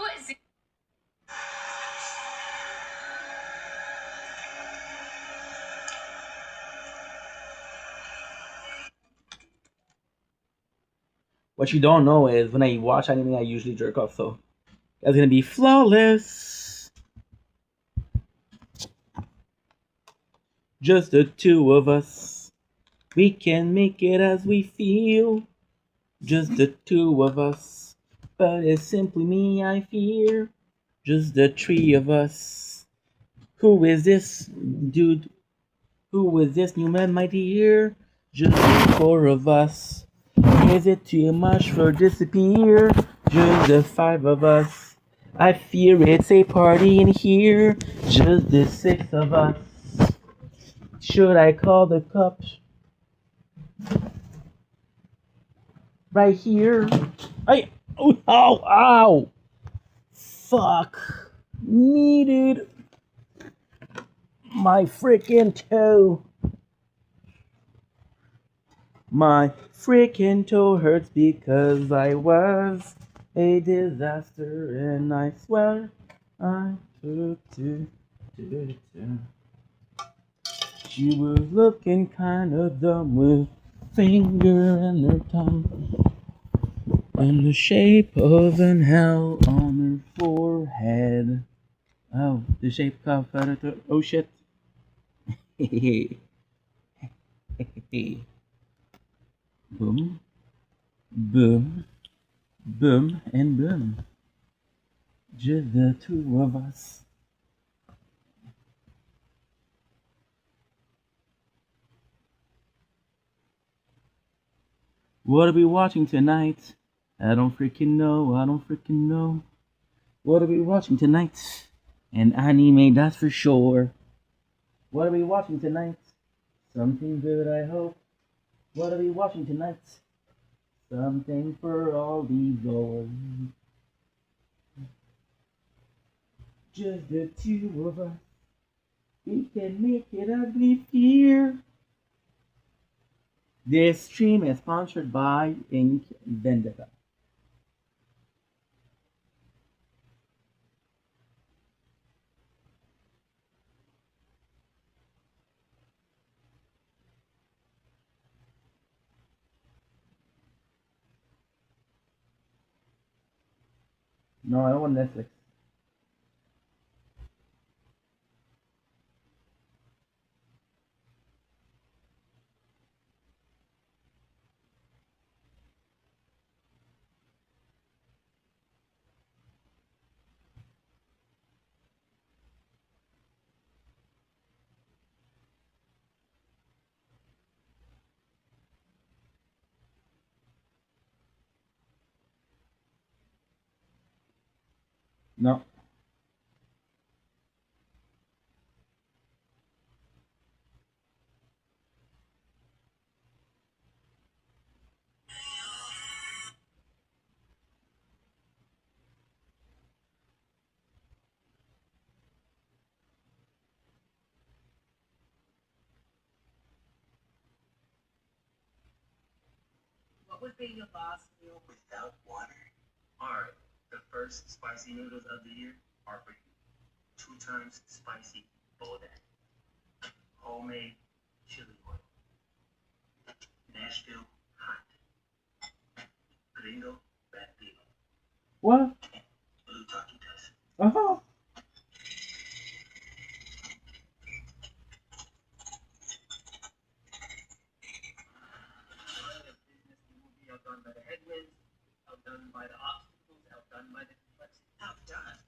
What you don't know is when I watch anime, I usually jerk off. So that's gonna be flawless. Just the two of us. We can make it as we feel. Just the two of us. But it's simply me I fear. Just the three of us. Who is this dude? Who is this new man, my dear? Just the four of us. Is it too much for disappear? Just the five of us. I fear it's a party in here. Just the six of us. Should I call the cops? Right here. I. Oh, ow, ow. Fuck. Needed my freaking toe. My freaking toe hurts because I was a disaster, and I swear I took to. She was looking kinda dumb with finger in her tongue and the shape of an L on her forehead. Oh, the shape of a oh shit. Boom, boom, boom, and boom. Just the two of us. What are we watching tonight? I don't freaking know. I don't freaking know. What are we watching tonight? An anime, that's for sure. What are we watching tonight? Something good, I hope. What are we watching tonight? Something for all these hours. Just the two of us. We can make it ugly here. This stream is sponsored by Ink Vendetta. No, I don't want Netflix. No. What would be your last meal without water? Alright, the first spicy noodles of the year are for you. 2 times spicy bodak. Homemade chili oil. Nashville hot. Gringo batido. What? Blue taquitas. Uh-huh. Business, you will be outdone by the headwinds, outdone by the obstacles, outdone by the complexity. Outdone.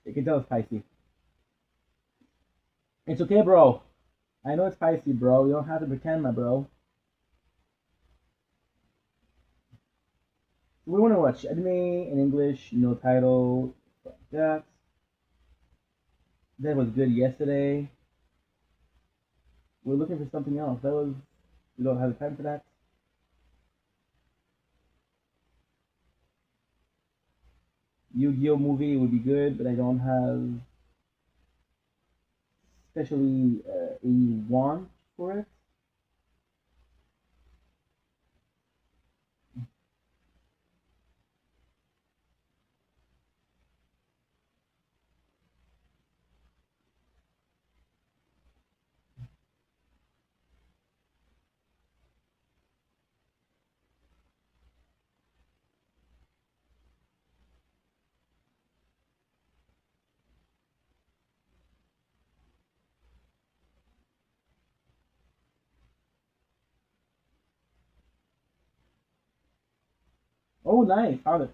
You can tell it's spicy. It's okay, bro. I know it's spicy, bro. You don't have to pretend, my bro. We want to watch anime in English, no title. That that was good yesterday. We're looking for something else. That was we don't have the time for that. Yu-Gi-Oh movie would be good, but I don't have especially a want for it. Oh, nice, found it.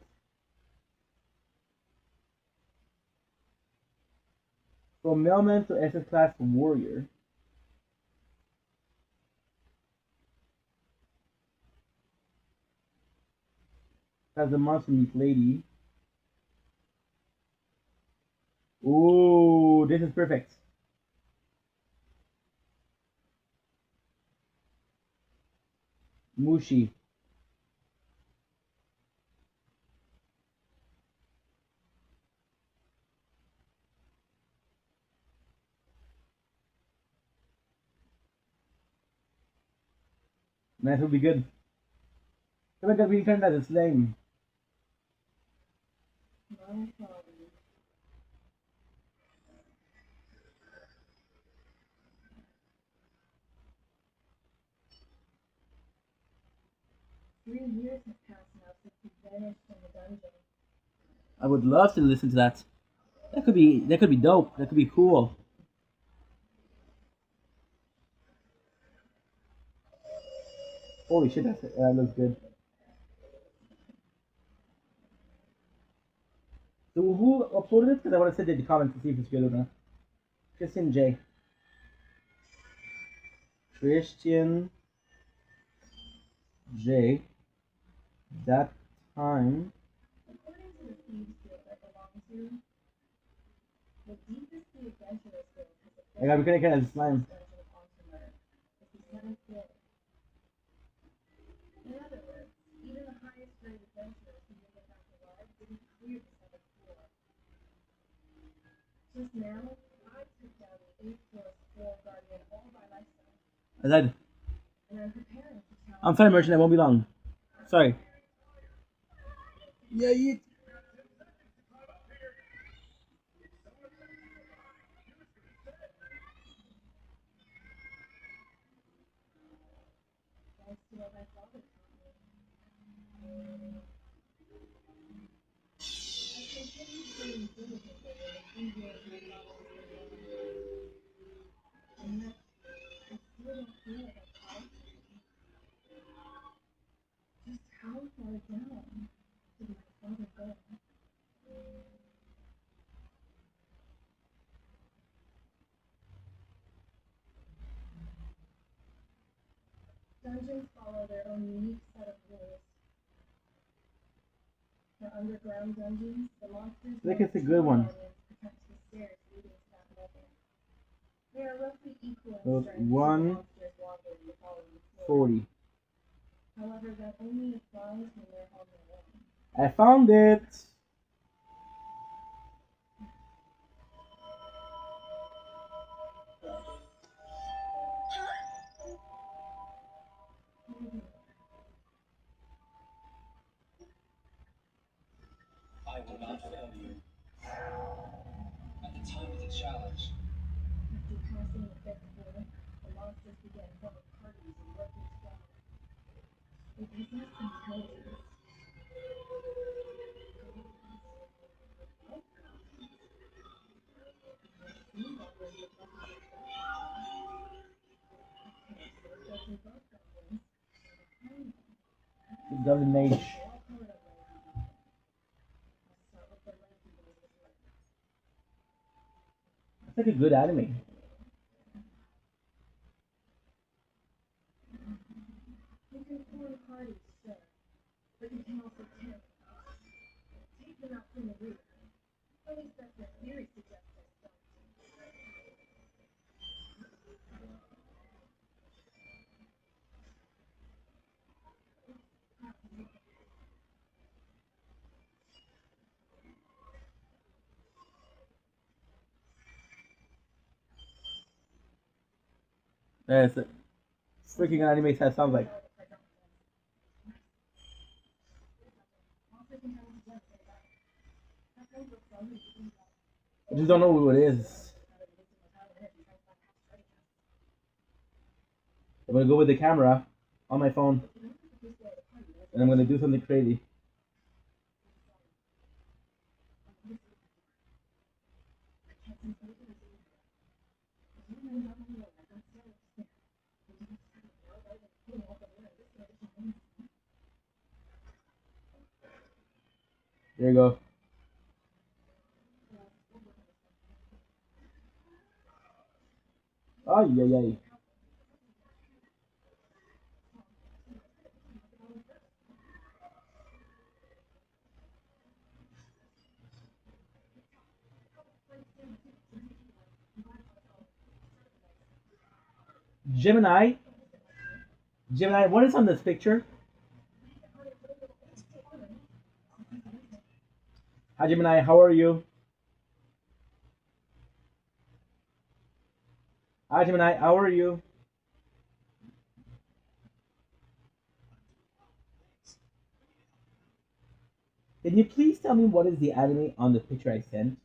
From mailman to SS class warrior. Has the monster meat lady. Ooh, this is perfect. Mushi. Nice, will be good. Come on, we turned that as lame. No problem. 3 years have passed now since you vanished from the dungeon. I would love to listen to that. That could be dope. That could be cool. Holy shit, that looks good. So who uploaded it because I want to send it in the comments to see if it's good or not. Christian J. Christian J. That time. According to the thieves guild I belong to, the deepest the adventurers guild has I got gonna get a slime. dungeon onto murder. It's the seventh day. In other words, even the highest grade adventurers who made it back alive didn't clear the seventh floor. Just now, I took down the 8th floor guardian all by myself. I said, And I'm preparing to challenge. I'm sorry, merchant. I won't be long. Sorry. Yeah, you. Thanks to what my father taught me. I continued training diligently in the 3 years my father has been gone. And yet, I still don't feel like I've caught up to him. Just how far down did my father go? Dungeons follow their own unique set of rules. For underground dungeons, the monsters I think it's a good one. protect the stairs leading to that level. They are roughly equal in So strength to the 140. monsters wandering the following floor. However, that only applies when they're on their own. I found it. I will not fail you. At the time of the challenge, After passing the 5th floor, the monsters began forming parties and working together. They possess intelligence. The Golden Age. It's like a good anime. You can form parties, sure, but you can also tear them apart. Take them out from the rear. At least that's what theory suggests I start. That's it. Freaking anime that sounds like. I just don't know who it is. I'm gonna go with the camera on my phone, and I'm gonna do something crazy. There you go. Ay, ay, ay. Gemini? Gemini, what is on this picture? Hi, Gemini, how are you? Hi, Gemini, how are you? Can you please tell me what is the anime on the picture I sent?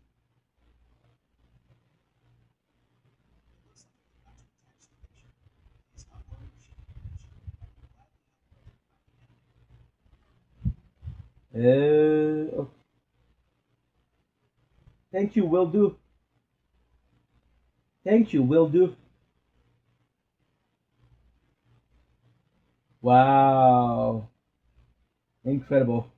Okay. Thank you, will do. Thank you, will do. Wow. Incredible.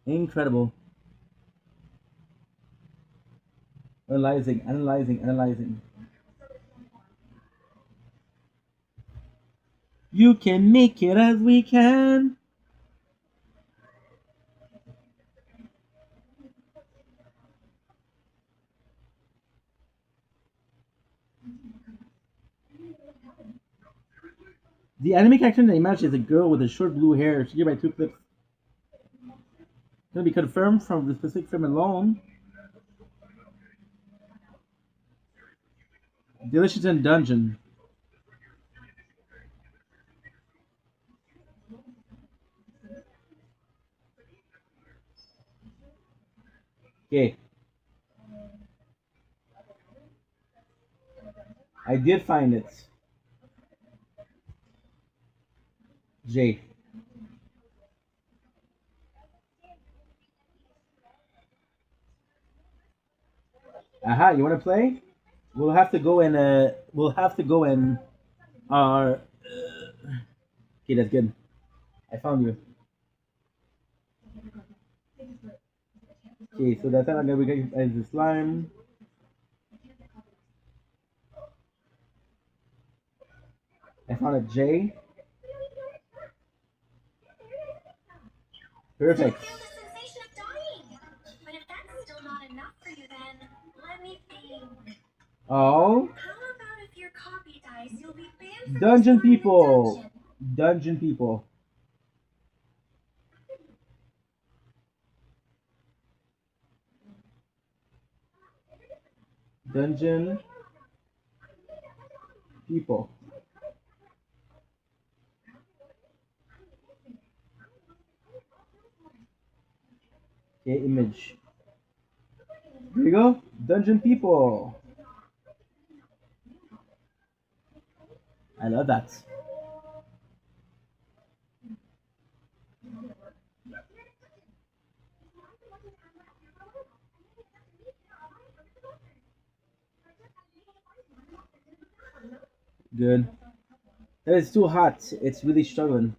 Incredible. Analyzing. You can make it as we can. The anime character in the image is a girl with a short blue hair. She gave by 2 clips. Can be confirmed from the specific film alone. Delicious in Dungeon. Okay. I did find it. J. Aha, you wanna play? We'll have to go in our okay, that's good. I found you. Okay, so that's how I'm gonna get as the slime. I found a J. Perfect. Feel the sensation of dying. But if that's still not enough for you, then let me think. Oh, How about if your copy dies, you'll be banned from dungeon exploring the people. dungeon. Dungeon people. Dungeon people. Okay, image. There you go. Dungeon people. I love that. Good. That is too hot. It's really struggling.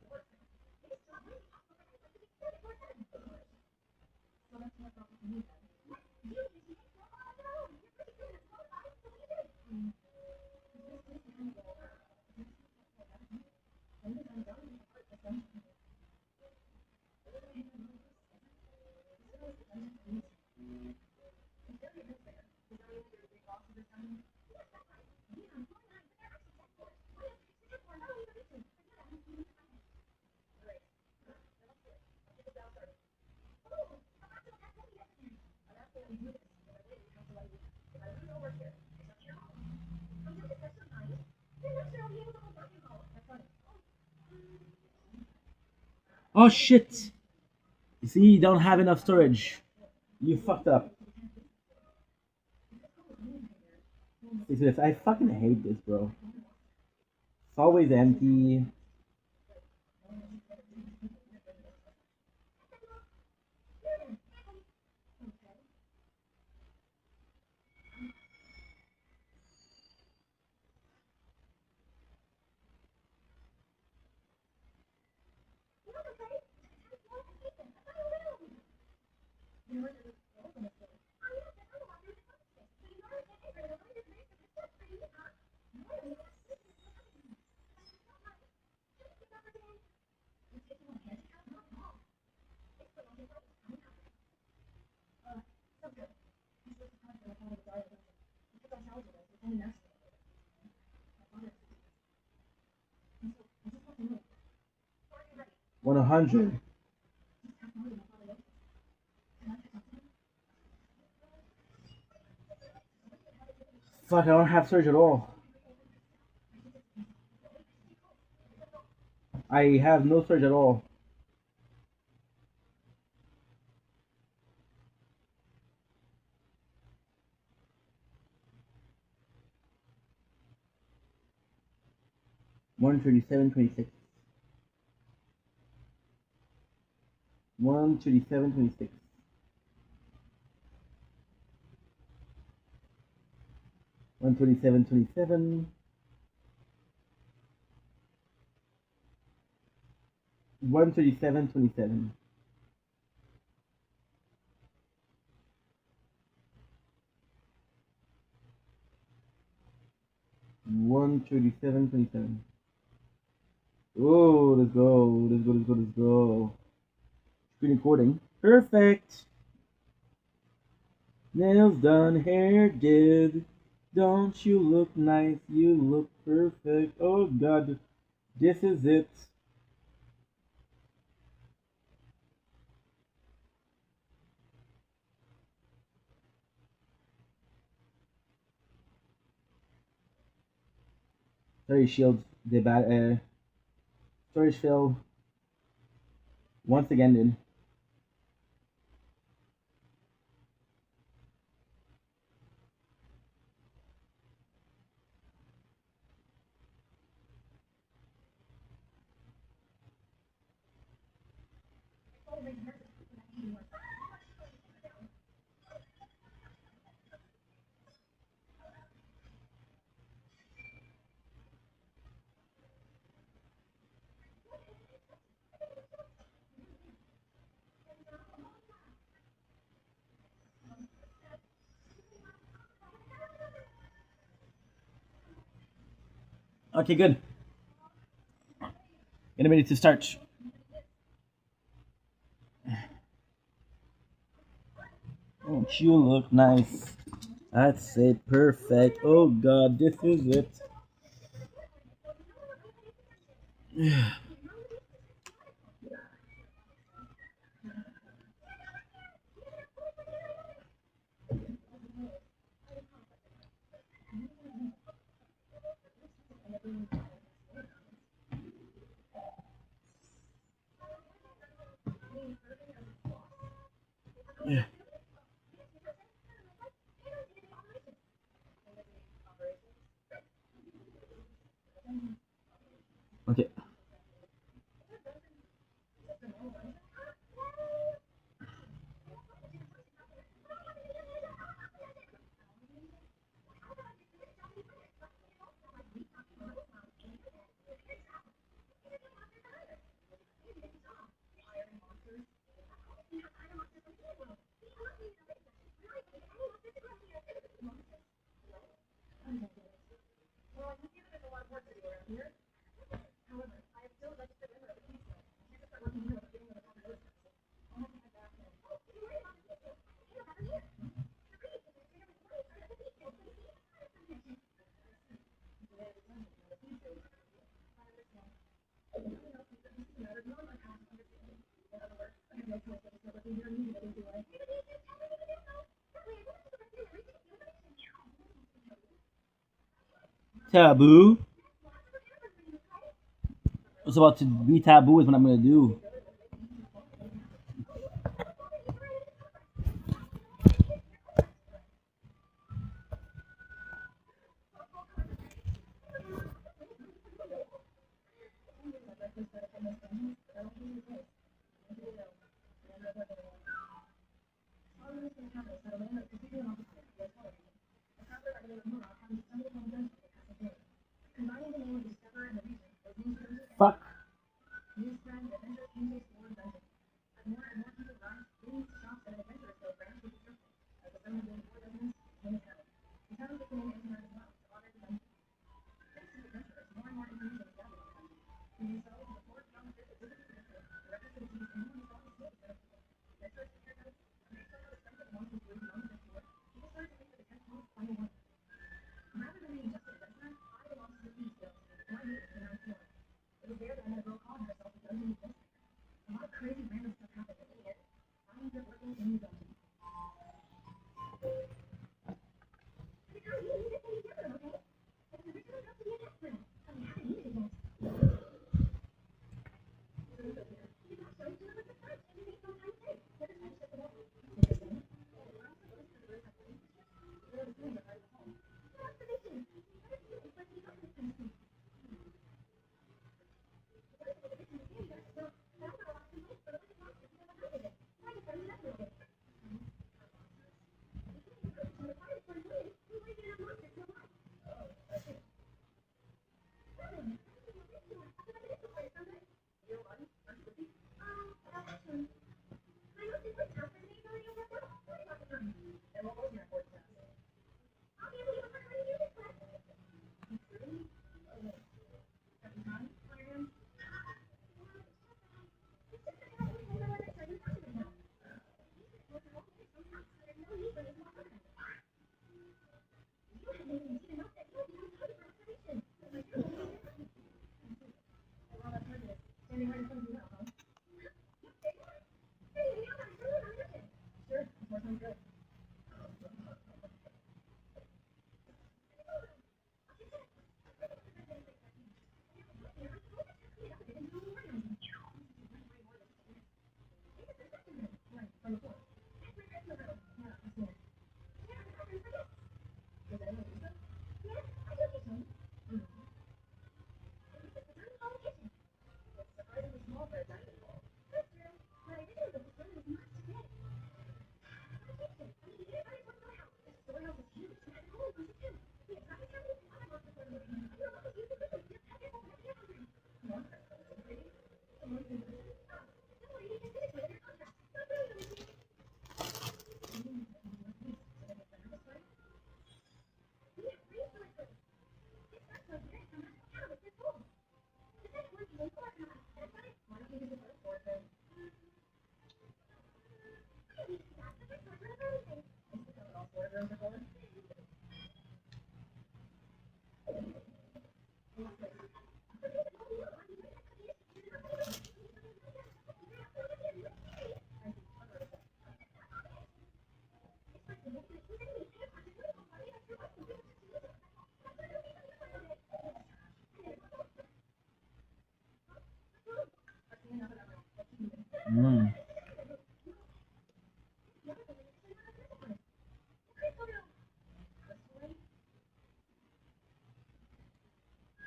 Oh shit! You see, you don't have enough storage. You fucked up. See this. I fucking hate this, bro. It's always empty. 100. Fuck, I don't have storage at all. I have no storage at all. One 37.26. 137.26. 127.27. 137.27. 1:37:27. Oh, let's go. Let's go. Let's go. Let's go. Screen recording. Perfect. Nails done, hair did. Don't you look nice? You look perfect. Oh God, this is it. Sorry, shield. The bad. Storage fill. Once again, dude. Okay, good. Getting ready to start. Don't you look nice? That's it. Perfect. Oh God, this is it. Yeah. Okay. Taboo. What's about to be taboo is what I'm gonna do. Fuck.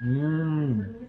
Mm.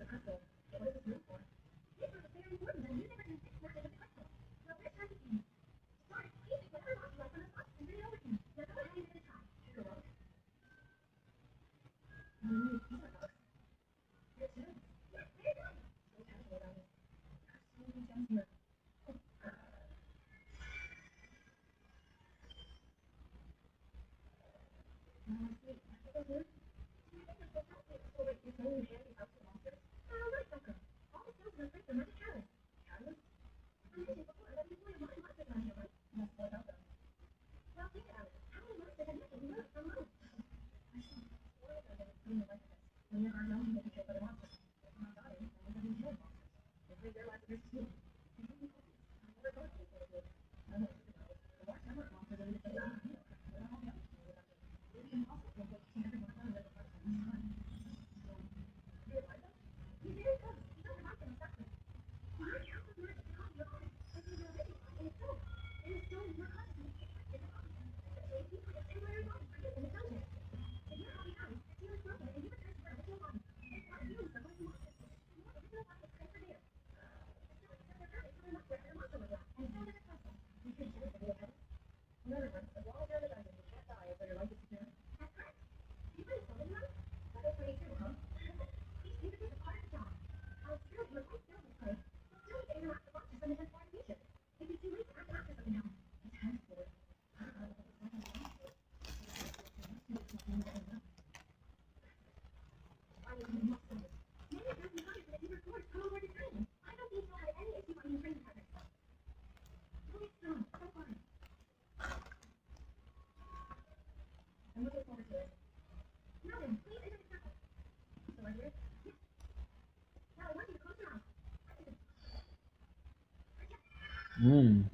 Mm.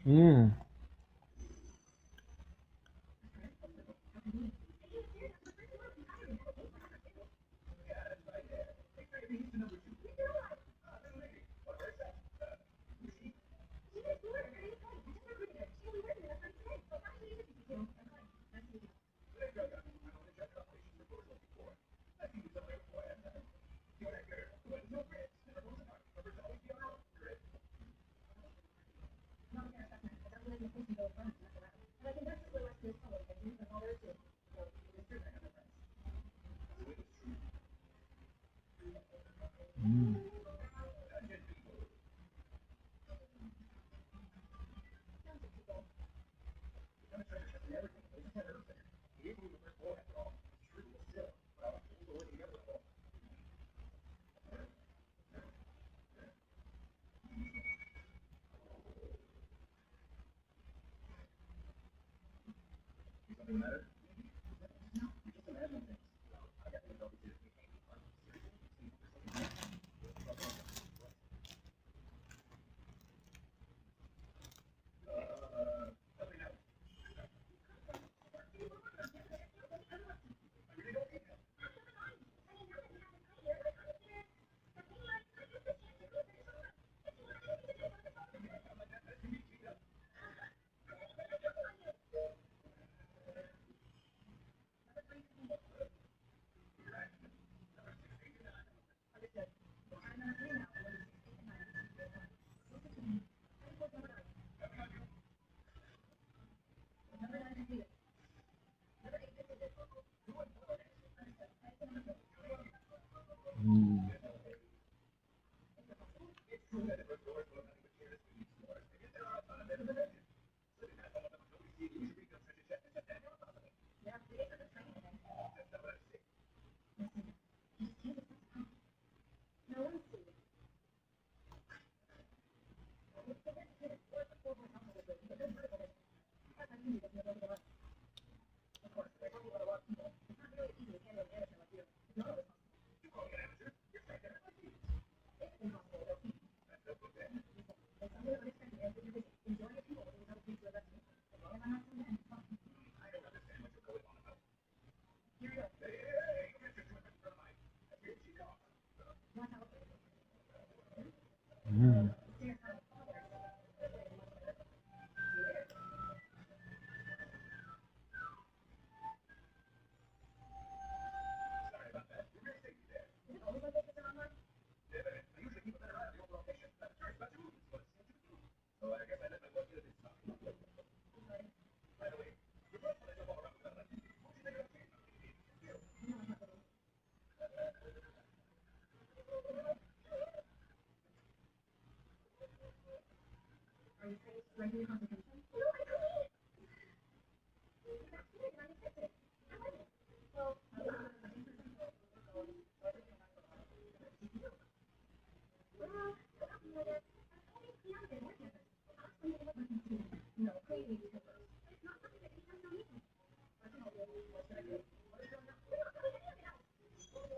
Mm. Mm. Mm.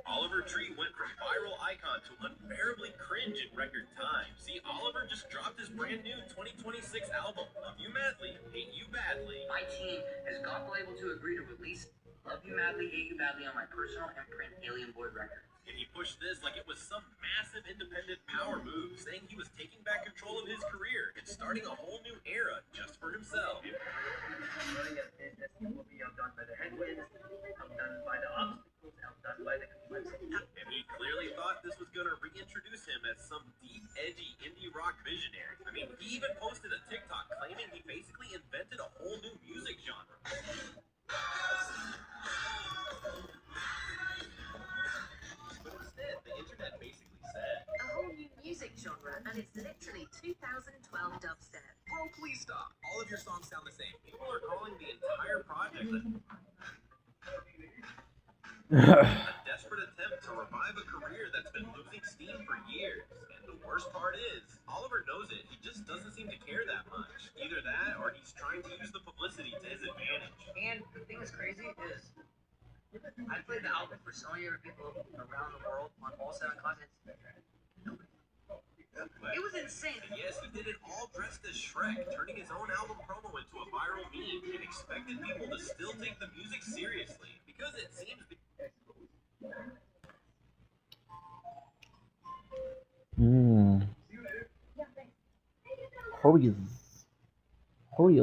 Oliver Tree went from viral icon to unbearably cringe in record time. See, Oliver just dropped his brand new 2026 album, Love You Madly, Hate You Badly. My team has got the label to agree to release Love You Madly, Hate You Badly on my personal imprint, Alien Boy Records. And he pushed this like it was some massive independent power move, saying he was taking back control of his career and starting a whole new era just for himself. Running a business will be outdone by the headwinds, outdone by the obstacles, outdone by the complexity. And he clearly thought this was going to reintroduce him as some deep, edgy indie rock visionary. I mean, he even posted a TikTok claiming he basically invented a whole new music genre. But instead, the internet basically said, a whole new music genre, and it's literally 2012 dubstep. bro, please stop. All of your songs sound the same. People are calling the entire project a desperate attempt to revive a career that's been losing steam for years. And the worst part is, Oliver knows it. He just doesn't seem to care that much. Either that, or he's trying to use the publicity to his advantage. And the thing that's crazy is, I played the album for so many other people around the world on all 7 continents. Nobody. It was insane. And yes, he did it all dressed as Shrek, turning his own album promo into a viral meme, and expected people to still take the music seriously. Because it seems... Hurry. Hurry.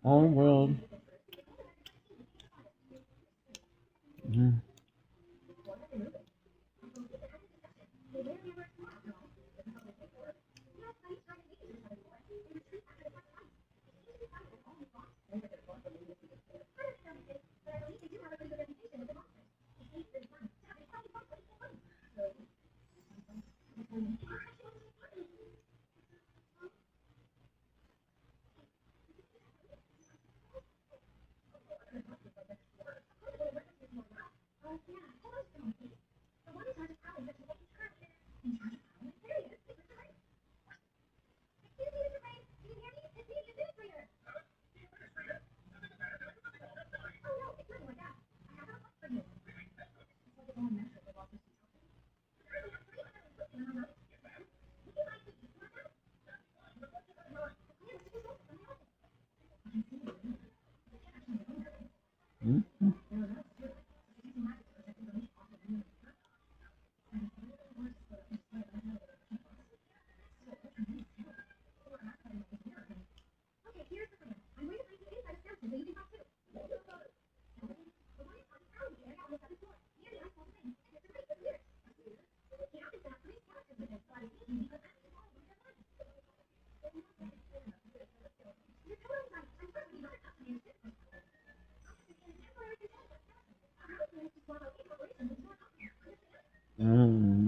All world.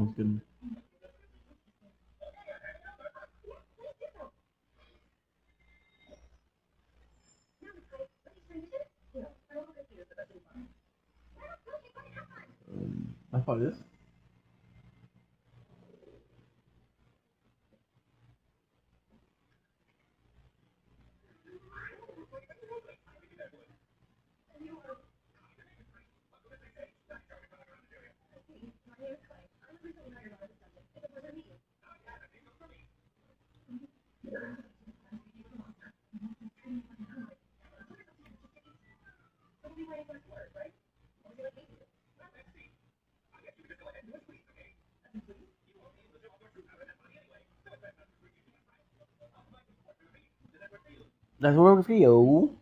That's good. I thought this. That's what for you.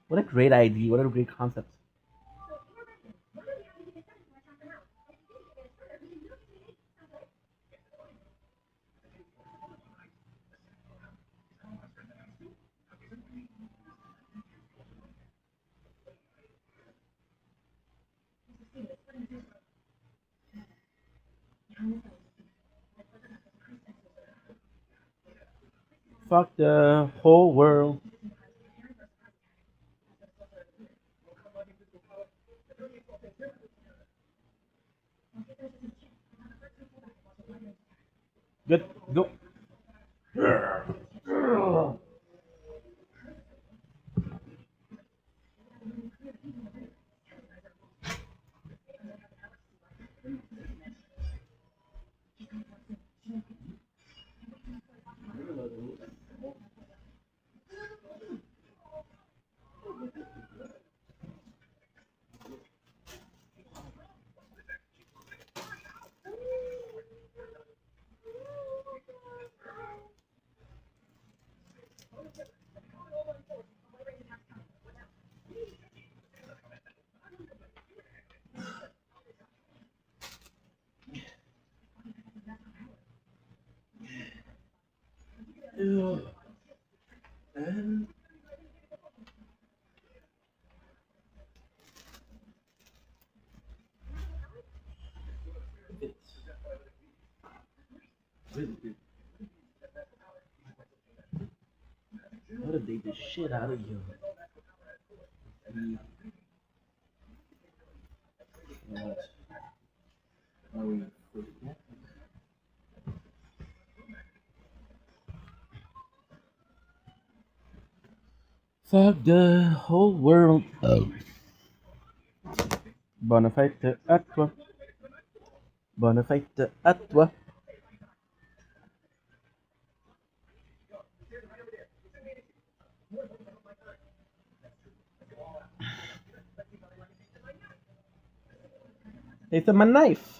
What a great idea! What a great concept! Fuck the whole world. Good. Go. How did they the shit out of you? What? Are we forgetting? Fuck the whole world. Oh. Bonne fête à toi. Bonne fête à toi. It's my knife.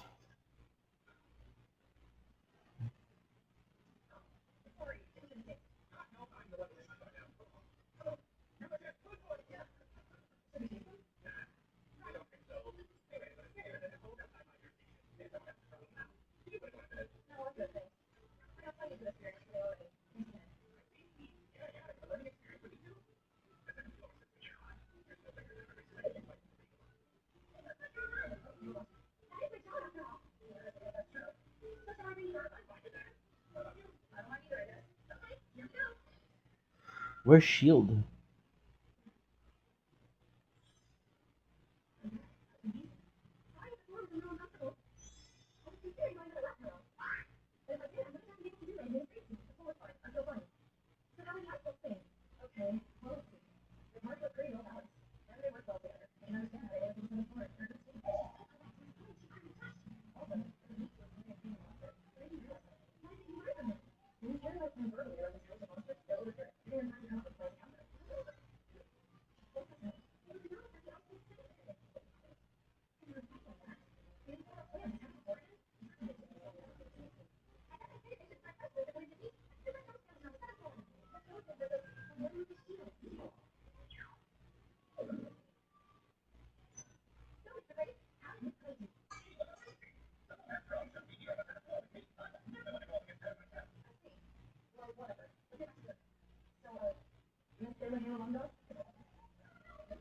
Where's Shield?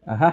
Uh-huh.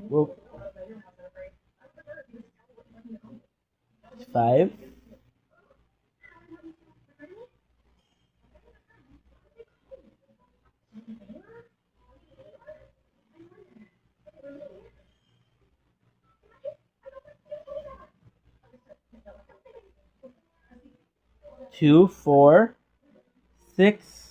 Well, 5. Two, 4, 6.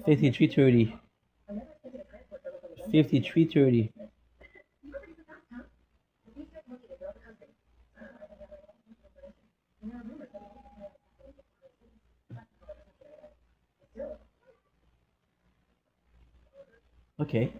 Fifty-three 30. 53-30. Okay.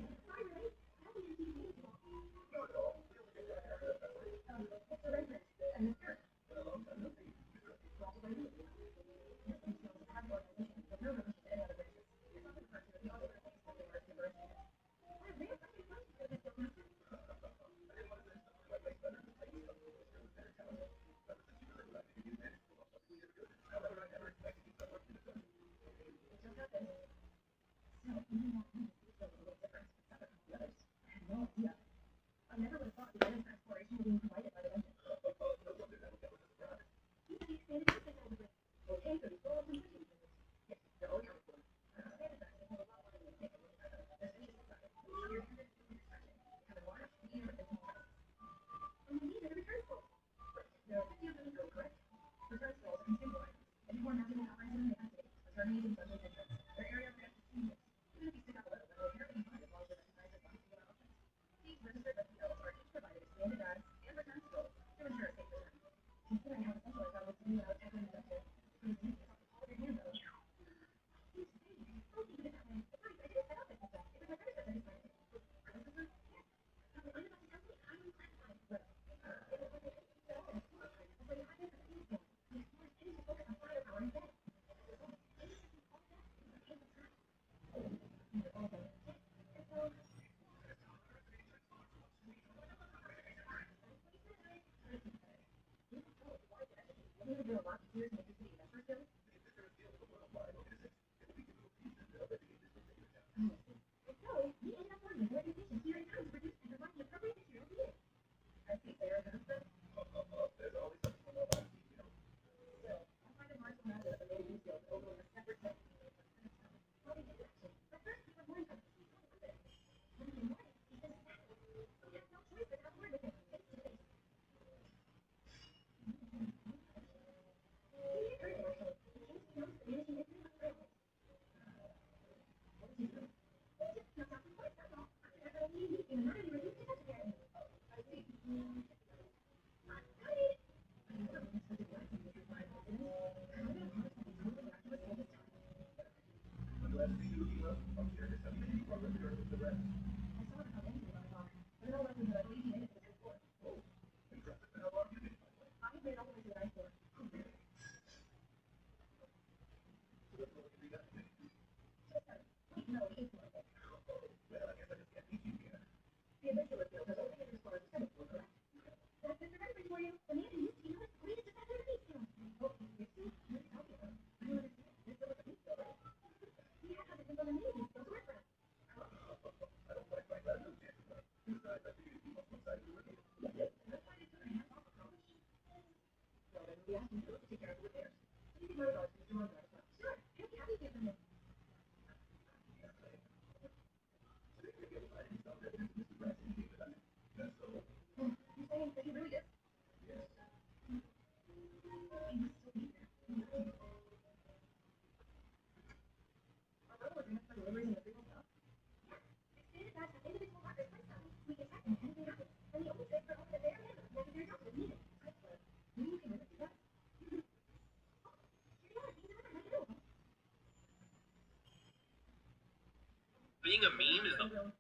Being a meme is the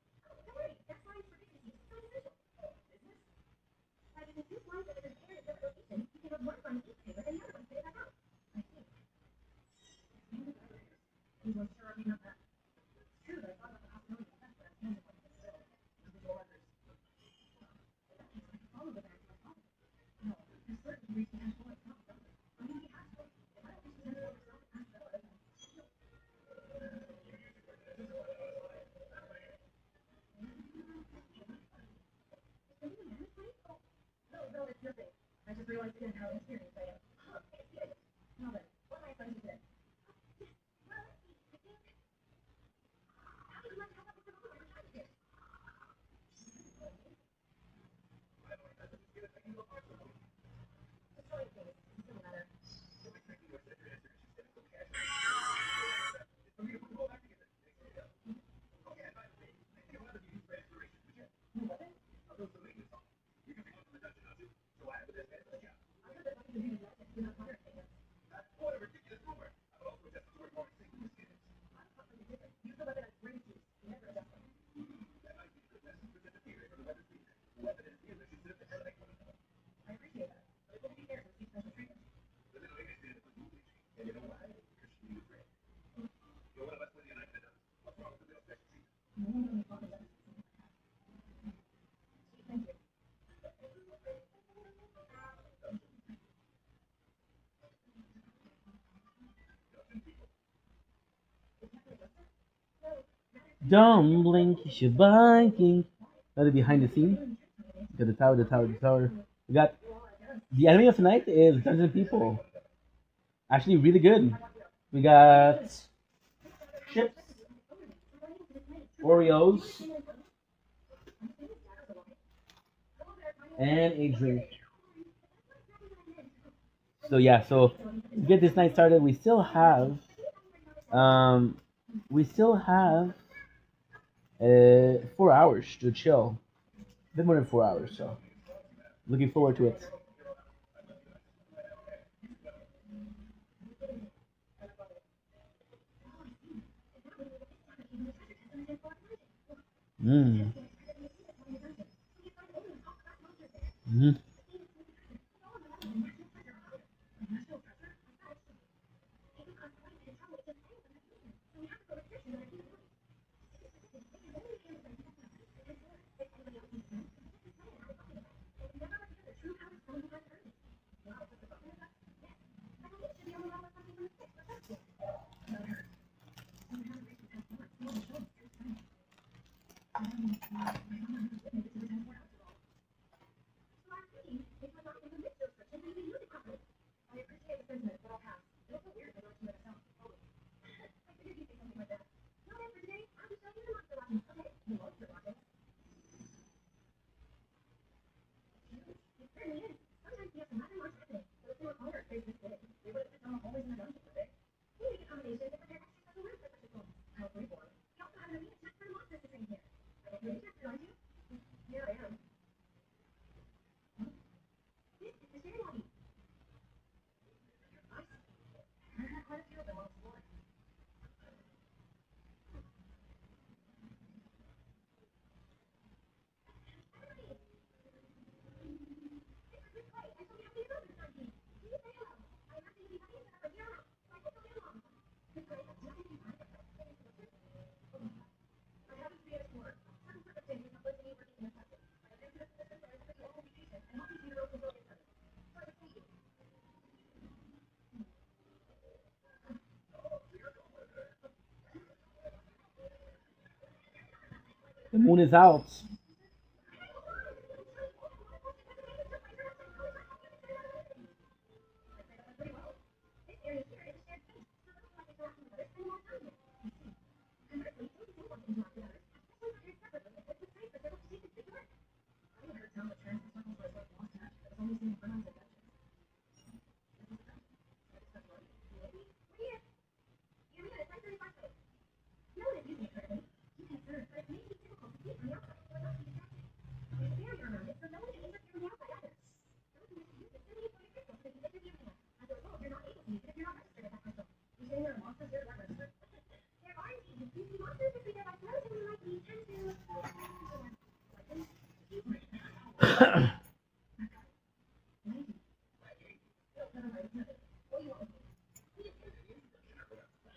Don't blink, you're blinking. Another behind the scene. Got the tower, the tower, the tower. We got the enemy of the night is Dungeon People. Actually, really good. We got chips, Oreos, and a drink. So yeah, so to get this night started, um, we still have 4 hours to chill. A bit more than 4 hours. So looking forward to it. Mm. Mhm. The moon is out.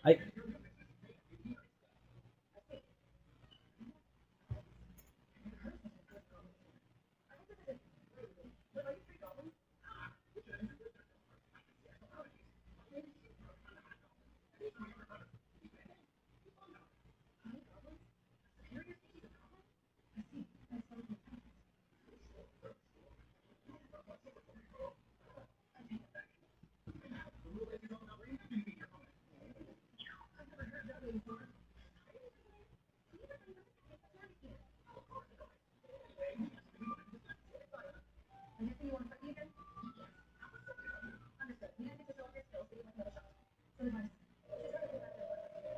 I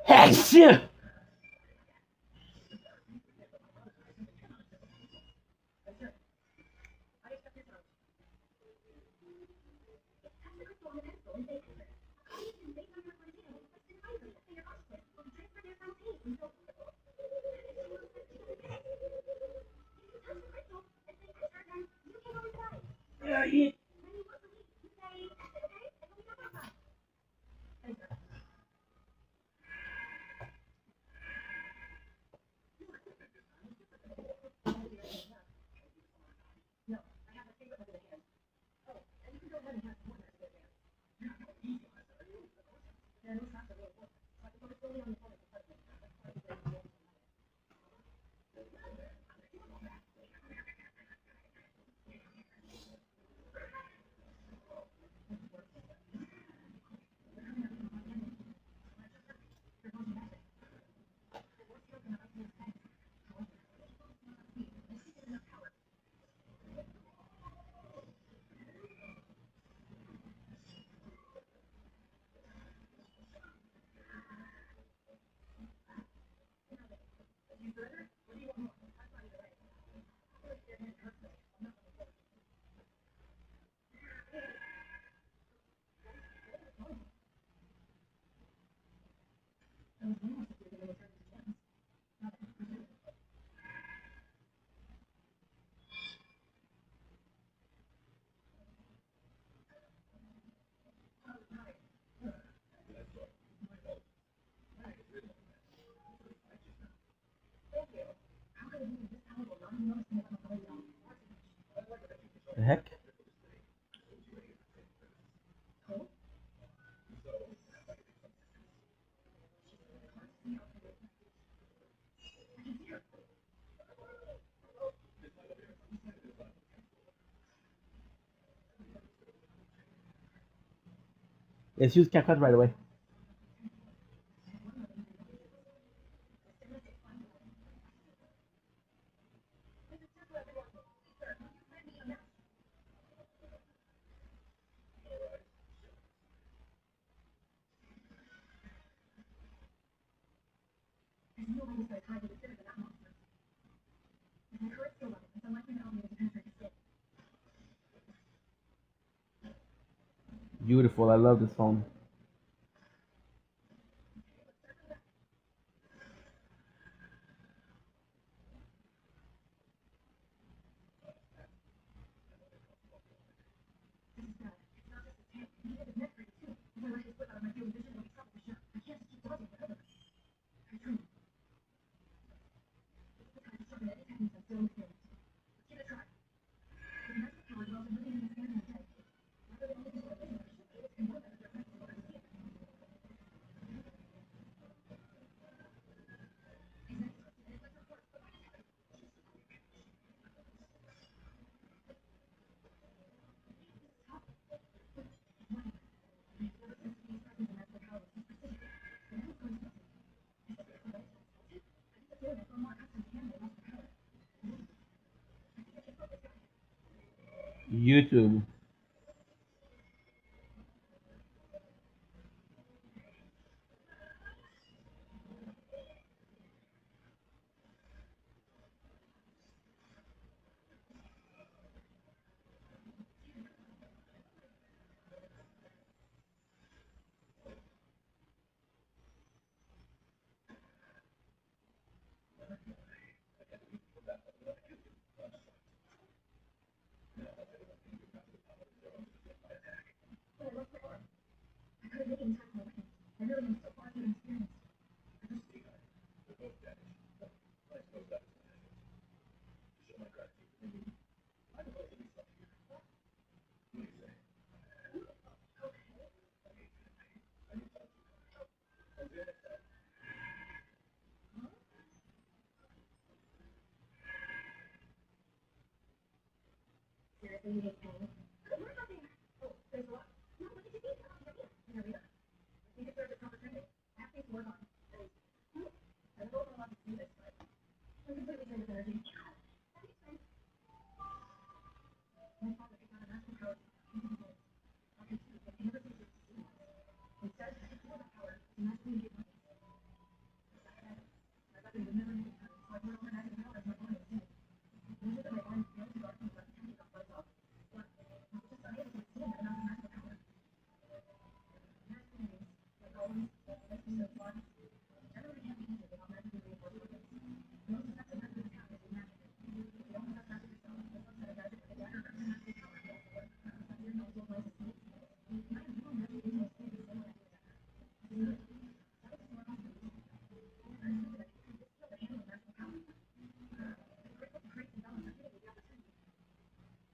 Hex you! The heck? Yes, use CapCut right away. Beautiful. I love this phone. YouTube.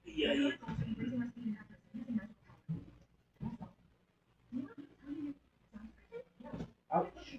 Yeah, yeah. Ouch.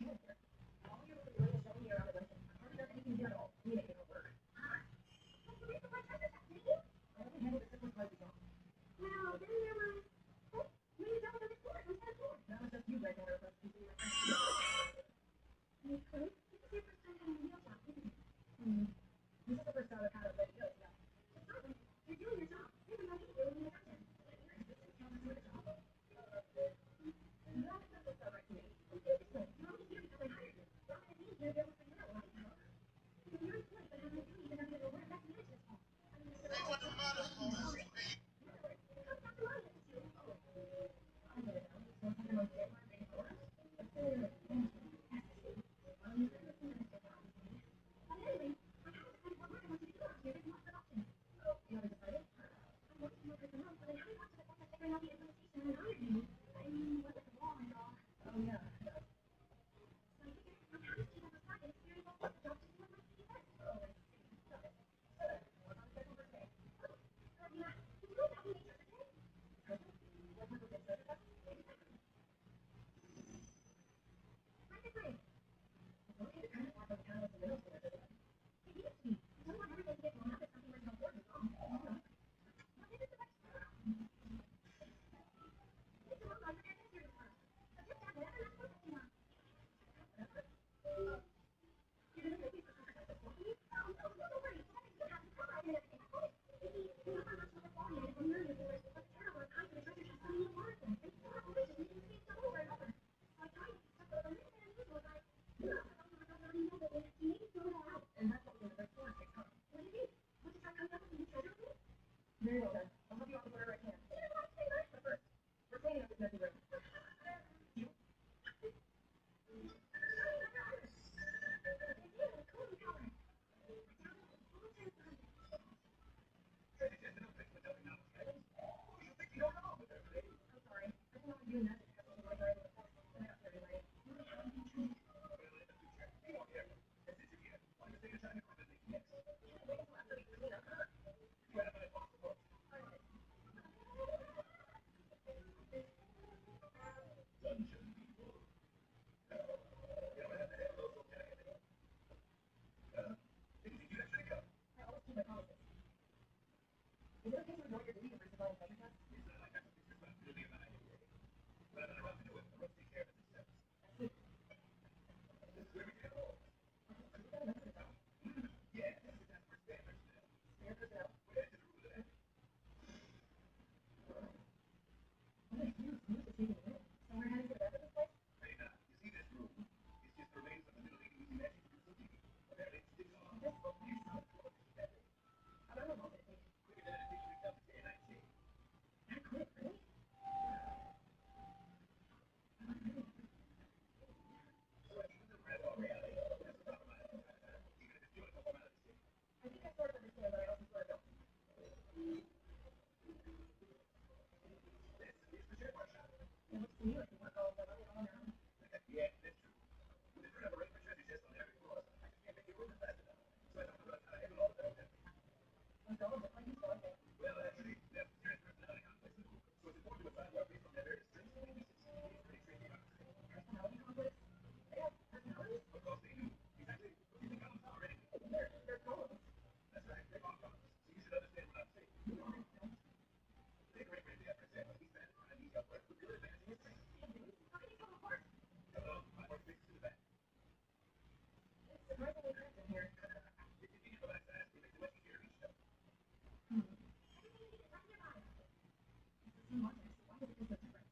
same object, so why does it feel so different?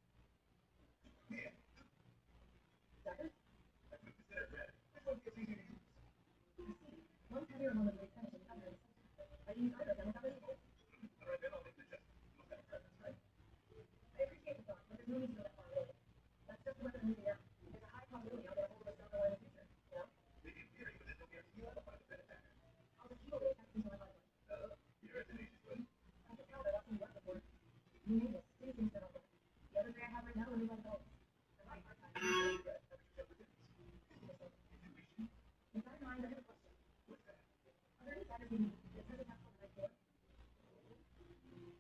Daggers? This one feels easier to use. I see. One's heavier and one with great finish, and the other is simpler. I use either of them without any holes. Alright, then I'll make the adjustment. You must have a preference, right? I appreciate the thought, but there's no need to go that far away. That's just the weapon I'm using now. There's a high probability I'll get a hold of this stuff in the future, you know? Maybe in theory, but there's no guarantee you'll ever find a better attacker. I'll just keep away tests until I find one. You're a tenacious one. I can tell by watching you work before. You made this. Two things that I'll get. The other three I have right now are new adults. I like hard times. With that in mind, I have a question. What's that? Are there any daggers you need? It says it has one right here.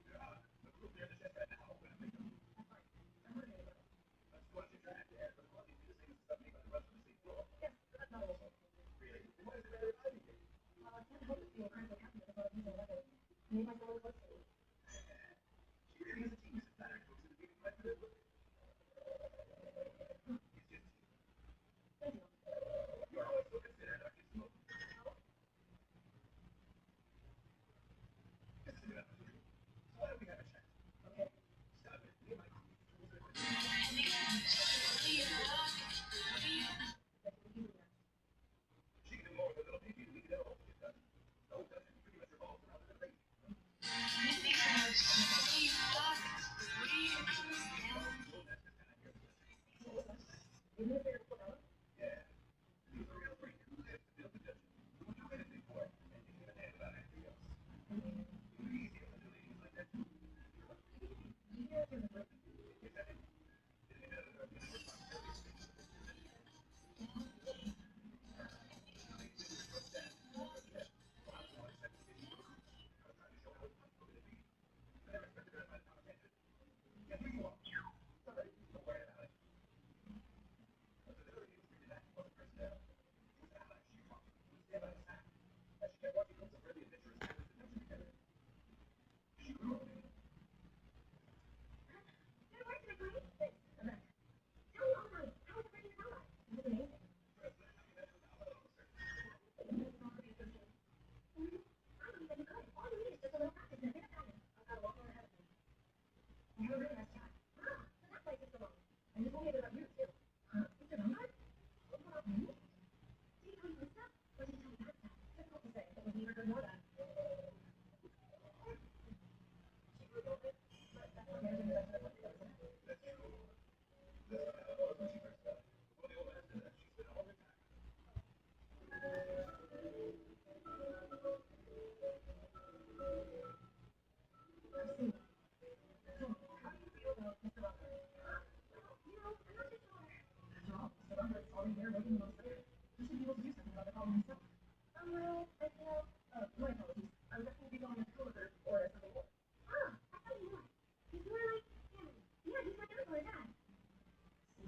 There are. The group there in the chest right now. When I make them. That's fine. I'm working on it. That's what you're trying to add, but the quality is the same as the stuff made by the rest of the same floor. Yes, but that's not an issue. Really? Then why is it better than anything? Well, I can't help but feel incredibly happy with the thought of using a weapon. It made my soul close to me. She really is a genius at flattering folks into being quite good. It's just Thank you. you're always so considerate, aren't you, Smoke? This is a good opportunity. So why don't we have a chat? Okay. Stop it. Me and my crew. She can do more with a little baby than we can ever hope to get done. No, it doesn't. Pretty much revolves around the baby. Even if they're full out, Yeah. He was a real freak who lived to build the dungeon. Who would do anything for it, and didn't give a damn about anything else. It would be easier for ladies like that too. easier to remember. Exactly. It'd be better than our business responsibilities. Good work, everybody. Thanks. I'm back. Tell me all about it. How was the Frenchie ally? It was amazing. It's already a good thing. I believe that you could. All you need is just a little practice and a bit of guidance. I've got a long road ahead of me. You have a really nice job. Ah, so that place is the one. And you told me a bit about you, too. Huh? Mr. Lombard? What about me? Did he tell you this stuff? Or did he tell you that stuff? Difficult to say. It was neither good nor bad. She grew a little bit, but that's not managing the rest of the place, isn't it? That's true. That's what I was when she first got it. Before the old man said that, she spent all her time. I've seen that. Tell me, how do you feel about Mr. Lombard? Well, you know, I'm not too sure. After all, Mr. Lombard's already there making the most of it. He should be able to do something about the problem himself. Well, you know, my apologies. I was actually going as a coworker or as something more. Ah, I thought you knew it. He's more like family. Yeah, he's like us or dad. See?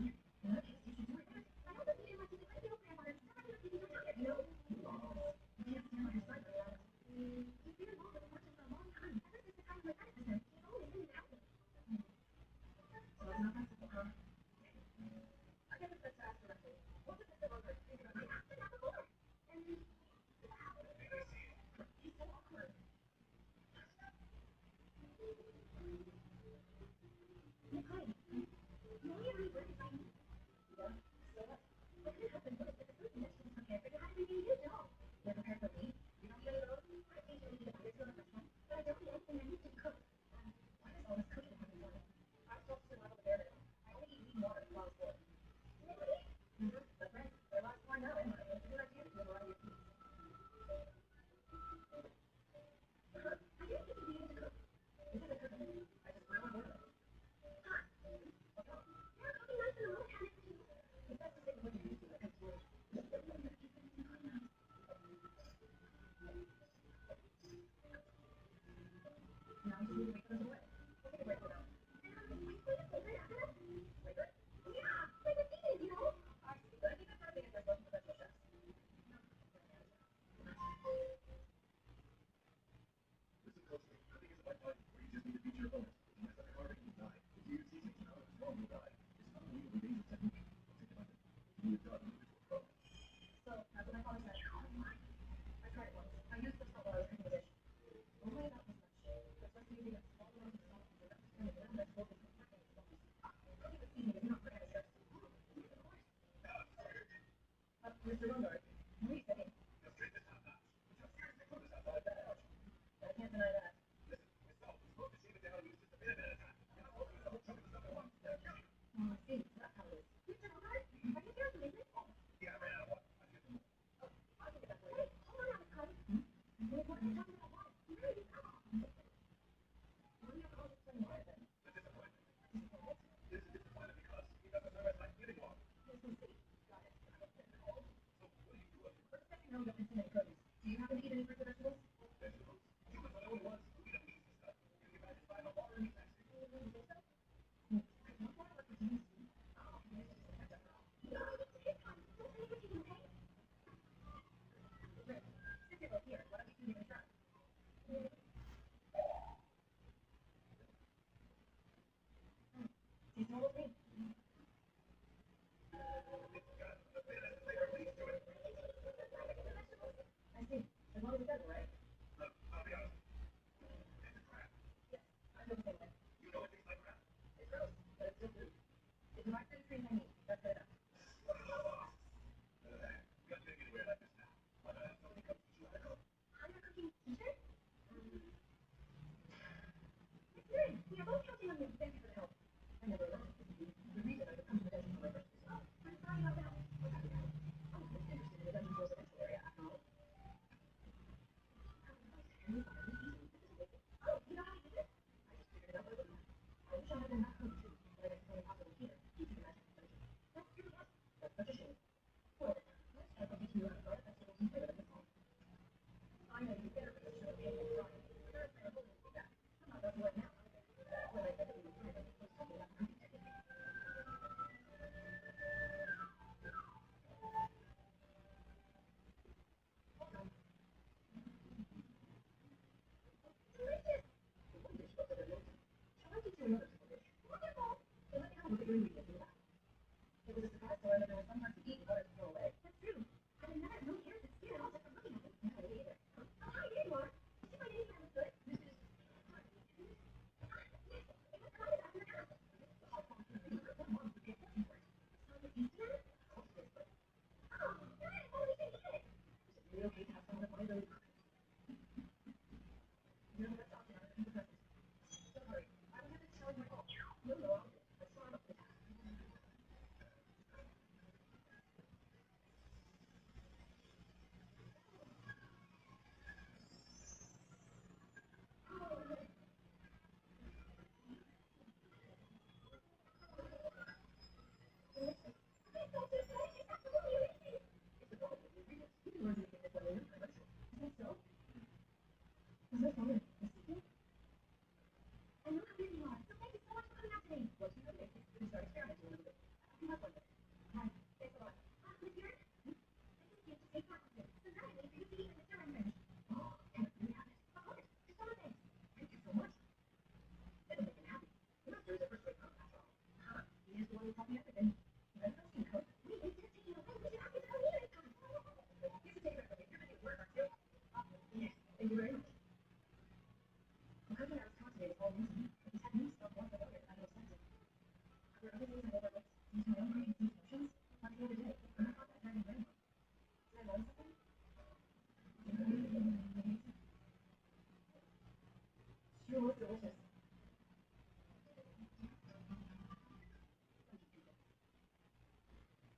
look at your ingredients in the back. It was a surprise to learn that there were some parts to eat and others to throw away. That's true. I mean, never really cares to steer it all just from looking at it. No, me either. Oh, hi, there you are. Did you find anything that was good? This is...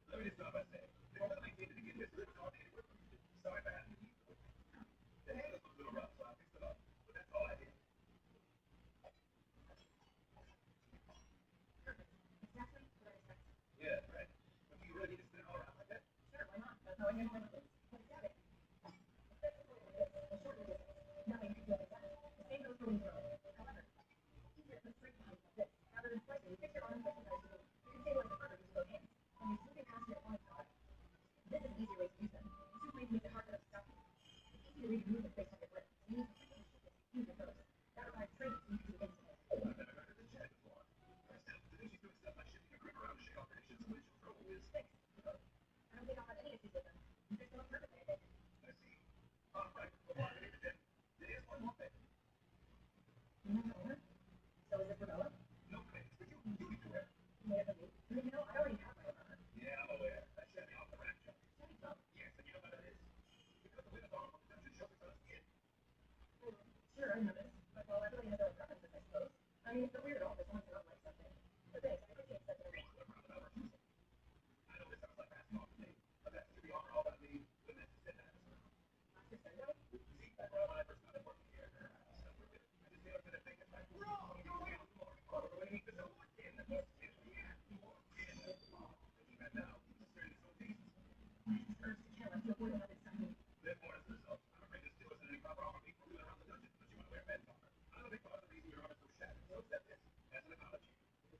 Let me just start by saying, they were really needed to get this little on anyway. Sorry, man. The handles was a little rough, so I fixed it up. But that's all I did. Yeah, right. But do you really need to spin it all around like that? Sure, why not? That's how I handle my business. Let's have it. Nothing could go like that. The same goes for when you throw it. However, it's easier to put straight behind like this. Rather than slicing, fix your arm, fix your guys, you can stabilize it further with both hands. When you swoop it past your opponent's guard, this is an easier way to use them. Two blades make it hard for them to stop you. It's easy to read your movements based on your grip. So you need to quickly shift it to use your throws. That requires training, so you can do it instantly. I've never heard of this chat before. Still, the thing she's doing stuff like shifting her grip around to shake off predictions when she'll throw is... Thanks. I don't think I'll have any issues with them. They're still perfect, I think. I see. All right, well, there is one more thing. You have an owner? So is it for Bella? No thanks, but you need to wear. You made it for me? But you know, I already have my owner. Yeah, I'm aware. That shut me off the rack jump. Chevy Bella. Yes, and you know what that is? Because the way the bottom of the dungeon shows its own skin. Sure, I know this. But well, everybody has their own preferences, I suppose. I mean, it's not weird at all if someone cannot like something. But thanks, I appreciate such an arrangement. I know this sounds like passing off to me, but that's to be honor all about me when that's said that. Master Sendai? See, back when I first started working here, stuff were good. I just never been a thing that's like, wrong, you're way out more. Oh, when he was a what in the most in the war in the law. Even now, he's asserting his own thesis. I just urge to kill and to avoid another signing. Then more as a result, I'm afraid there still isn't any proper armor being moving around the dungeon, but you want to wear men's armor. I'm a big part of the reason your armor is so shattered, so accept this as an apology.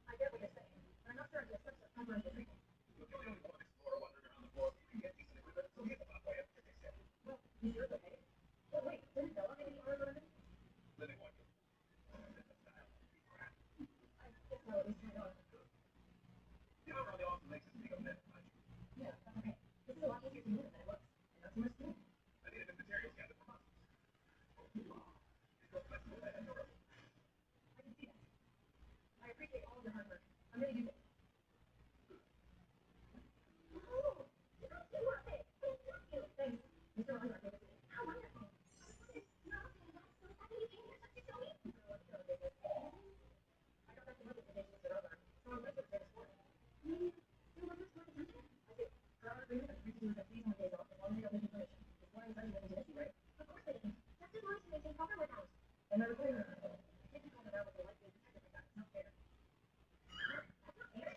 I get what you're saying, but I'm not sure I can accept such comprehensive treatment. You're the only one explorer wandering around the floor, so you can get decent equipment, so here's a pathway up to accept it. Well, you sure it's okay? Oh, wait, didn't Bella make any armor or anything? Living one. That's the style. Crap. I guess I'll at least try it on. The armor on the awesome makes us big on that, mind you. Yeah, that's okay. This is a lot easier to move than it looks. And not too much to do. I needed the materials gathered from us. It goes flexible and durable. I can see that. I appreciate all of your hard work. I'm really do this. Oh, you are it. Thank you. Thanks. Mr. Oliver gave it to me. How wonderful. You're okay. That's so happy you came here just to show me. Oh, it's no business. I got back to work at the day Mr. Oliver, so I'm grateful for this work. You mean, you work with the teacher? I do. Per our agreement, I'm free to use our fees on days off as long as they don't make information. It's one inside the agency, right? Of course they can. Just as long as you maintain proper work hours. And my recording room. I can't be called around with a light being protected like that. It's not fair. That's not fair.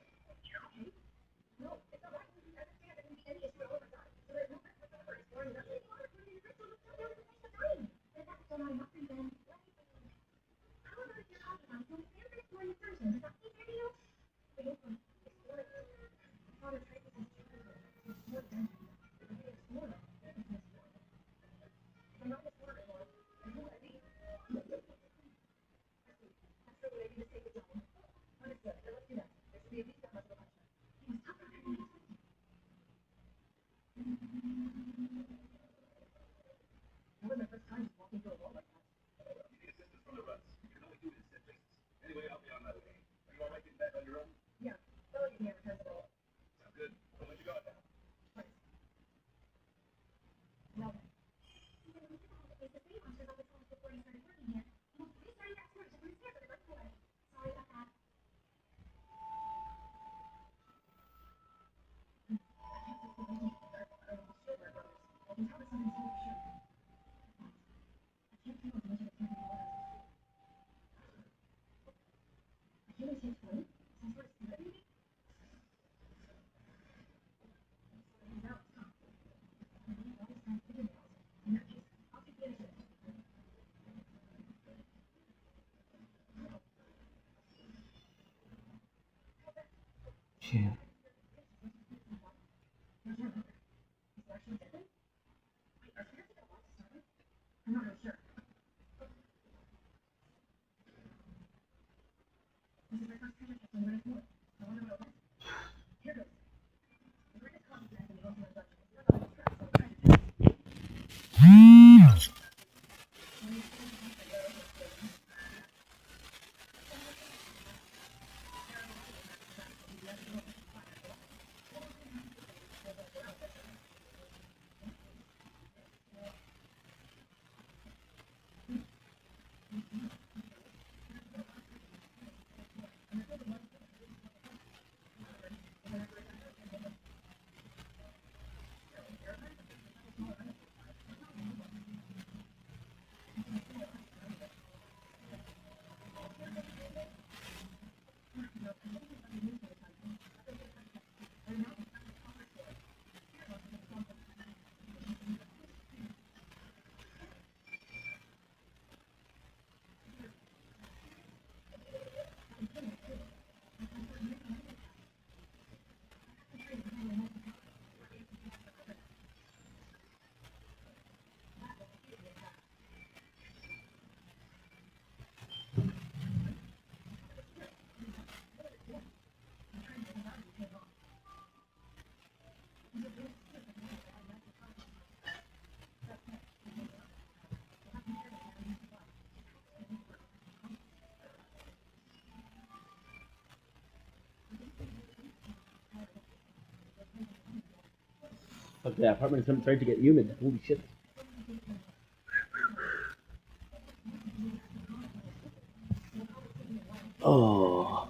Okay. Fuck, the apartment is starting to get humid. Holy shit. Oh.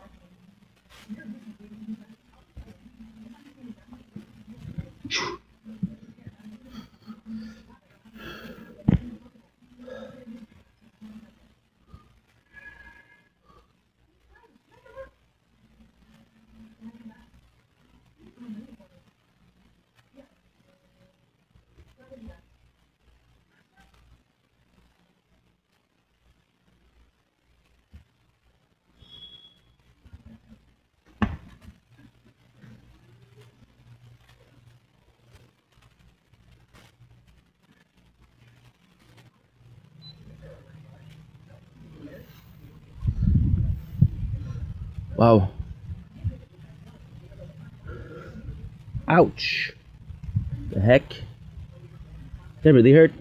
Wow. Ouch. The heck? That really hurt.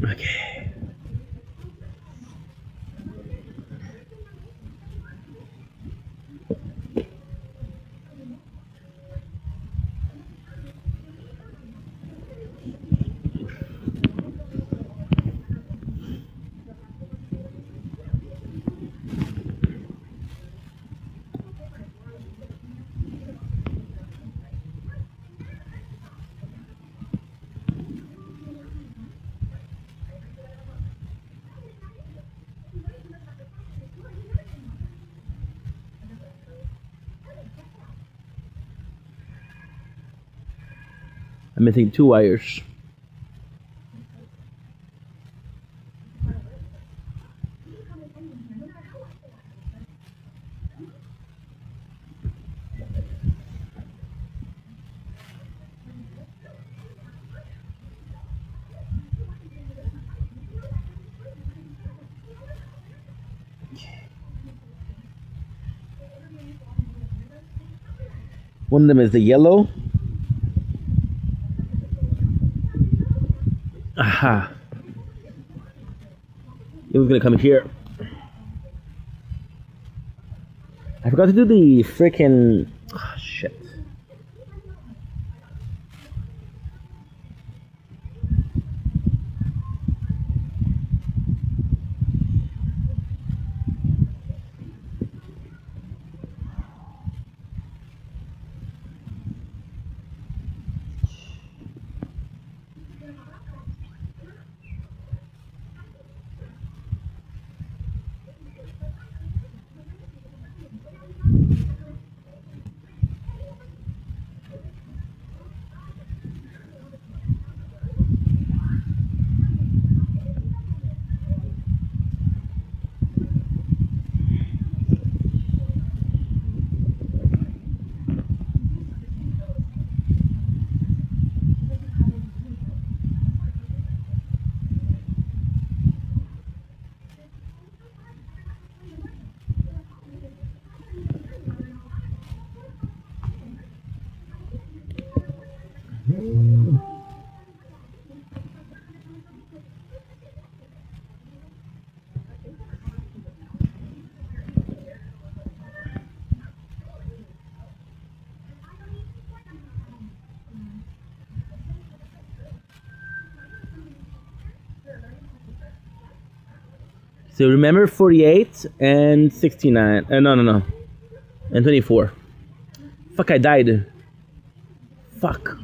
Okay. I'm missing 2 wires. One of them is the yellow. Aha. It was gonna come here. I forgot to do the freaking. Oh, shit. So remember 48 and 69. No. And 24. Fuck, I died. Fuck.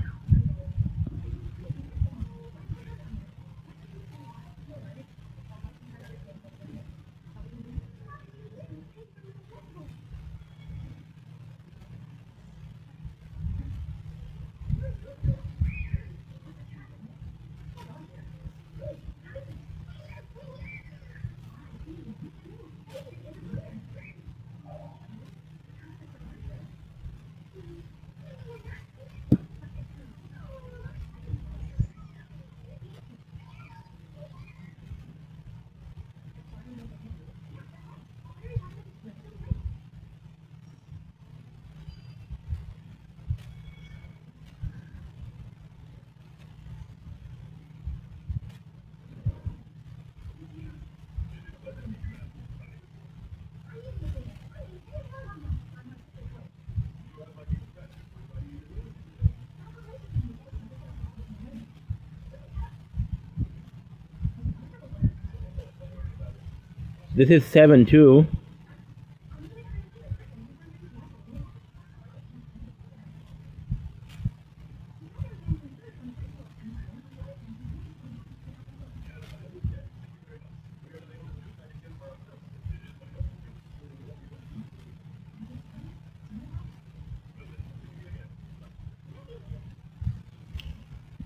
This is 7 too.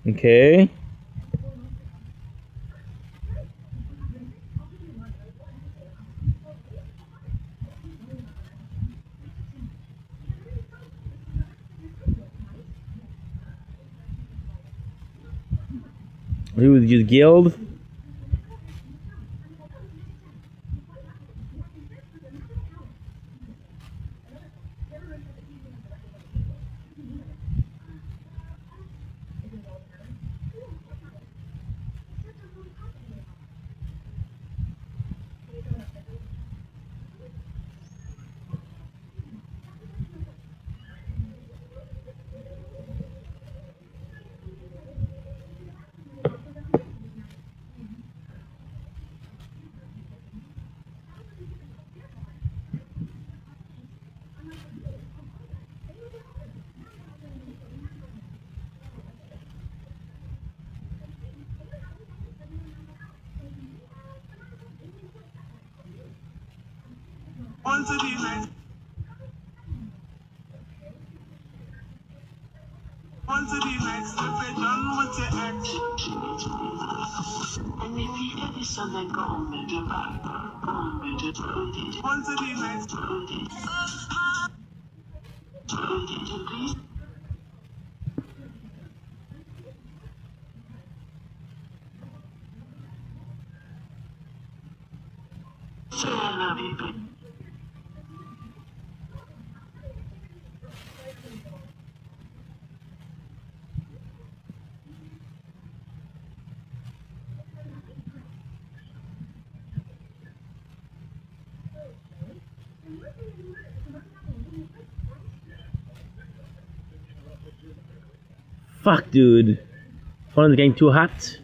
Okay. Who was just guild? On to the next. On to the next. If you're done with your ex. On to the next. Fuck, dude. Phone's getting too hot.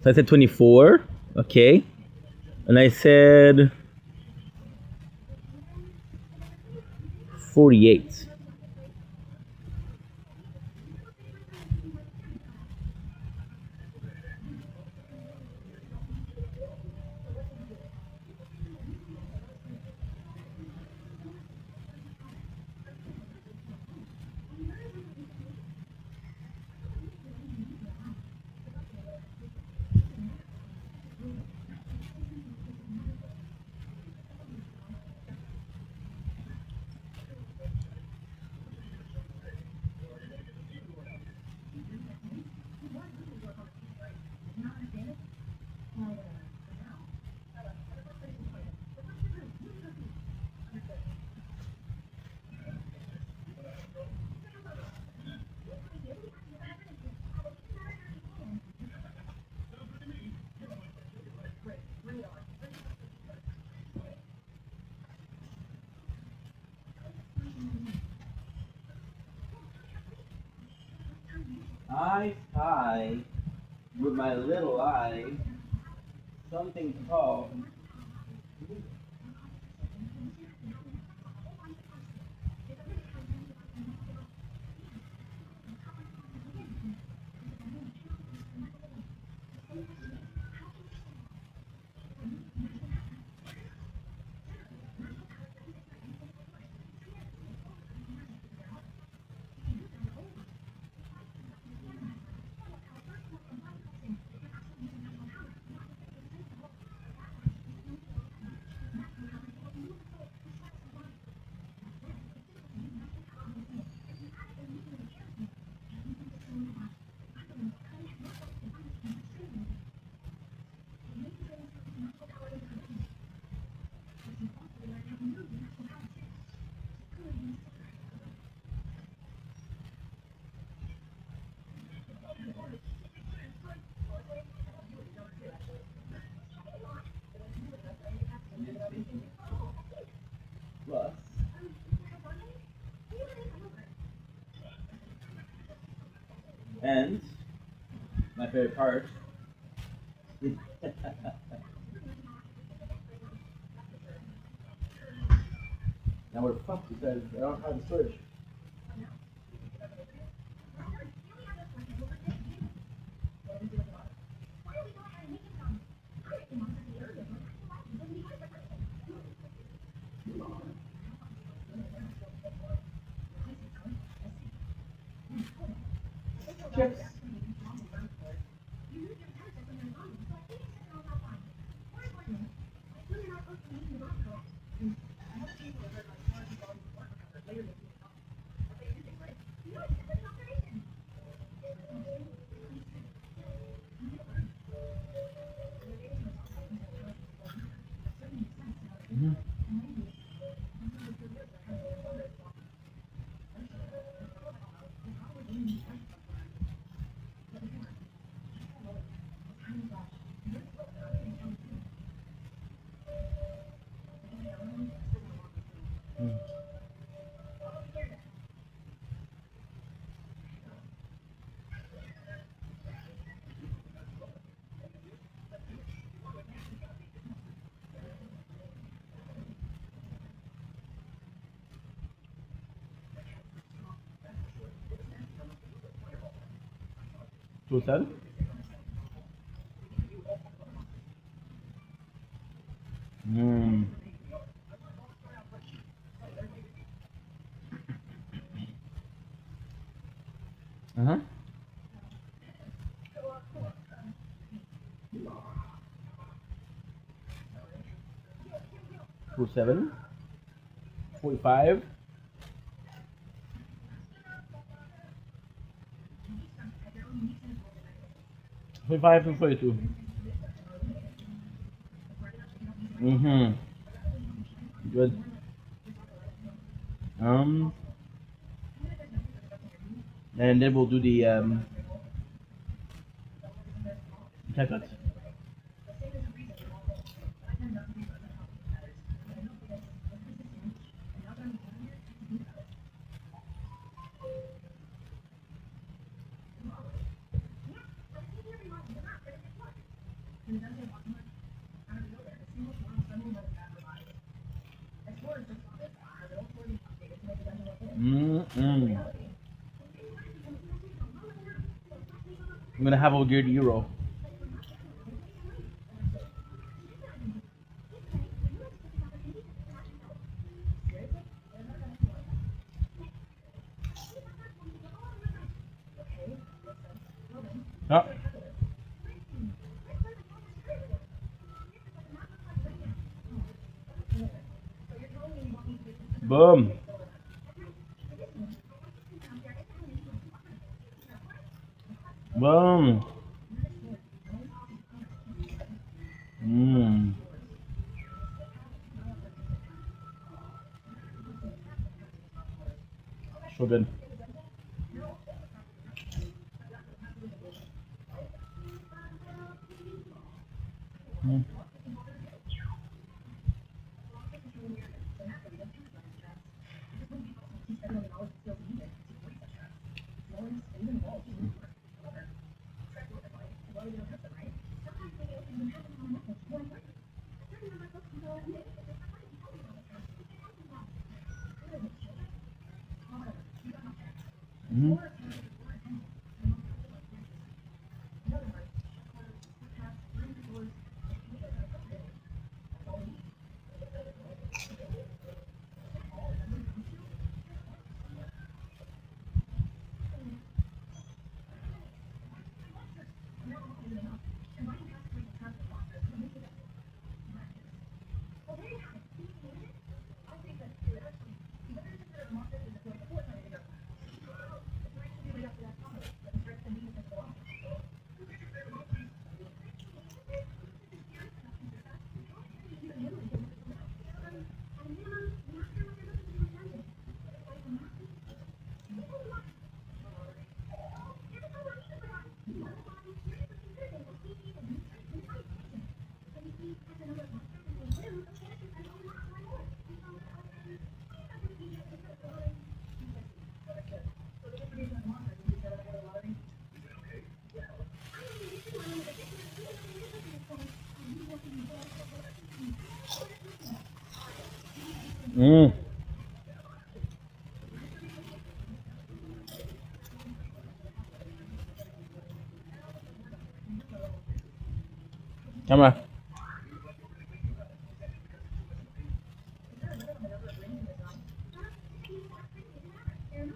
So I said 24. Okay. And I said 48. I spy with my little eye something tall. Plus, and my favorite part. Now we're fucked because I don't have the storage. Chips. Mhm. 2 cents. Mm. Uh-huh. 2 7. 45. 45 and 42. Mm-hmm. Good. Um, and then we'll do the checkout. Mm-mm. I'm gonna have a weird euro. Oh, boom. Boom. Mmm. So good. Mm. Mm-hmm. Mm. Come on.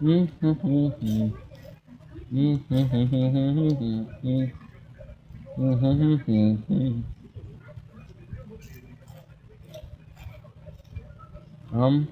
Mm-hmm. Mm-hmm. Mm-hmm. Um.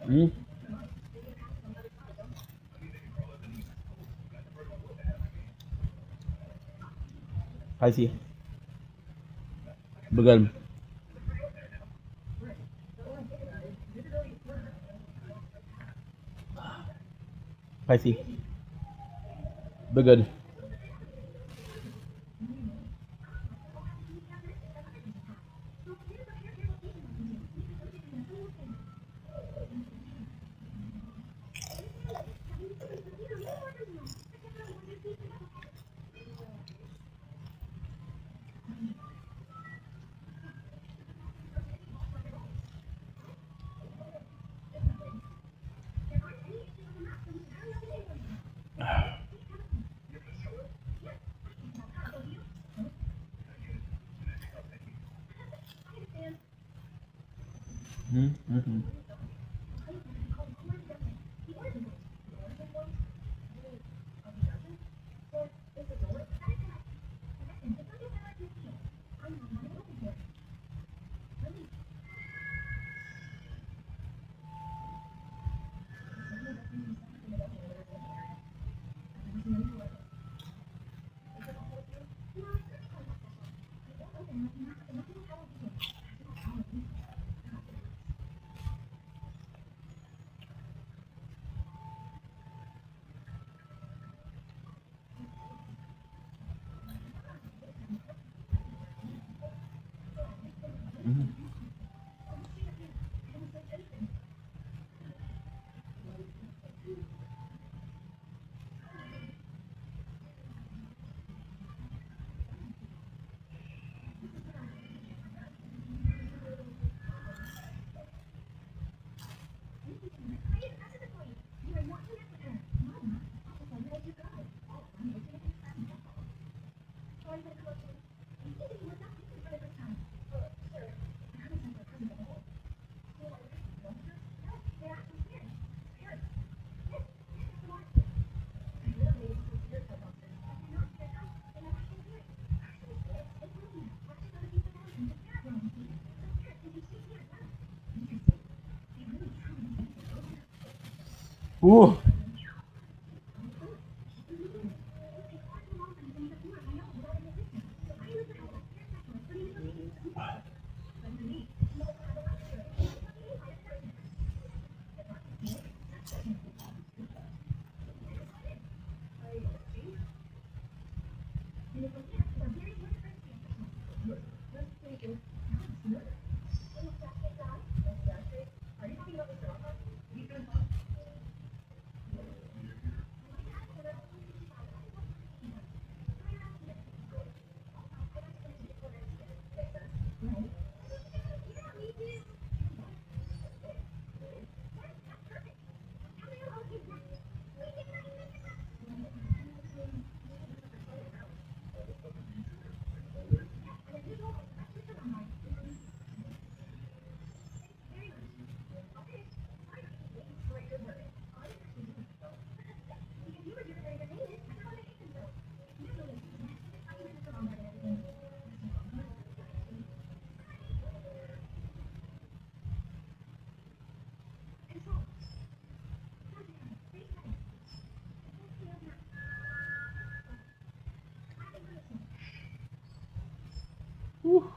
Mm. Spicy. Begun. Spicy. Begun. Mm-hmm. Ooh. Whew.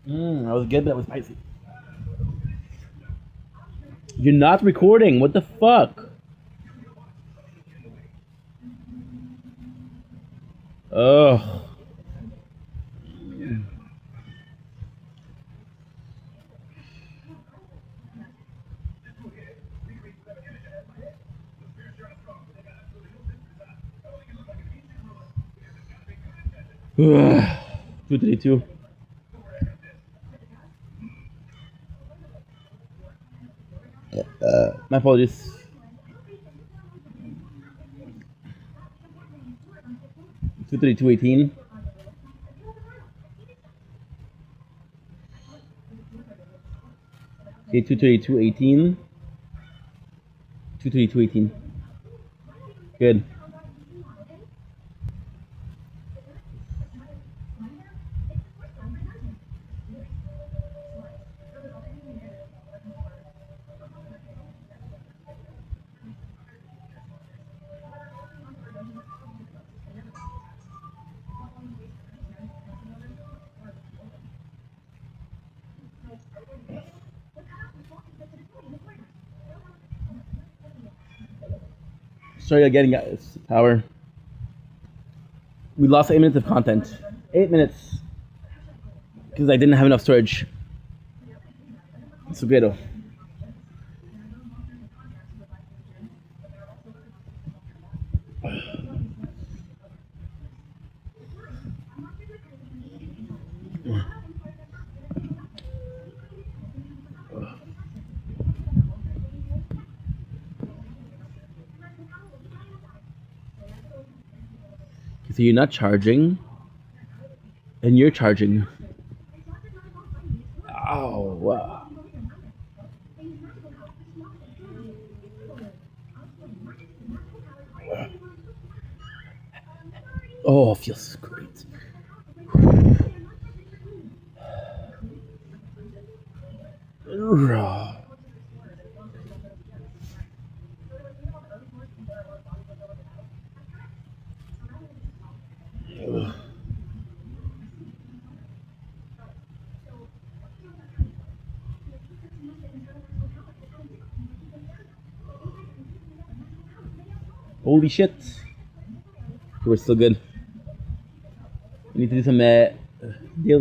That was good, but that was spicy. You're not recording. What the fuck? Ugh. Ugh. 232. My apologies. 232.18. Okay, 232.18. 232.18. Good. Sorry again, guys. Power. We lost 8 minutes of content. 8 minutes. Because I didn't have enough storage. Subiedo. So you're not charging, and you're charging. Oh, wow. Oh, feels great. Holy shit. We're still good. We need to do some daily. Yeah,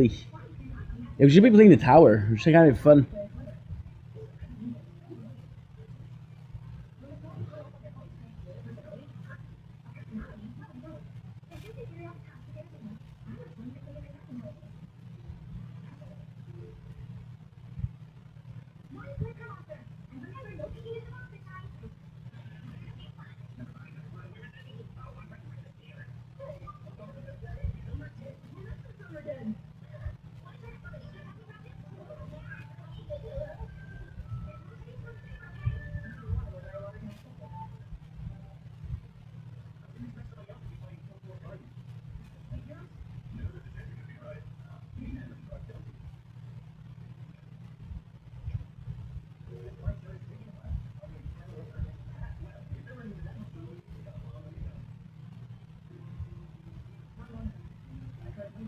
we should be playing the tower. We should kind of have fun.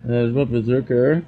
There's what Berserker.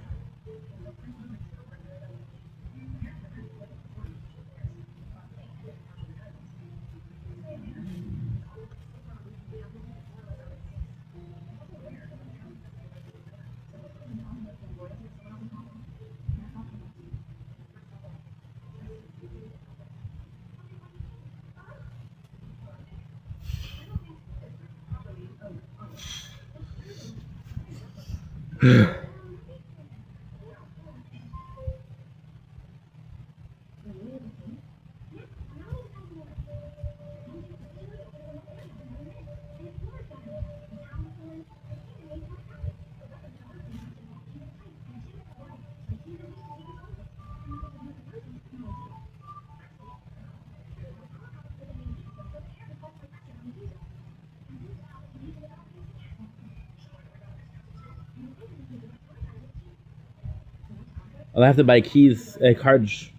I'll have to buy keys, cards.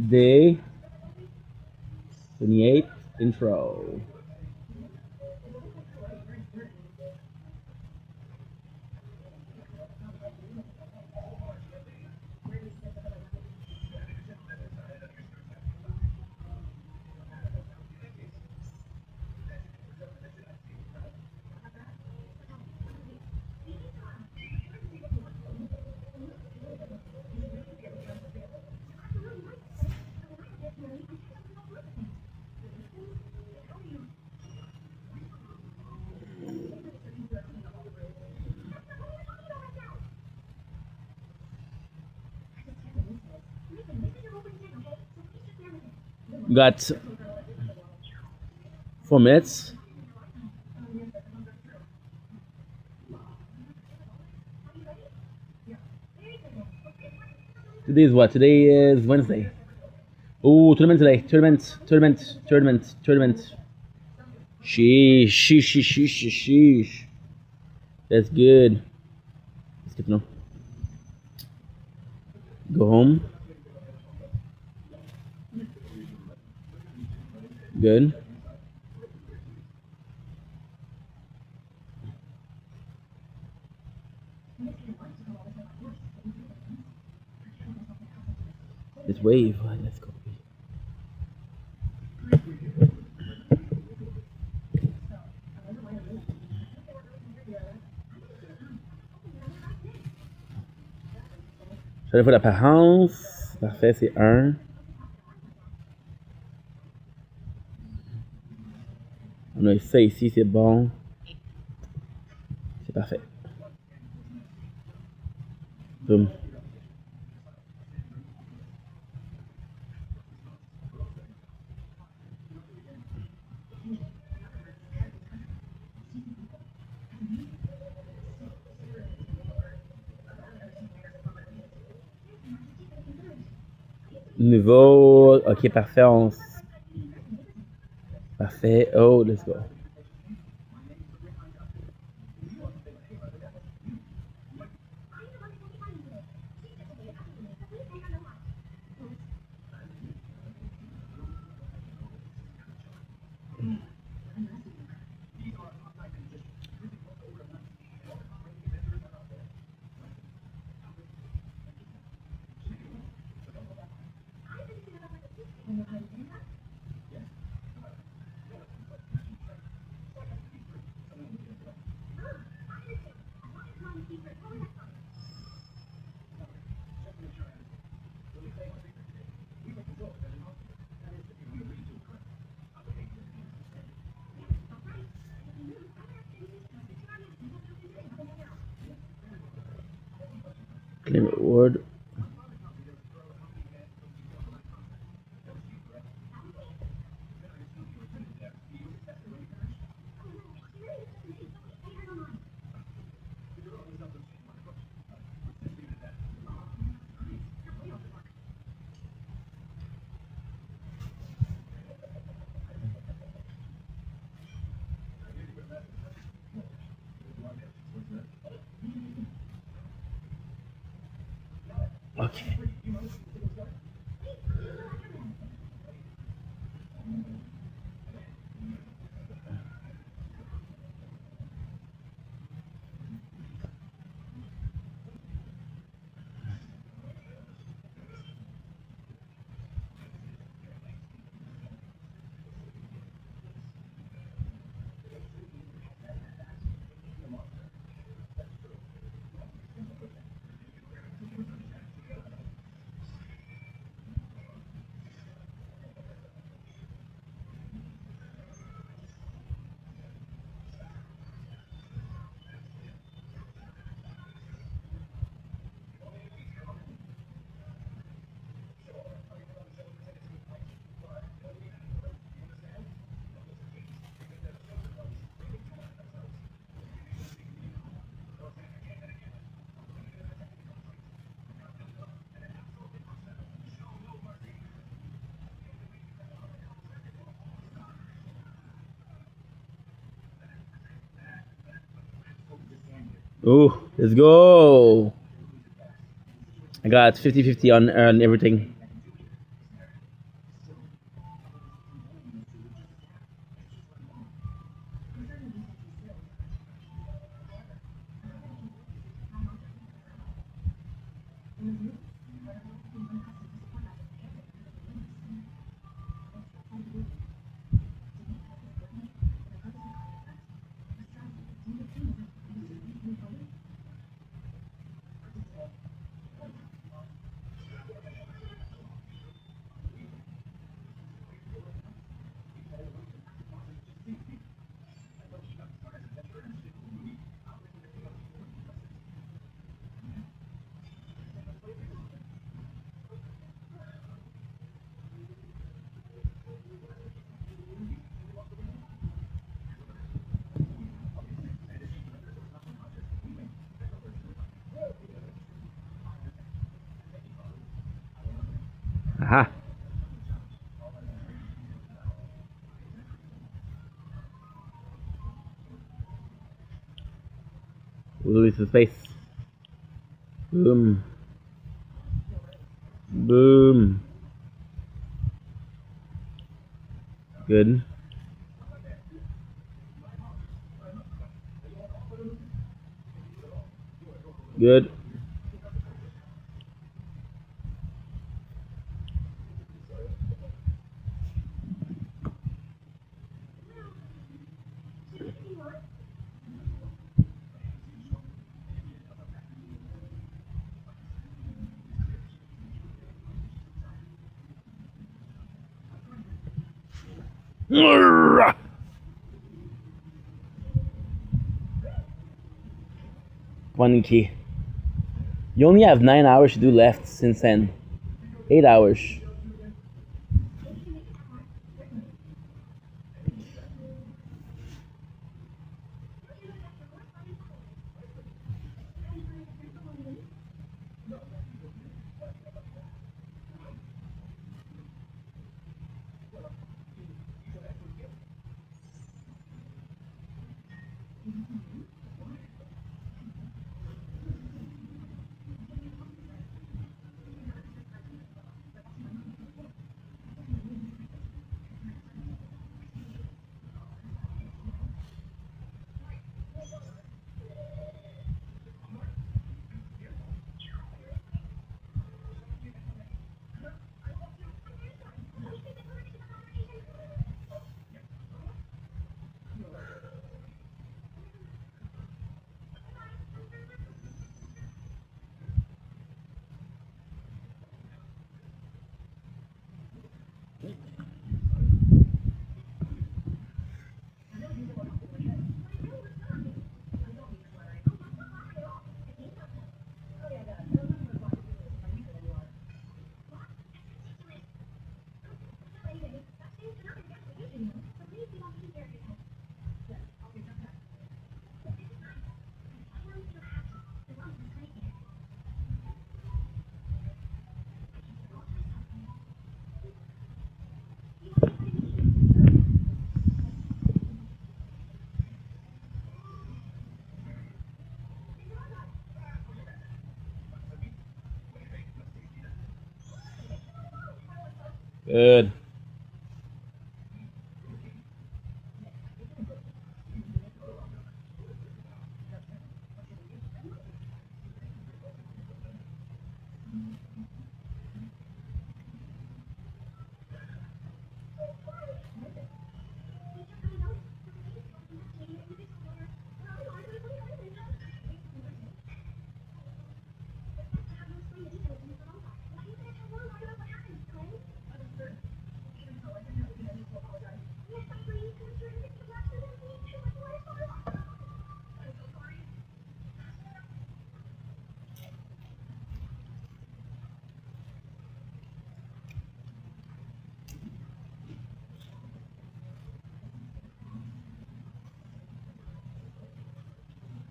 Day 28 intro. Got 4 minutes. Today is what? Today is Wednesday. Oh, tournament today. Tournament. Sheesh. That's good. Let's get no. Go home. Good. This wave. Let's go. Je vais faire l'apparence. Parfait, c'est 1. On a ça ici, c'est bon. C'est parfait. Boum. Nouveau. Ok, parfait. Parfait. Oh, let's go. Claim reward. Oh, let's go. I got 50-50 on everything. Aha. We'll release the space. Boom. Boom. Good. Good. One key. You only have 9 hours to do left since then. 8 hours. Good.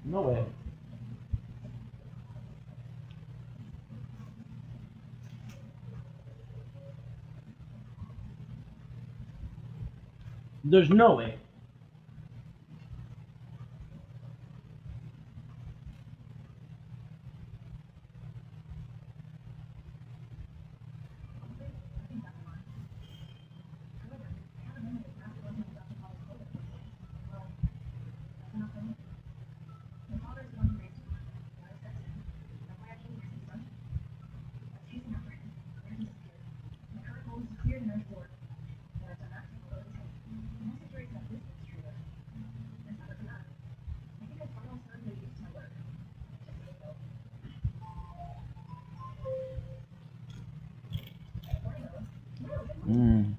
No way. There's no way. Mm.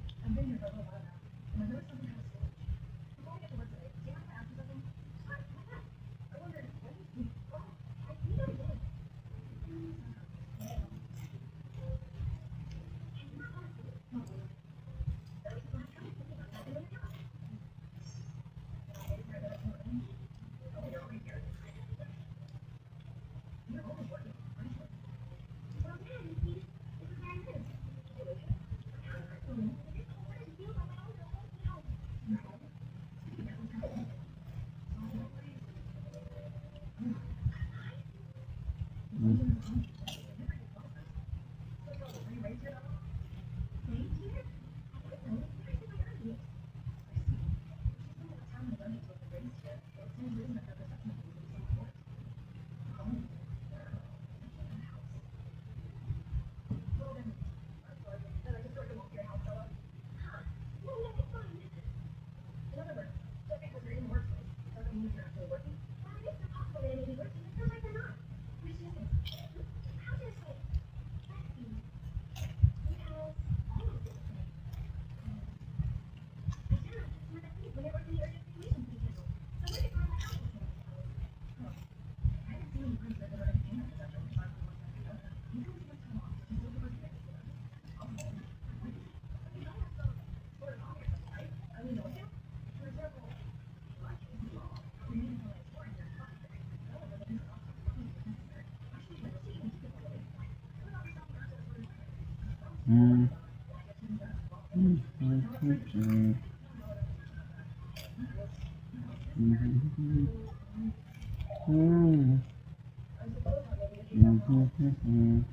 Mm. Mm. Mm. Mm. Mm. Mm.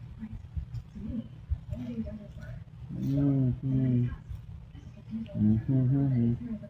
Mm. Mm.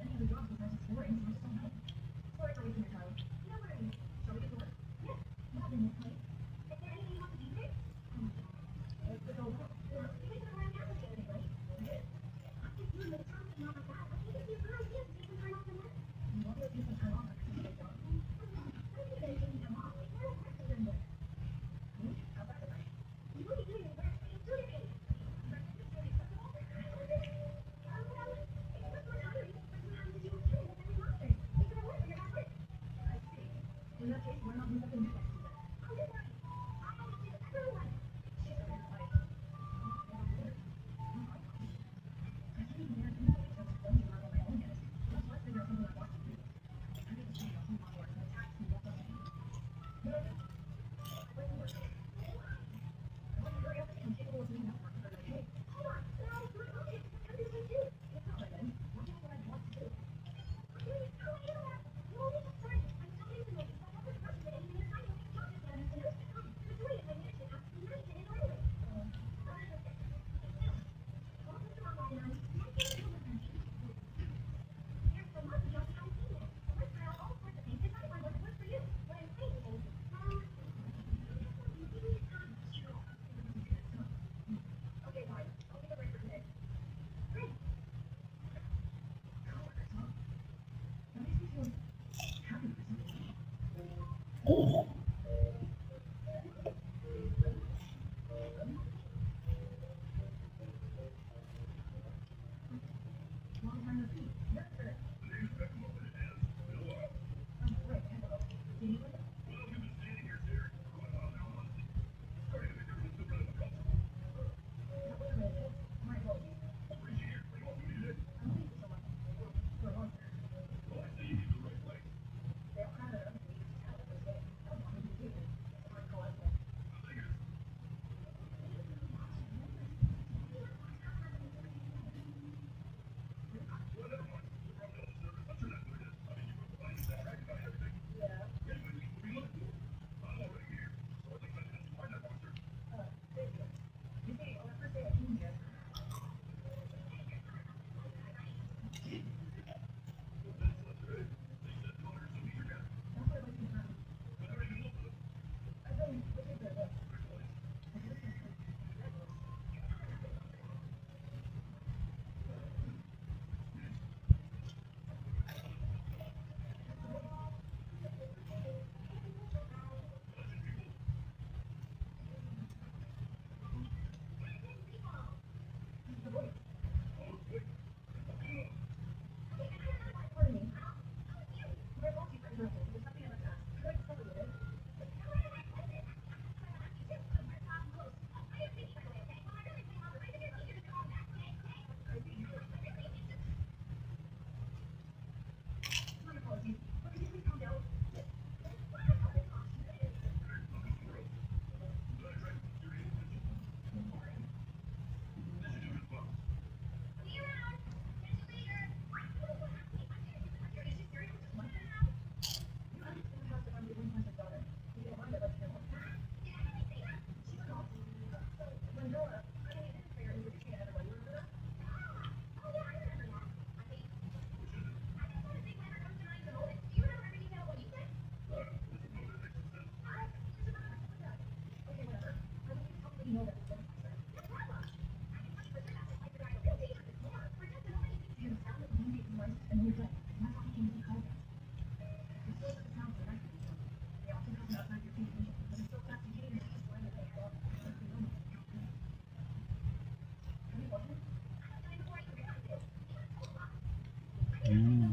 Mm.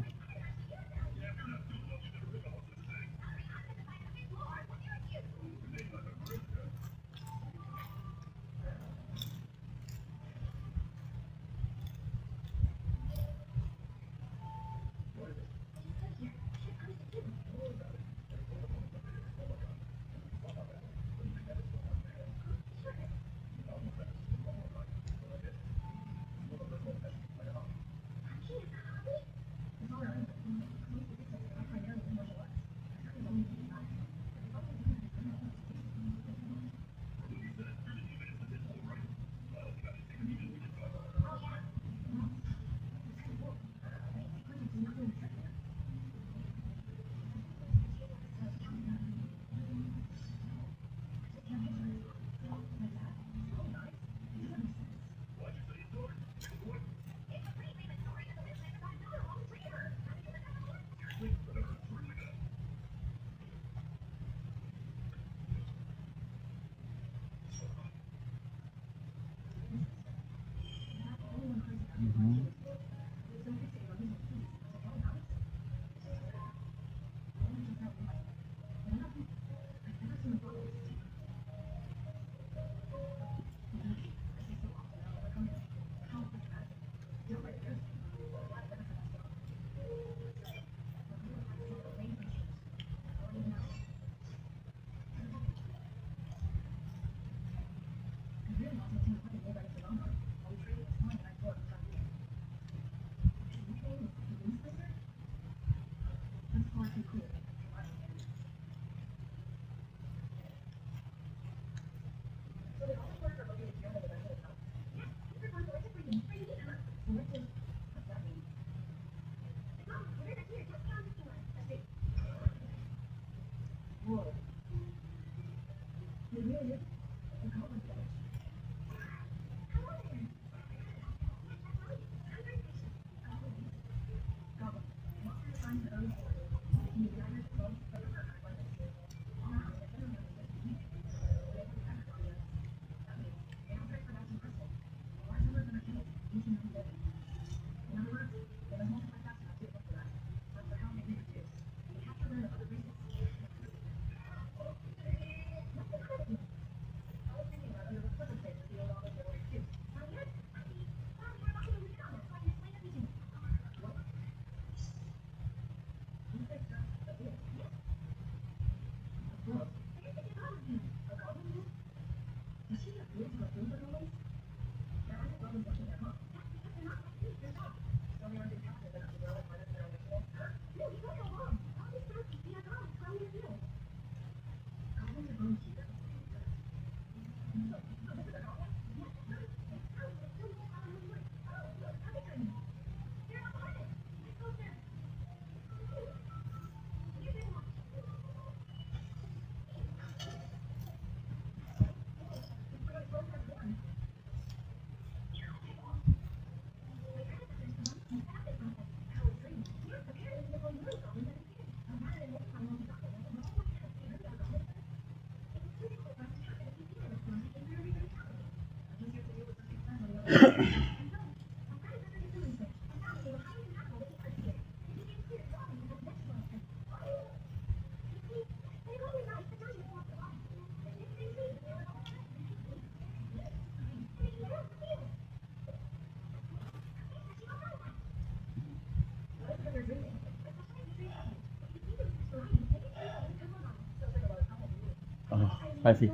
Mhm. Oh, I see.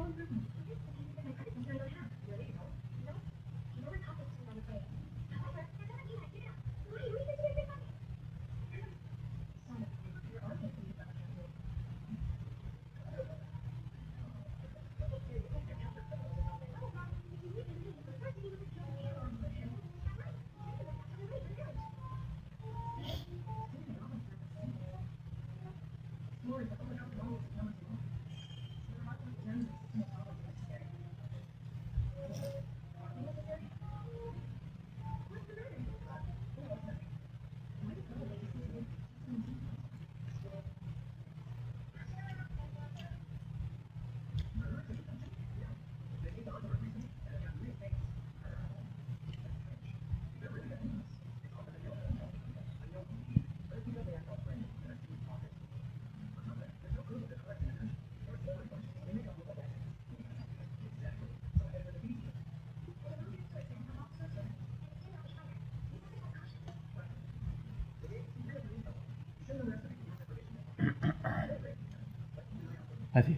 I see.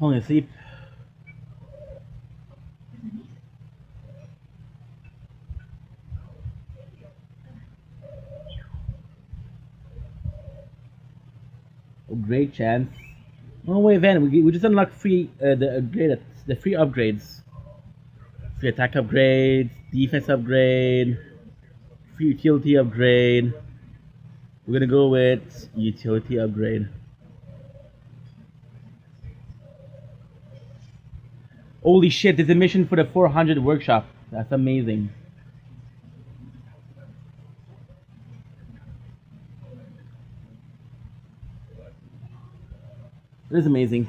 Falling asleep. Oh, great chance. Oh wait, Van, we just unlocked the free upgrades. Free attack upgrade, defense upgrade, free utility upgrade. We're gonna go with utility upgrade. Holy shit, there's a mission for the 400 workshop. That's amazing. It is amazing.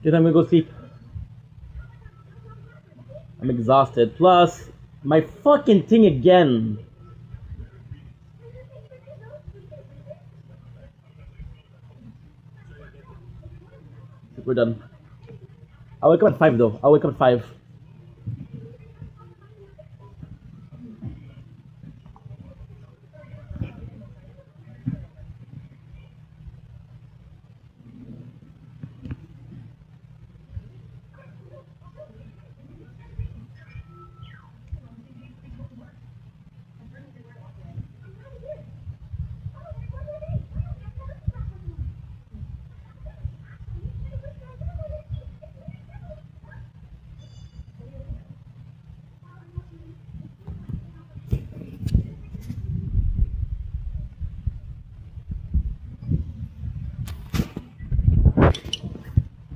Get time to go sleep. I'm exhausted. Plus, my fucking thing again. We're done. I'll wake up at 5 though. I'll wake up at 5.